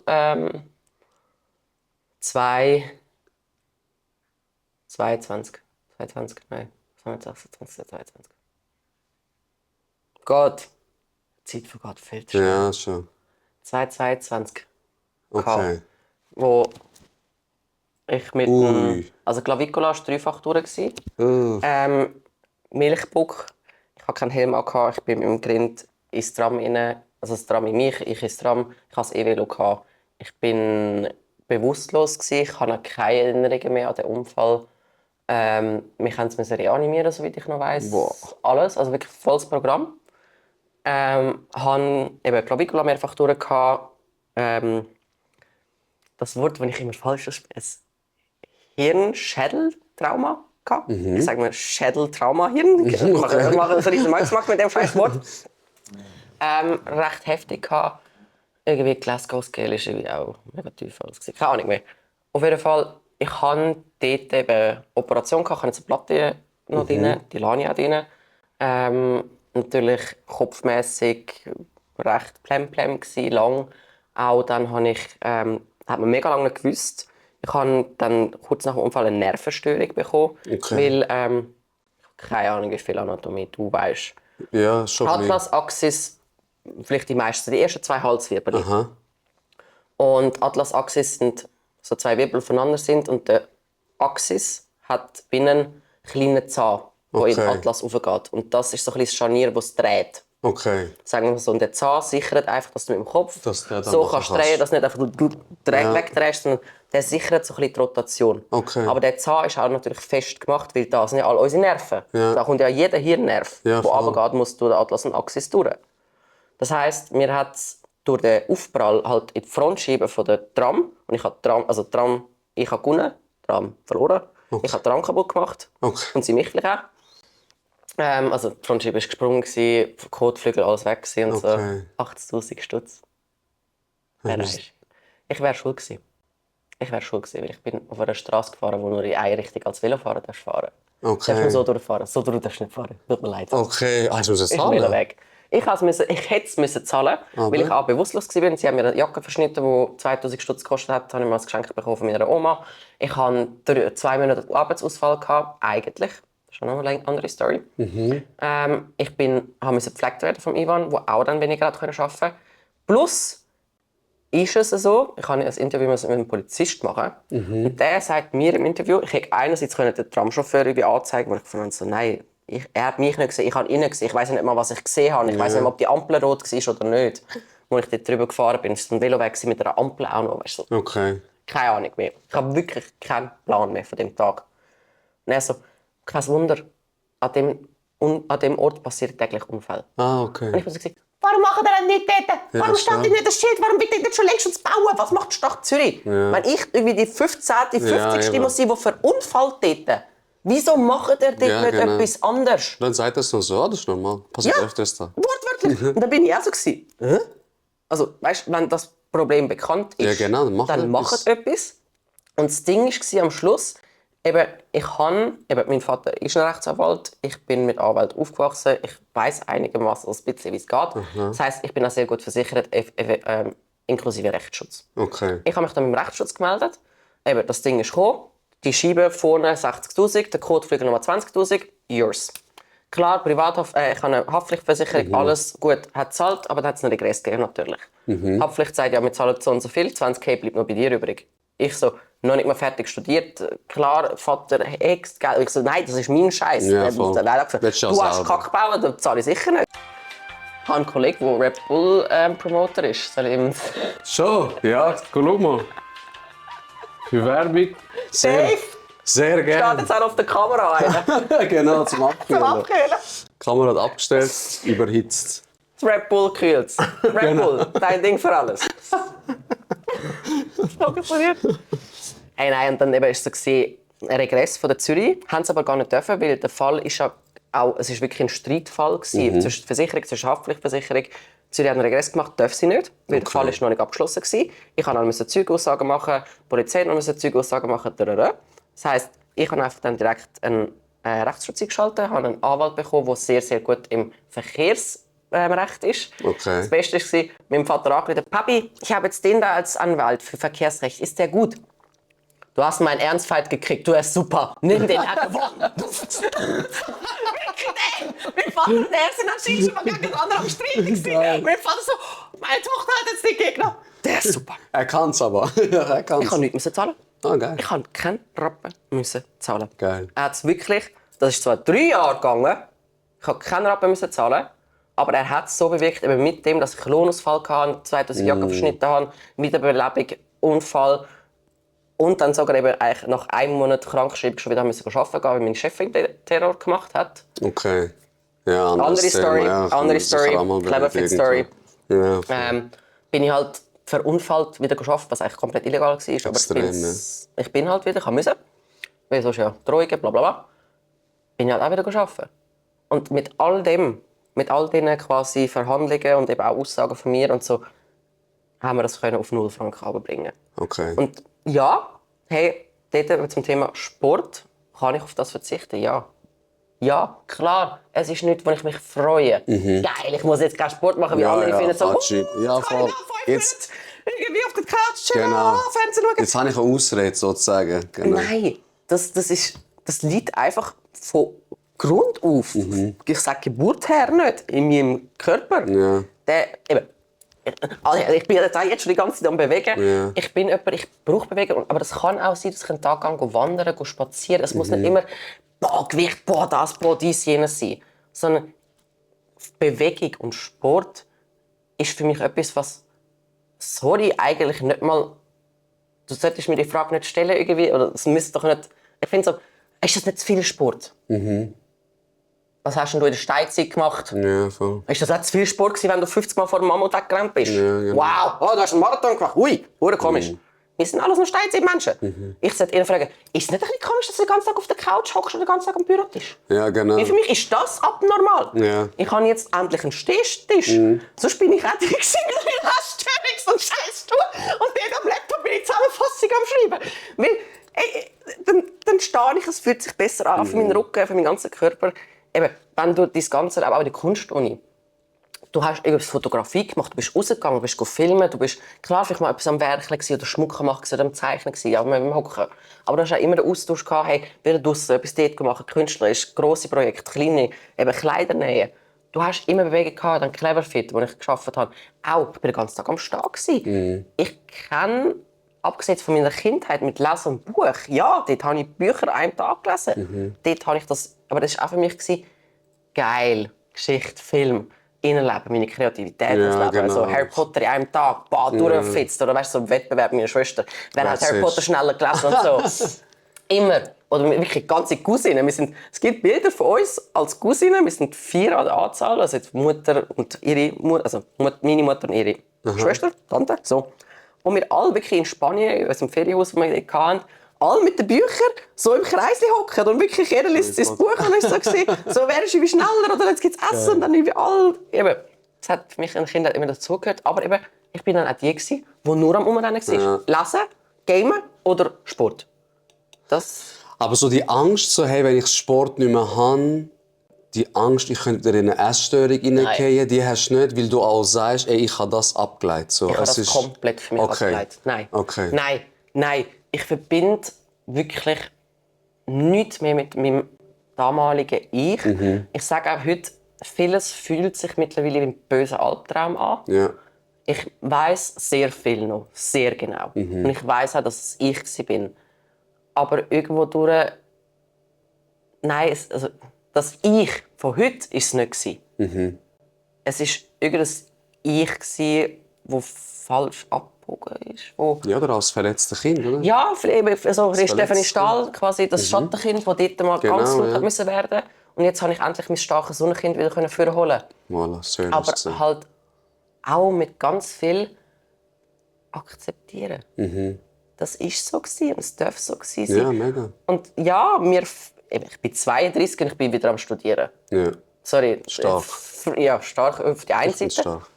22. Nein, 26, 22. Gott, die Zeit vergeht viel zu schnell. Ja, schon. 2022. Okay. Wo ich mit Ui. also Clavicula war dreifach durch. Uh, Milchbuck. Ich hatte keinen Helm an. Ich bin mit dem Grind ins Tram rein. Also das Tram in mich, ich ins Tram. Ich hatte das E-Velo. Ich bin bewusstlos. Ich habe keine Erinnerungen mehr an den Unfall. Wir mussten es reanimieren, soweit ich noch weiss. Wow. Alles, also wirklich volles Programm. Habe eben Clavicula mehrfach durch. Das Wort, das ich immer falsch ausspreche, Hirn-Schädeltrauma. Ich sage mal Schädeltrauma-Hirn. Ich mache so diesen Max mit dem scheiß Wort. Recht heftig gehabt. Irgendwie Glasgow Scale ist irgendwie auch mega tief ausgesehen. Keine Ahnung mehr. Auf jeden Fall, ich hatte dort eben eine Operation gehabt. Ich hatte eine Platte noch drin, die Lania drin. Natürlich kopfmässig recht plemplem gsi, lang. Auch dann habe ich, hat man mega lange nicht gewusst. Ich habe dann kurz nach dem Unfall eine Nervenstörung bekommen, Okay. weil ich habe keine Ahnung, wie viel Anatomie du weißt. ja, schon. Atlas Axis, vielleicht die meisten, die ersten 2 Halswirbel. Aha. Und Atlas Axis sind so 2 Wirbel voneinander sind und der Axis hat binnen einen kleinen Zahn, der in den Okay. Atlas raufgeht. Und das ist so ein bisschen das Scharnier, das es dreht. Okay. Sagen wir so, und der Zahn sichert einfach, dass du mit dem Kopf Dass der dann so machen kannst kannst. drehen, dass du nicht einfach wegdrehst, sondern der sichert so ein bisschen die Rotation. Okay. Aber der Zahn ist auch natürlich fest gemacht, weil da sind ja all unsere Nerven. Ja. Da kommt ja jeder Hirnnerv, Ja, der voll. runtergeht, muss durch den Atlas und Axis durch. Das heisst, mir hat es durch den Aufprall halt in die Frontscheibe von der Tram, und ich habe ich habe gewonnen, Tram verloren. Ich habe Tram kaputt gemacht. Okay. Und sie mich vielleicht auch. Also die Frontscheibe war gesprungen, Kotflügel, alles weg und Okay. so. 80'000 Stutz. Ich wäre schuld gewesen. Weil ich bin auf einer Straße gefahren, wo nur in eine Richtung als Velofahrer fahren darfst. Du darfst nur so durchfahren. So durch darfst du nicht fahren. Tut mir leid. Okay, also es Ist ein zahlen. Veloweg. Ich hätte es müssen zahlen, weil ich auch bewusstlos war. Sie haben mir eine Jacke verschnitten, die 2000 Stutz gekostet hat. Das habe ich mal als Geschenk bekommen von meiner Oma. Ich hatte 2 Monate Arbeitsausfall gehabt, eigentlich. Das ist noch eine andere Story. Ich musste gepflegt werden vom Ivan, der auch dann weniger arbeiten konnte. Plus ist es so, ich habe ein Interview mit einem Polizist machen. Und der sagt mir im Interview, ich hätte einerseits den Tramchauffeur irgendwie anzeigen, wo ich fand so, nein, er hat mich nicht gesehen, ich habe ihn nicht gesehen. Ich weiß nicht mal, was ich gesehen habe. Ich weiß nicht mal, ob die Ampel rot war oder nicht. Als ich dort drüber gefahren bin, war es ein Veloweg mit einer Ampel auch noch. Weißt du? Okay. Keine Ahnung mehr. Ich habe wirklich keinen Plan mehr von dem Tag. Und er so, kein Wunder, an dem Ort passieren täglich Unfälle. Ah, Und okay. ich habe gesagt, warum machen wir das nicht dort? Warum das steht stimmt. nicht das Schild? Warum wird dort schon längst bauen? Was macht die Stadt Zürich? Wenn ich irgendwie die 15., 50. eben. muss sein, die verunfallt dort, wieso macht er dort Ja, nicht genau. etwas anderes? Dann sagt er es noch so, das ist normal. Passiert Ja. öfters da. Wortwörtlich. Und dann bin ich auch so. Hä? Also, weißt du, wenn das Problem bekannt ist, Ja, genau, dann macht macht etwas. Und das Ding war am Schluss, mein Vater ist ein Rechtsanwalt, ich bin mit Anwalt aufgewachsen, ich weiss einigermaßen ein bisschen, wie es geht. Das heisst, ich bin auch sehr gut versichert, inklusive Rechtsschutz. Okay. Ich habe mich dann mit dem Rechtsschutz gemeldet. Das Ding ist gekommen, die Scheibe vorne 60'000, der Kotflügel nochmal 20'000, yours. Klar, ich habe eine Haftpflichtversicherung, alles gut, hat gezahlt, aber dann hat es einen Regress gegeben, natürlich. Haftpflicht sagt, ja, wir zahlen so und so viel, 20.000 bleibt noch bei dir übrig. Ich so, noch nicht mal fertig studiert, klar, Vater, Hex, Geld. Ich so, nein, das ist mein Scheiß. Ja, voll. Du hast Kack gebaut, dann zahle ich sicher nicht. Ich habe einen Kollegen, der Red Bull Promoter ist. Soll ich ihm... Schon? Ja, schau mal. Für Werbung. Sehr Steht jetzt gerne. auch auf der Kamera ein. Genau, zum Abkühlen. Zum Abkühlen. Die Kamera hat abgestellt, überhitzt. Das Red Bull kühlt. Red Bull, dein Ding für alles. So funktioniert. Hey, nein, und dann war es so ein Regress von der Zürich. Haben sie aber gar nicht dürfen, weil der Fall ist ja auch, es ist wirklich ein Streitfall zwischen der Versicherung, zwischen Haftpflichtversicherung. Zürich hat einen Regress gemacht, darf sie nicht, weil der Fall ist noch nicht abgeschlossen war. Ich musste noch Zeugeaussagen machen, die Polizei musste noch Zeugeaussagen machen. Das heisst, ich habe einfach dann direkt einen Rechtsschutz eingeschaltet, habe einen Anwalt bekommen, der sehr, sehr gut im Verkehrsrecht ist. Okay. Das Beste war, mit meinem Vater angerufen, Papi, ich habe jetzt den da als Anwalt für Verkehrsrecht. Ist der gut? Du hast meinen Ernstfight gekriegt, du bist super. Nimm den, er hat gewonnen. Mein Vater und er sind anscheinend schon mal gegen den anderen am Streiten gewesen. Mein Vater so, meine Tochter hat jetzt den Gegner. Der ist super. Er kann es aber. Ja, er kann's. Ich habe nichts zahlen. Ah, geil. Ich habe keinen Rappen zahlen. Geil. Er hat es wirklich, das ist zwar 3 Jahre gegangen, ich habe keinen Rappen zahlen, aber er hat es so bewegt, eben mit dem, dass ich einen Lohnausfall hatte, 2000 Jacke verschnitten habe, Wiederbelebung, Unfall und dann sogar eben eigentlich nach einem Monat Krankschreibung schon wieder arbeiten gehen, weil meine Chefin den Terror gemacht hat. Okay. Ja, Andere Story, Ja, andere Story, Cleverfit Story. Ja, Bin ich halt verunfallt wieder geschafft, was eigentlich komplett illegal war. Aber Extrem, ich bin halt wieder, ich musste. Weil sonst ja Drohungen, bla bla bla. Bin ich halt auch wieder geschafft. Und mit all diesen quasi Verhandlungen und eben auch Aussagen von mir und so, haben wir das auf 0 Franken runterbringen. okay. Und ja, hey, dort zum Thema Sport, kann ich auf das verzichten? Ja. Ja, klar, es ist nichts, wo ich mich freue. Geil, ich muss jetzt keinen Sport machen, wie andere finden so, Hatschi. Ja, voll. Jetzt irgendwie auf der Couch chillen, Genau. Fernsehen schauen. Jetzt habe ich eine Ausrede sozusagen. Genau. Nein, das liegt einfach von Grund auf. Ich sage Geburt her nicht, in meinem Körper. Ja. Ich bin jetzt schon die ganze Zeit am Bewegen. Ja. Ich bin jemand, ich brauche Bewegung. Aber das kann auch sein, dass ich einen Tag wandern, spazieren. Es muss nicht immer Gewicht, das, dies, jenes sein. Sondern Bewegung und Sport ist für mich etwas, was, sorry, eigentlich nicht mal, du solltest mir die Frage nicht stellen irgendwie, oder es müsste doch nicht, ich finde so, ist das nicht zu viel Sport? Was hast denn du in der Steinzeit gemacht? Ja, voll. Ist das auch zu viel Sport gewesen, wenn du 50 Mal vor dem Mammut weggerannt bist? Ja, genau. Wow, oh, du hast einen Marathon gemacht. Ui, hure komisch. Wir sind alles nur Steinzeitmenschen. Ich sollte ihn fragen, ist es nicht ein bisschen komisch, dass du den ganzen Tag auf der Couch hockst oder den ganzen Tag am Bürotisch? Ja, genau. Für mich ist das abnormal. Ja. Ich habe jetzt endlich einen Stehtisch. Sonst bin ich auch die Störungs- und Scheißstuhl. Und dort am Laptop bin ich Zusammenfassung am Schreiben. Weil, dann stehe ich, es fühlt sich besser an für meinen Rücken, für meinen ganzen Körper. Eben, wenn du das Ganze, aber auch in der Kunstuni, du hast irgendwas Fotografie gemacht, du bist rausgegangen, du bist filmen, du bist klar vielleicht mal etwas am Werkeln oder Schmuck machen oder am Zeichnen gewesen, aber beim Hocken. Aber du hast auch immer den Austausch gehabt, hey, wieder draussen etwas dort gemacht, künstlerisch, grosse Projekte, kleine, eben Kleider nähen. Du hast immer Bewegung gehabt, dann Cleverfit, wo ich gearbeitet habe. Auch, ich bin den ganzen Tag am Stehen gewesen. Ich kenne, abgesehen von meiner Kindheit mit Lesen und Buch, ja, dort habe ich Bücher einen Tag gelesen. Dort habe ich das, aber das war auch für mich geil, Geschichte, Film. innenleben, meine Kreativität Ja, ausleben. genau. So Harry Potter in einem Tag, durchflitzt. Oder weißt du, so im Wettbewerb mit meiner Schwester. Wer hat Das Harry ist- Potter schneller gelesen und so. Immer. Oder wirklich ganze Cousinen. Es gibt Bilder von uns als Cousinen. Wir sind 4 an der Anzahl. Also jetzt Mutter und ihre Mutter, also meine Mutter und ihre Schwester, Tante. So. Und wir alle wirklich in Spanien, in unserem Ferienhaus, das wir dort hatten, alle mit den Büchern so im Kreis hocken. Und wirklich jeder liest sein Buch. Und dann ist so, so wer ist wie schneller oder jetzt gibt es Essen. Und dann irgendwie alle. Eben, das hat für mich ein Kind immer dazugehört. Aber eben, ich bin dann auch die, die nur am Umrennen war. Ja. Lesen, Gamen oder Sport. Das... Aber so die Angst, so, hey, wenn ich Sport nicht mehr habe, die Angst, ich könnte in eine Essstörung hineingehen, die hast du nicht, weil du auch sagst, ey, ich habe das abgeleitet. So, Ich habe es das ist... komplett für mich abgeleitet. Nein. Okay. Nein. Ich verbinde wirklich nichts mehr mit meinem damaligen Ich. Ich sage auch heute, vieles fühlt sich mittlerweile wie ein böser Albtraum an. Ja. Ich weiß sehr viel noch, sehr genau. Und ich weiß auch, dass es ich bin. Aber irgendwo durch... Nein, also, das Ich von heute war es nicht. Es war irgendein Ich, das falsch abgebogen ist. Ja, oder als verletztes Kind, oder? Ja, also Stephanie verletzte Stahl, quasi das Schattenkind, das dort mal Genau, ganz laut ja. hat müssen werden. Und jetzt habe ich endlich mein starkes Sonnenkind wieder vorholen. Voilà, schön Aber hast du gesehen. halt auch mit ganz viel akzeptieren. Das war so und es darf so sein. Ja, mega. Und ja, ich bin 32 und ich bin wieder am Studieren. Ja, Sorry. Stark. Ja, stark auf die einen ich find's Seite. stark.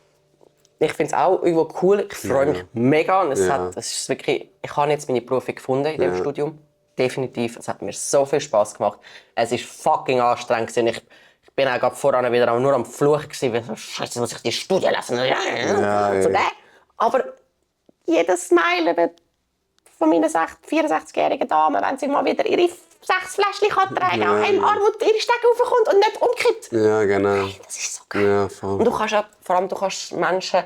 Ich finde es auch irgendwo cool. Ich freue mich mega. Und es Ja. ist wirklich, ich habe jetzt meine Berufung gefunden in diesem Studium. Definitiv. Es hat mir so viel Spass gemacht. Es war fucking anstrengend. Ich bin auch gerade voran wieder nur am Fluchen. So, Scheiße, muss ich die Studie lesen? Ja. So, aber jedes Smile von meinen 64-jährigen Damen, wenn sie mal wieder ihre 6 Fläschchen tragen kann, Ja. einem Arm und ihre Stege raufkommt und nicht umkippt. Ja, genau. Das ist so geil. Ja, Und voll. du kannst auch, vor allem du kannst Menschen,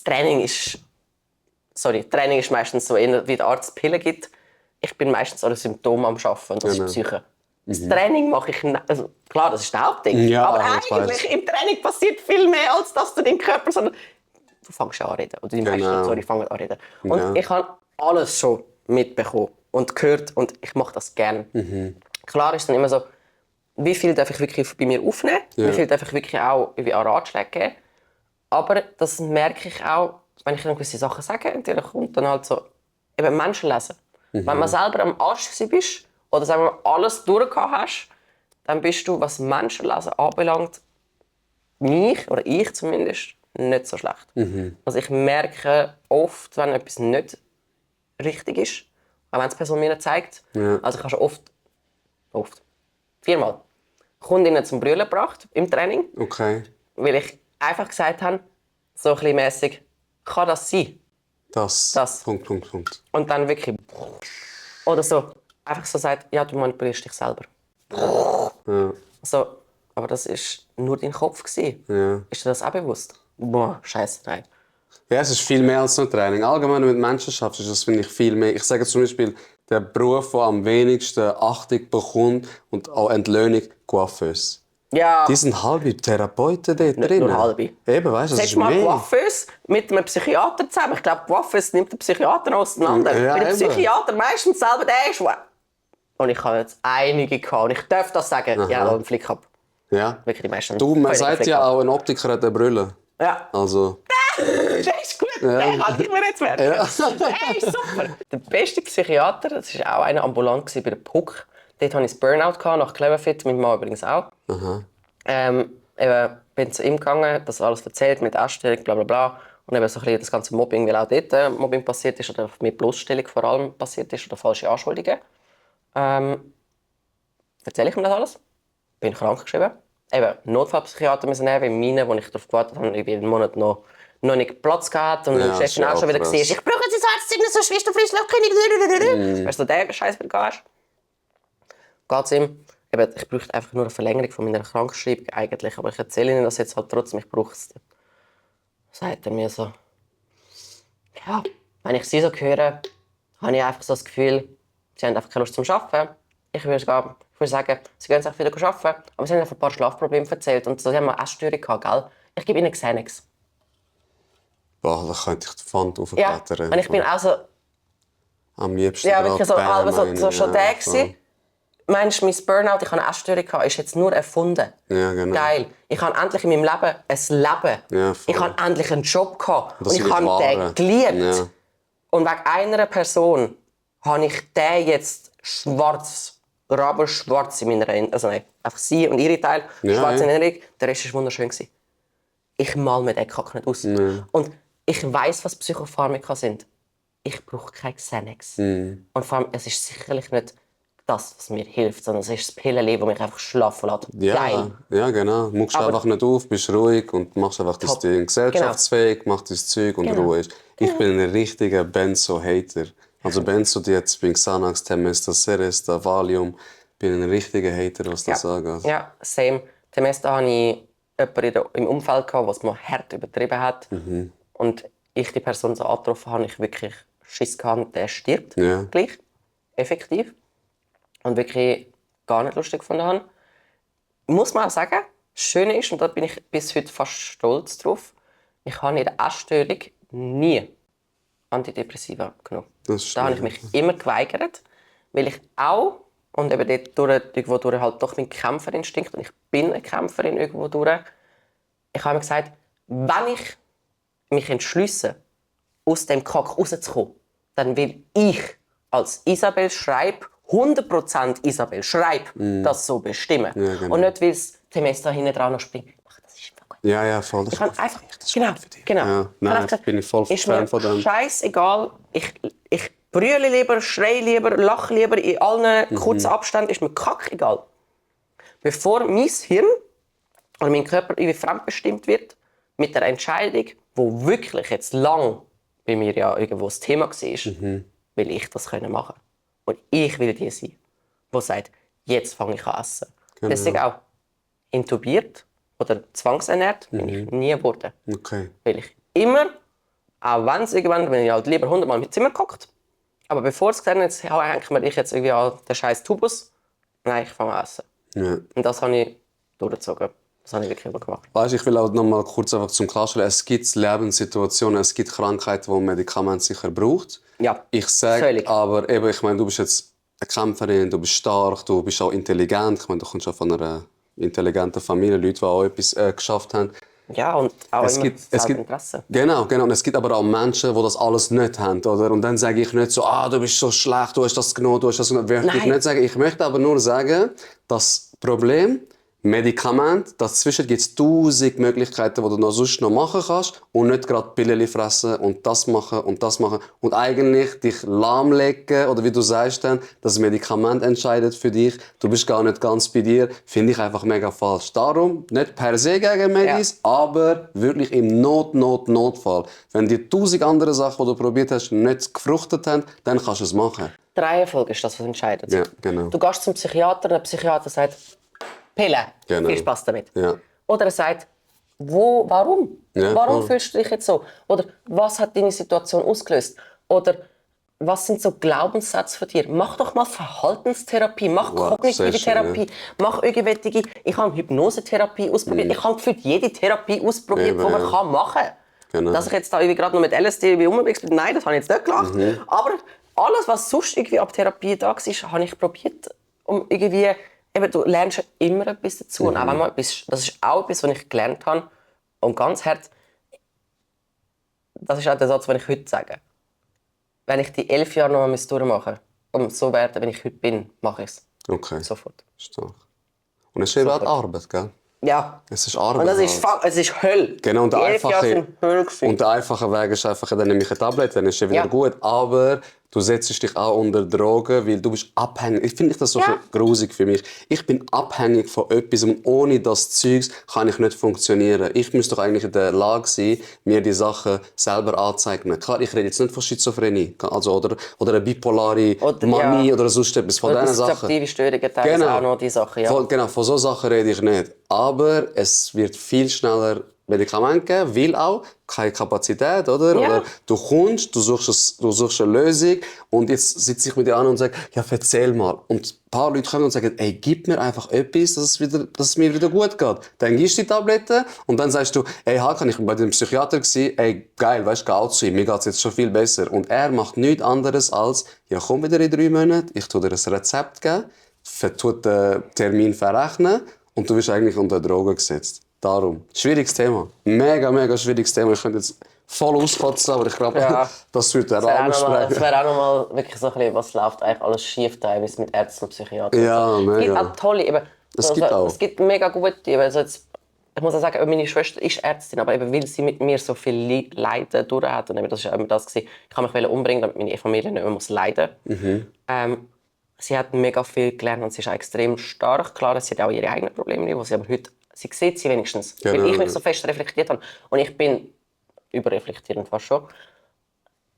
Training ist meistens so, wie der Arzt Pillen gibt. Ich bin meistens an einem Symptom am Arbeiten und das Genau. ist Psyche. Das Training mache ich, also klar, das ist das Hauptding, Ja, aber ich eigentlich weiss. im Training passiert viel mehr, als dass du deinen Körper, sondern du fängst an zu reden. Oder die meisten fangen an zu reden. Und Ja. ich habe alles schon mitbekommen und gehört und ich mache das gerne. Klar ist dann immer so, wie viel darf ich wirklich bei mir aufnehmen, wie viel darf ich wirklich auch irgendwie an Ratschläge geben. Aber das merke ich auch, wenn ich dann gewisse Sachen sage, natürlich kommt dann halt so, eben Menschen lesen. Wenn man selber am Arsch bist oder sagen wir, alles durchgehabt hast, dann bist du, was Menschenlesen anbelangt, oder ich zumindest, nicht so schlecht. Also ich merke oft, wenn etwas nicht richtig ist, auch wenn es die Person mir nicht zeigt. Ja. Also ich habe schon oft, 4-mal, Kundinnen zum Brüllen gebracht im Training, Okay. weil ich einfach gesagt habe, so ein bisschen mässig, kann das sein? Das. Punkt. Und dann wirklich, oder so, einfach so sagt, ja, du manipulierst dich selber. Ja. So, aber das war nur dein Kopf. Ja. Ist dir das auch bewusst? Boah, scheiße, nein. Ja, es ist viel mehr als nur Training. Allgemein, wenn du mit Menschen schaffst, ist das, finde ich, viel mehr. Ich sage zum Beispiel, der Beruf, der am wenigsten Achtung bekommt und auch Entlöhnung, Coiffeuse. Ja, Die sind halbe Therapeuten dort drin. nur halbe. Eben, weißt du, das setz ist mal mehr. Coiffeuse mit einem Psychiater zusammen. Ich glaube, Coiffeuse nimmt der Psychiater auseinander. Ja, Weil der eben. Psychiater meistens selber der ist. Und ich habe jetzt einige gehabt. Und ich darf das sagen. Ja, einen Flick ab. Ja. Wirklich die meisten. Du, man völlig sagt Flick ja ab. auch, ein Optiker hat eine Brille. Ja. Also, Der ist gut, der kann ich mir jetzt werden. Ja. Der ist super. Der beste Psychiater, das war auch einer ambulant bei der PUC. Dort hatte ich das Burnout nach Cleverfit, mein Mann übrigens auch. Eben, bin zu ihm gegangen, das alles erzählt mit Essstörung, bla bla bla. Und eben so ein bisschen das ganze Mobbing, weil auch dort Mobbing passiert ist oder mit Bloßstellung vor allem passiert ist oder falsche Anschuldigungen. Erzähle ich ihm das alles. Bin krank geschrieben. Eben, Notfallpsychiater müssen nehmen, weil meine, wo ich darauf gewartet habe, irgendwie einen Monat noch nicht Platz gehabt. Und Ja, die Chefin ist auch schon wieder krass. gesehen, ich brauche jetzt ein Arztzeugnis, sonst wirst du Frischluftkönig. Weißt du, der Scheiß wieder gehst. Geht's ihm? Eben, ich bräuchte einfach nur eine Verlängerung von meiner Krankschreibung eigentlich, aber ich erzähle Ihnen das jetzt halt trotzdem, ich brauche es. Sagt er mir so, ja, wenn ich Sie so höre, habe ich einfach so das Gefühl, Sie haben einfach keine Lust zum Arbeiten. Ich würde sagen, Sie gehen jetzt einfach wieder arbeiten, aber Sie haben einfach ein paar Schlafprobleme erzählt und so, Sie haben eine Essstörung gehabt, gell? Ich gebe ihnen Xanax. Boah, da könnte ich die Wand Ja, aufklettern. und ich bin auch so, Am liebsten ja, gerade wirklich so, Bam so schon der voll. gewesen. Meinst du, mein Burnout, ich hatte eine Essstörung, ist jetzt nur erfunden? Ja, genau. Geil. Ich habe endlich in meinem Leben ein Leben. Ja, voll. Ich habe endlich einen Job gehabt. Das Und ich wird habe wahr. den geliebt. Ja. Und wegen einer Person habe ich den jetzt schwarz, rabenschwarz in meiner Erinnerung. Also nein, einfach sie und ihre Teil, Ja, schwarz ja. in Erinnerung. Der Rest war wunderschön. Ich mal mir den Kack nicht aus. Und ich weiss, was Psychopharmaka sind. Ich brauche kein Xanax. Und vor allem, es ist sicherlich nicht das, was mir hilft, sondern es ist das Pillenleben, das mich einfach schlafen lässt. Ja, Geil. ja, genau. Du muckst Aber- einfach nicht auf, bist ruhig und machst einfach das Top. Ding. Gesellschaftsfähig, machst dein Zeug und Genau. Ruhe ist. Ich bin ein richtiger Benzo-Hater. Also Benzodiazepin, bin Xanax, Temesta, Seresta, Valium. Bin ein richtiger Hater, was das angeht. Ja, same. Temesta hatte ich jemanden im Umfeld, der es mal hart übertrieben hat. Und ich die Person so angetroffen habe, ich wirklich Schiss gehabt, der stirbt. Ja. Gleich. Effektiv. Und wirklich gar nicht lustig gefunden habe. Muss man auch sagen, das Schöne ist, und da bin ich bis heute fast stolz drauf, ich habe in der Essstörung nie Antidepressiva genommen. Das ist Da habe ich mich immer geweigert, weil ich auch, und eben dort irgendwo durch halt doch mein Kämpferinstinkt, und ich bin eine Kämpferin irgendwo durch, ich habe mir gesagt, wenn ich mich entschließe, aus dem Kack rauszukommen, dann will ich als Isabel Schreib, 100% Isabel Schreib, das so bestimmen. Ja, genau. Und nicht, weil es Temesta hinten dran noch springt. Ach, das ist voll gut. Ja, ja, voll. Das Ich habe einfach, das ist genau, gut für dich. genau. Ja. Ich Nein, habe gesagt, bin ich voll ist Fan mir von dem. scheißegal. Ich brülle lieber, schreie lieber, lache lieber in allen kurzen Abständen. Ist mir kackegal. Bevor mein Hirn oder mein Körper irgendwie fremdbestimmt wird, mit der Entscheidung, wo wirklich jetzt lang bei mir ja irgendwo das Thema war, will ich das machen. Und ich will die sein, die sagt, jetzt fange ich an essen. Genau. Deswegen auch intubiert oder zwangsernährt bin ich nie geworden. Okay. Weil ich immer, auch wenn es irgendwann, wenn ich halt lieber 100-mal im Zimmer gehockt, aber bevor es gesagt jetzt hängt mir ich jetzt irgendwie an den scheiß Tubus, nein, ich fange an essen. Ja. Und das habe ich durchgezogen. Das habe ich wirklich immer gemacht. Weißt, ich will auch noch mal kurz einfach zum Klarstellen. Es gibt Lebenssituationen, es gibt Krankheiten, wo man Medikamente sicher braucht. Ja, Ich sage völlig. aber, eben, ich meine, du bist jetzt eine Kämpferin, du bist stark, du bist auch intelligent. Ich meine, du kommst auch von einer intelligenten Familie, Leute, die auch etwas geschafft haben. Ja, und auch Es immer gibt, Selbstinteresse. genau. Und es gibt aber auch Menschen, die das alles nicht haben. Oder? Und dann sage ich nicht so, du bist so schlecht, du hast das genommen, du hast das genommen. Möchte ich Nein. nicht sagen. Ich möchte aber nur sagen, das Problem, Medikament, dazwischen gibt es 1000 Möglichkeiten, die du noch sonst noch machen kannst und nicht gerade Pillen fressen und das machen und das machen und eigentlich dich lahmlegen oder wie du sagst dann, das Medikament entscheidet für dich, du bist gar nicht ganz bei dir, finde ich einfach mega falsch. Darum nicht per se gegen Medis, aber wirklich im Notfall. Wenn die 1000 andere Sachen, die du probiert hast, nicht gefruchtet haben, dann kannst du es machen. Die Reihenfolge ist das, was entscheidet. Ja, genau. Du gehst zum Psychiater und der Psychiater sagt, Pille, Genau. viel Spaß damit. Ja. Oder er sagt, warum? Ja, Warum voll. fühlst du dich jetzt so? Oder was hat deine Situation ausgelöst? Oder was sind so Glaubenssätze von dir? Mach doch mal Verhaltenstherapie, mach Wow, kognitive sehr schön, Therapie, mach irgendwelche... Ich habe Hypnosetherapie ausprobiert. Ich habe gefühlt jede Therapie ausprobiert, Eben, die man ja. kann machen kann. Genau. Dass ich jetzt da irgendwie gerade noch mit LSD unterwegs bin, nein, das habe ich jetzt nicht gemacht. Aber alles, was sonst irgendwie ab Therapie da war, habe ich probiert, um irgendwie... Eben, du lernst ja immer etwas dazu. Und auch wenn man etwas, das ist auch etwas, was ich gelernt habe. Und ganz hart, das ist auch der Satz, den ich heute sage. Wenn ich die 11 Jahre noch einmal durchmachen müsste, um so zu werden, wie ich heute bin, mache ich es. Okay. Sofort. Stark. Und es ist eben auch die Arbeit, gell? Ja. Es ist Arbeit. Und das ist, halt. es ist Hölle. Genau, und die 11 Jahre sind Hölle gewesen. und der einfache Weg ist einfach, dann nehme ich eine Tablette, dann ist es wieder Ja. gut. Aber du setzt dich auch unter Drogen, weil du bist abhängig. Ich finde das so Ja. grusig für mich. Ich bin abhängig von etwas und ohne das Zeugs kann ich nicht funktionieren. Ich müsste doch eigentlich in der Lage sein, mir die Sachen selber anzueignen. Klar, ich rede jetzt nicht von Schizophrenie, also, oder eine bipolare Oder, Manie ja. oder sonst etwas. Von Und diesen Sachen. dissoziative Störungen teilweise auch noch die Sachen. Ja. Genau, von solchen Sachen rede ich nicht. Aber es wird viel schneller Medikamente geben, will auch, keine Kapazität, oder? Ja. Oder du kommst, du suchst eine Lösung und jetzt sitze ich mit dir an und sage, ja, erzähl mal. Und ein paar Leute kommen und sagen, ey, gib mir einfach etwas, dass es mir wieder gut geht. Dann gibst du die Tabletten und dann sagst du, ey, Hakan, ich war bei dem Psychiater, ey, geil, weißt du, geh auch zu ihm, mir geht's jetzt schon viel besser. Und er macht nichts anderes als, ja, komm wieder in 3 Monaten, ich tu dir ein Rezept geben, tut den Termin verrechnen und du wirst eigentlich unter Drogen gesetzt. Darum. Schwieriges Thema. Mega, mega schwieriges Thema. Ich könnte jetzt voll auskotzen, aber ich glaube, Ja. das würde den Das wäre Rahmen auch sprengen. noch mal wirklich so ein bisschen, was läuft eigentlich alles schief teilweise mit Ärzten und Psychiatern. Ja, Es gibt mega. auch tolle, eben, Es gibt auch. Es gibt mega gute, also jetzt, ich muss auch sagen, meine Schwester ist Ärztin, aber eben, weil sie mit mir so viel Leiden durch hat, und eben, das war immer das gewesen, ich kann mich umbringen, damit meine Familie nicht mehr muss leiden muss. Sie hat mega viel gelernt und sie ist auch extrem stark. Klar, sie hat auch ihre eigenen Probleme, die sie aber heute, sie sieht sie wenigstens, Genau. weil ich mich so fest reflektiert habe. Und ich bin überreflektierend fast schon.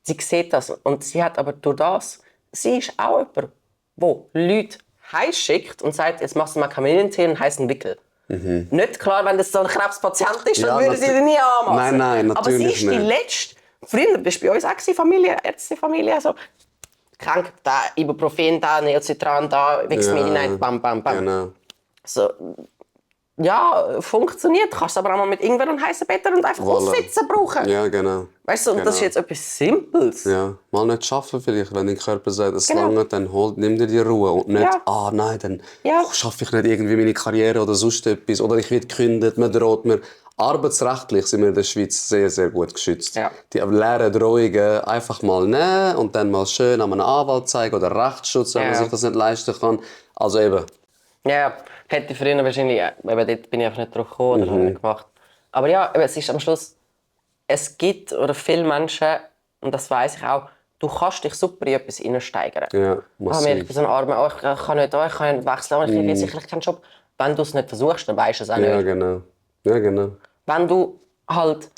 Sie sieht das und sie hat aber durch das, sie ist auch jemand, der Leute heimschickt und sagt, jetzt machst du mal Kamillentee und heißen Wickel. Nicht klar, wenn das so ein Krebspatient ist, dann Ja, würde sie dir nie anmachen. Nein, aber sie natürlich ist die nicht. letzte. Früher, das war bei uns auch Familie, Ärztefamilie, also krank, da Ibuprofen, da Neocitran, da Wixmedinite, bam, bam, bam. Genau. So, ja, funktioniert. Kannst du aber auch mal mit Ingwer und heißen Better und einfach Voilà. aussitzen brauchen. Ja, genau. Weißt du, und das ist Genau. jetzt etwas Simples. Ja, mal nicht schaffen vielleicht, wenn dein Körper sagt, es Genau. lange, dann nimm dir die Ruhe und nicht, Ja. nein, dann Ja. schaffe ich nicht irgendwie meine Karriere oder sonst etwas oder ich werde gekündigt, man droht mir. Arbeitsrechtlich sind wir in der Schweiz sehr, sehr gut geschützt. Ja. Die leeren Drohungen einfach mal nehmen und dann mal schön an einen Anwalt zeigen oder Rechtsschutz, wenn man Ja. sich das nicht leisten kann. Also eben, Ja, hätte ich früher wahrscheinlich, eben dort bin ich einfach nicht drauf gekommen oder habe nicht gemacht. Aber ja, eben, es ist am Schluss, es gibt oder viele Menschen, und das weiss ich auch, du kannst dich super in etwas hineinsteigern. ja, Ich habe mir massiv. so einen Armen, oh, ich kann nicht wechseln, ich kriege sicherlich keinen Job. Wenn du es nicht versuchst, dann weißt du es auch Ja, nicht. genau. Ja, genau. Wenn du halt,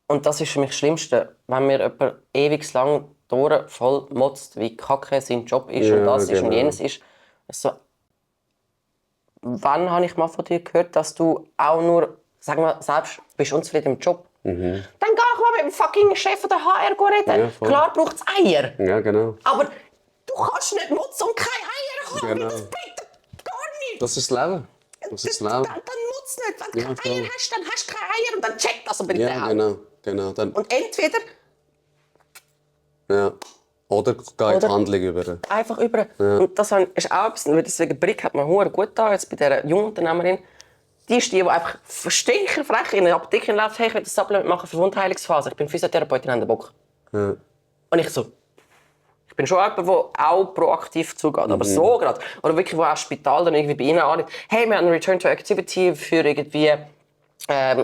und das ist für mich das Schlimmste, wenn mir jemand ewig lang durch voll motzt, wie kacke sein Job ist Ja, und das ist und genau. jenes ist. So, wann habe ich mal von dir gehört, dass du auch nur, sagen wir, selbst bist unzufrieden im Job? Dann geh ich mal mit dem fucking Chef der HR reden. Ja, voll. Klar braucht es Eier. Ja, genau. Aber du kannst nicht motzen und keine Eier haben. Genau. Das bringt gar nichts. Das ist das Leben. Das ist das Dann Leben. nutzt nicht. Wenn du Ja, keine voll. Eier hast, dann hast du keine Eier und dann check das aber bitte Ja, auch. genau. Genau. Dann, Und entweder ja. Oder geht die Oder- Handlung über. einfach über. Und das ist auch etwas, weil deswegen Brick hat mir hure gut da jetzt bei dieser Jungunternehmerin. Die ist die einfach stinkerfrech in eine Apotheke läuft, hey, ich will ein Supplement machen für Wundheilungsphase. Ich bin Physiotherapeutin an der Bock. Ja. Und ich so, ich bin schon jemand, der auch proaktiv zugeht, aber so gerade. Oder wirklich, wo auch das Spital dann irgendwie bei ihnen anruft, hey, wir haben eine Return to Activity für irgendwie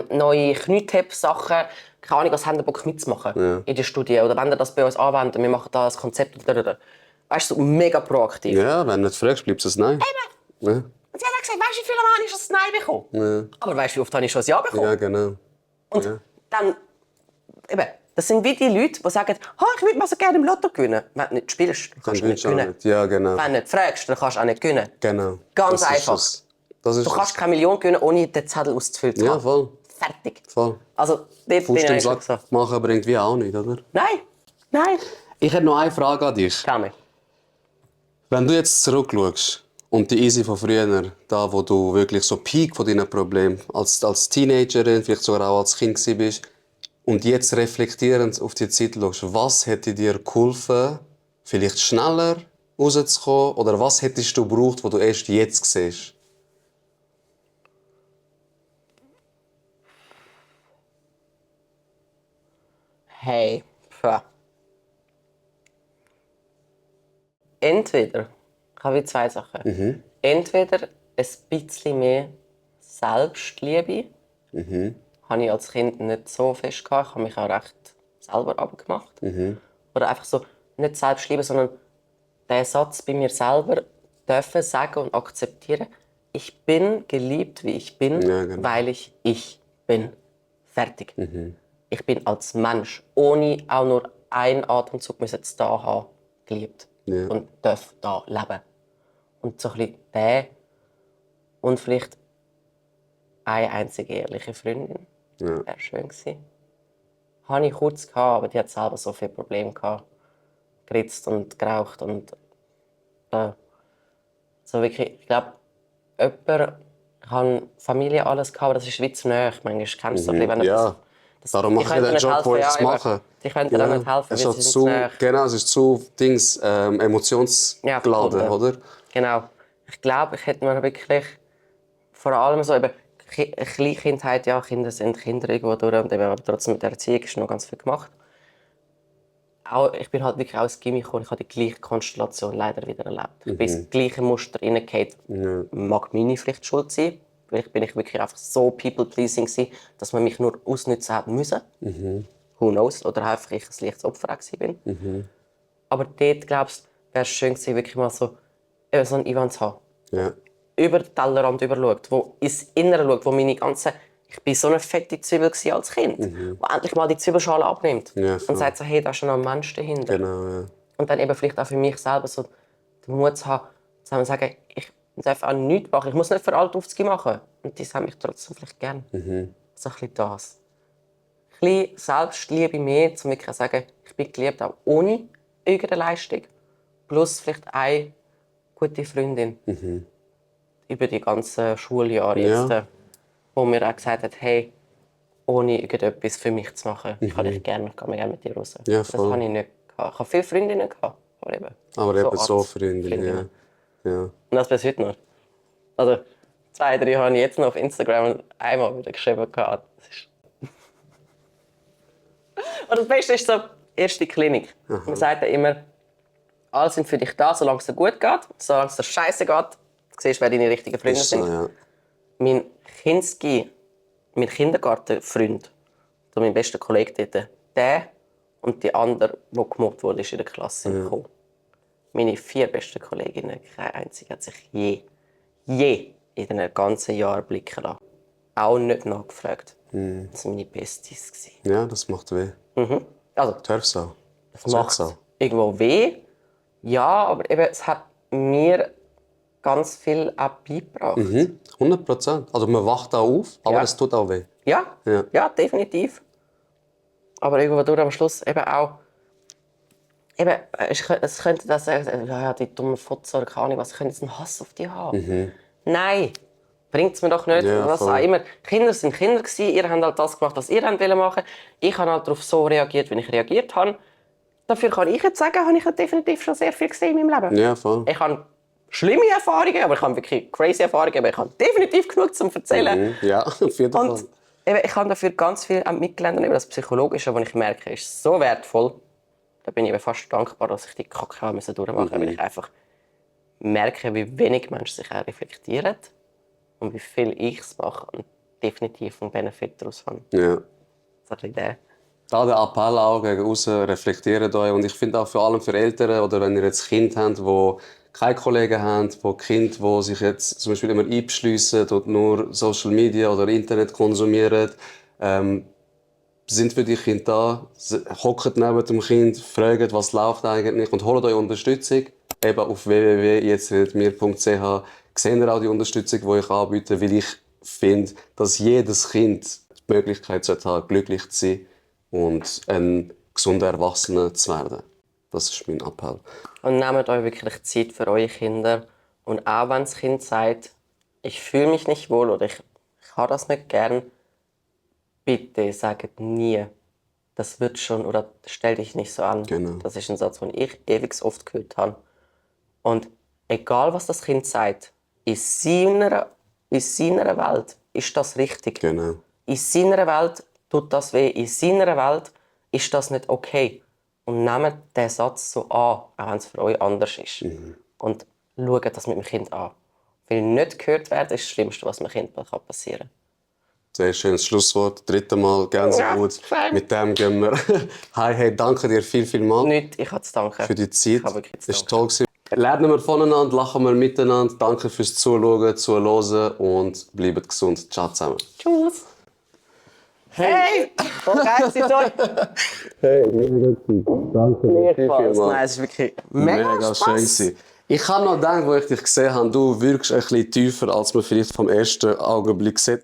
neue Knietap-Sachen. Keine Ahnung, was haben Sie Bock mitzumachen in der Studie? Oder wenn ihr das bei uns anwenden, wir machen da ein Konzept. Weißt du, so mega proaktiv. Ja, wenn du nicht fragst, bleibt es Nein. Ja. Und sie hat auch gesagt, weißt du, wie viele Mal habe ich schon ein Nein bekommen? Aber weißt du, wie oft habe ich schon ein Ja bekommen? Ja, genau. Und dann, eben, das sind wie die Leute, die sagen, oh, ich würde mal so gerne im Lotto gewinnen. Wenn du nicht spielst, dann kannst du nicht willst du auch gewinnen. nicht. Ja, genau. Wenn du nicht fragst, dann kannst du auch nicht gewinnen. Genau. Ganz Das ist einfach. es. Das ist Du kannst keine Million gewinnen, ohne den Zettel auszufüllen zu Ja, haben. voll. Fertig. Voll. Also, dort bin Fuß ich im eigentlich Sack so. machen bringt wie auch nicht, oder? Nein. Ich hätte noch eine Frage an dich. Tell me. Wenn du jetzt zurückschaust und die Easy von früher, da wo du wirklich so Peak von deinen Problemen als Teenagerin, vielleicht sogar auch als Kind bist, und jetzt reflektierend auf die Zeit schaust, was hätte dir geholfen, vielleicht schneller rauszukommen? Oder was hättest du gebraucht, was du erst jetzt siehst? Hey. Pfff. Entweder, ich habe wie zwei Sachen. Entweder ein bisschen mehr Selbstliebe. Habe ich als Kind nicht so fest gehabt. Ich habe mich auch recht selber abgemacht. Oder einfach so, nicht Selbstliebe, sondern den Satz bei mir selber dürfen sagen und akzeptieren. Ich bin geliebt, wie ich bin, Ja, genau. weil ich bin. Fertig. Ich bin als Mensch, ohne auch nur einen Atemzug müssen zu da haben, geliebt. Ja. Und darf da leben. Und so ein bisschen der und vielleicht eine einzige ehrliche Freundin. Das wäre schön gewesen. Hatte ich kurz gehabt, aber die hat selber so viele Probleme gehabt. Geritzt und geraucht und so wirklich, ich glaube, jemand kann Familie alles gehabt, aber das ist wie zu nahe. Manchmal kennst du so ein bisschen, wenn Ja, darum mache ich den Job, den ich jetzt mache. Die könnten auch nicht helfen, Es weil ist sie zu, sind zu nahe. genau, es ist zu emotionsgeladen, verbunden. oder? Genau. Ich glaube, ich hätte mir wirklich vor allem so eben Kleinkindheit, ja, Kinder sind Kinder irgendwo durch und eben, aber trotzdem mit der Erziehung ist noch ganz viel gemacht. Auch, ich bin halt wirklich auch ins Gimmi gekommen, ich habe die gleiche Konstellation leider wieder erlebt. Ich bin ins gleiche Muster reingefallen. Mag meine vielleicht schuld sein, vielleicht bin ich wirklich einfach so people-pleasing gewesen, dass man mich nur ausnutzen hat müssen. Who knows? Oder einfach ich ein leichtes Opfer bin. Aber dort, glaubst du, wäre es schön gewesen, wirklich mal so einen Ivan zu haben. Ja. Über den Tellerrand überschaut, wo ins Innere schaut, wo meine ganze... Ich war so eine fette Zwiebel als Kind, wo endlich mal die Zwiebelschale abnimmt. Ja, und sagt so, hey, da ist schon ein Mensch dahinter. Genau, ja. Und dann eben vielleicht auch für mich selber so den Mut zu haben, zu sagen, ich darf auch nichts machen, ich muss nicht für alt aufzugehen machen. Und die haben mich trotzdem vielleicht gern. So ein bisschen das. Ein bisschen Selbstliebe mehr, um wirklich zu sagen, ich bin geliebt, auch ohne irgendeine Leistung. Plus vielleicht eine gute Freundin. Über die ganzen Schuljahre jetzt, wo mir auch gesagt hat, hey, ohne irgendetwas für mich zu machen, ich kann dich gerne, gehe gerne mit dir raus. Ja, das habe ich nicht gehabt. Ich habe viele Freundinnen gehabt, aber eben so Arzt- Freundinnen. Ja. Und das bis heute noch. Also 2, 3 habe ich jetzt noch auf Instagram und einmal wieder geschrieben gehabt. Und das Beste ist so, erste Klinik. Man sagt ja immer, alle sind für dich da, solange es dir gut geht, solange es dir scheiße geht. Du siehst, wer deine richtigen Freunde Ist so, sind. ja. Mein Kindergartenfreund, so mein bester Kollege dort, der und die andere, die gemobbt wurde in der Klasse, sind gekommen. Meine 4 besten Kolleginnen, keine einzige hat sich je in den ganzen Jahren blicken lassen. Auch nicht nachgefragt. Das waren meine Besties. Ja, das macht weh. Also, Darf's auch. es macht irgendwo weh, ja, aber eben, es hat mir ganz viel auch beigebracht. 100%. Also man wacht auch auf, aber es tut auch weh. Ja, definitiv. Aber irgendwo durch am Schluss eben auch. Eben, es könnte das sagen, ja, die dummen Fotzen oder keine Ahnung was, ich könnte jetzt einen Hass auf die haben. Nein, bringt es mir doch nicht. Ja, Was voll. auch immer. Kinder sind Kinder gewesen, ihr habt halt das gemacht, was ihr machen wollt. Ich habe halt darauf so reagiert, wie ich reagiert habe. Dafür kann ich jetzt sagen, habe ich definitiv schon sehr viel gesehen in meinem Leben. Ja, voll. Ich habe schlimme Erfahrungen, aber ich habe wirklich crazy Erfahrungen, aber ich habe definitiv genug zum Erzählen. Ja, auf jeden Fall. Und eben, ich habe dafür ganz viel mitgelernt. Und das Psychologische, was ich merke, ist so wertvoll. Da bin ich eben fast dankbar, dass ich die Kacke durchmachen musste, weil ich einfach merke, wie wenig Menschen sich auch reflektieren und wie viel ich es mache und definitiv einen Benefit daraus habe. Ja. So ein bisschen der. Da der Appell auch gegen außen, reflektiert euch. Und ich finde auch vor allem für Eltern oder wenn ihr jetzt Kind habt, die keine Kollegen haben, Kinder, die sich jetzt zum Beispiel immer einschliessen und nur Social Media oder Internet konsumieren, sind für die Kinder da, hockt neben dem Kind, fragt, was läuft eigentlich und holt euch Unterstützung. Eben auf www.jetztwerdetmir.ch seht ihr auch die Unterstützung, die ich anbiete, weil ich finde, dass jedes Kind die Möglichkeit haben, glücklich zu sein und ein gesunder Erwachsener zu werden. Das ist mein Appell. Und nehmt euch wirklich Zeit für eure Kinder. Und auch wenn das Kind sagt, ich fühle mich nicht wohl oder ich habe das nicht gern, bitte sagt nie, das wird schon oder stell dich nicht so an. Genau. Das ist ein Satz, den ich ewig oft gehört habe. Und egal, was das Kind sagt, in seiner Welt ist das richtig. Genau. In seiner Welt tut das weh. In seiner Welt ist das nicht okay. Und nehmt diesen Satz so an, auch wenn es für euch anders ist. Und schaut das mit dem Kind an. Weil nicht gehört werden ist das Schlimmste, was einem Kind passieren kann. Sehr schönes Schlusswort. 3. Mal, ganz gut. fein. Mit dem gehen wir. Hey, danke dir viel mal Nicht, ich habe zu danken. für die Zeit. Ich habe wirklich zu Es war danken. toll gewesen. Lernen wir voneinander, lachen wir miteinander. Danke fürs Zuschauen, Zuhören und bleibt gesund. Ciao zusammen. Tschüss. Hey! Voll geil, seid euch. Hey, danke Nein, es ist wirklich mega Mega Spaß. schön gewesen. Ich habe noch gedacht, als ich dich gesehen habe, du wirkst ein bisschen tiefer, als man vielleicht vom ersten Augenblick sieht.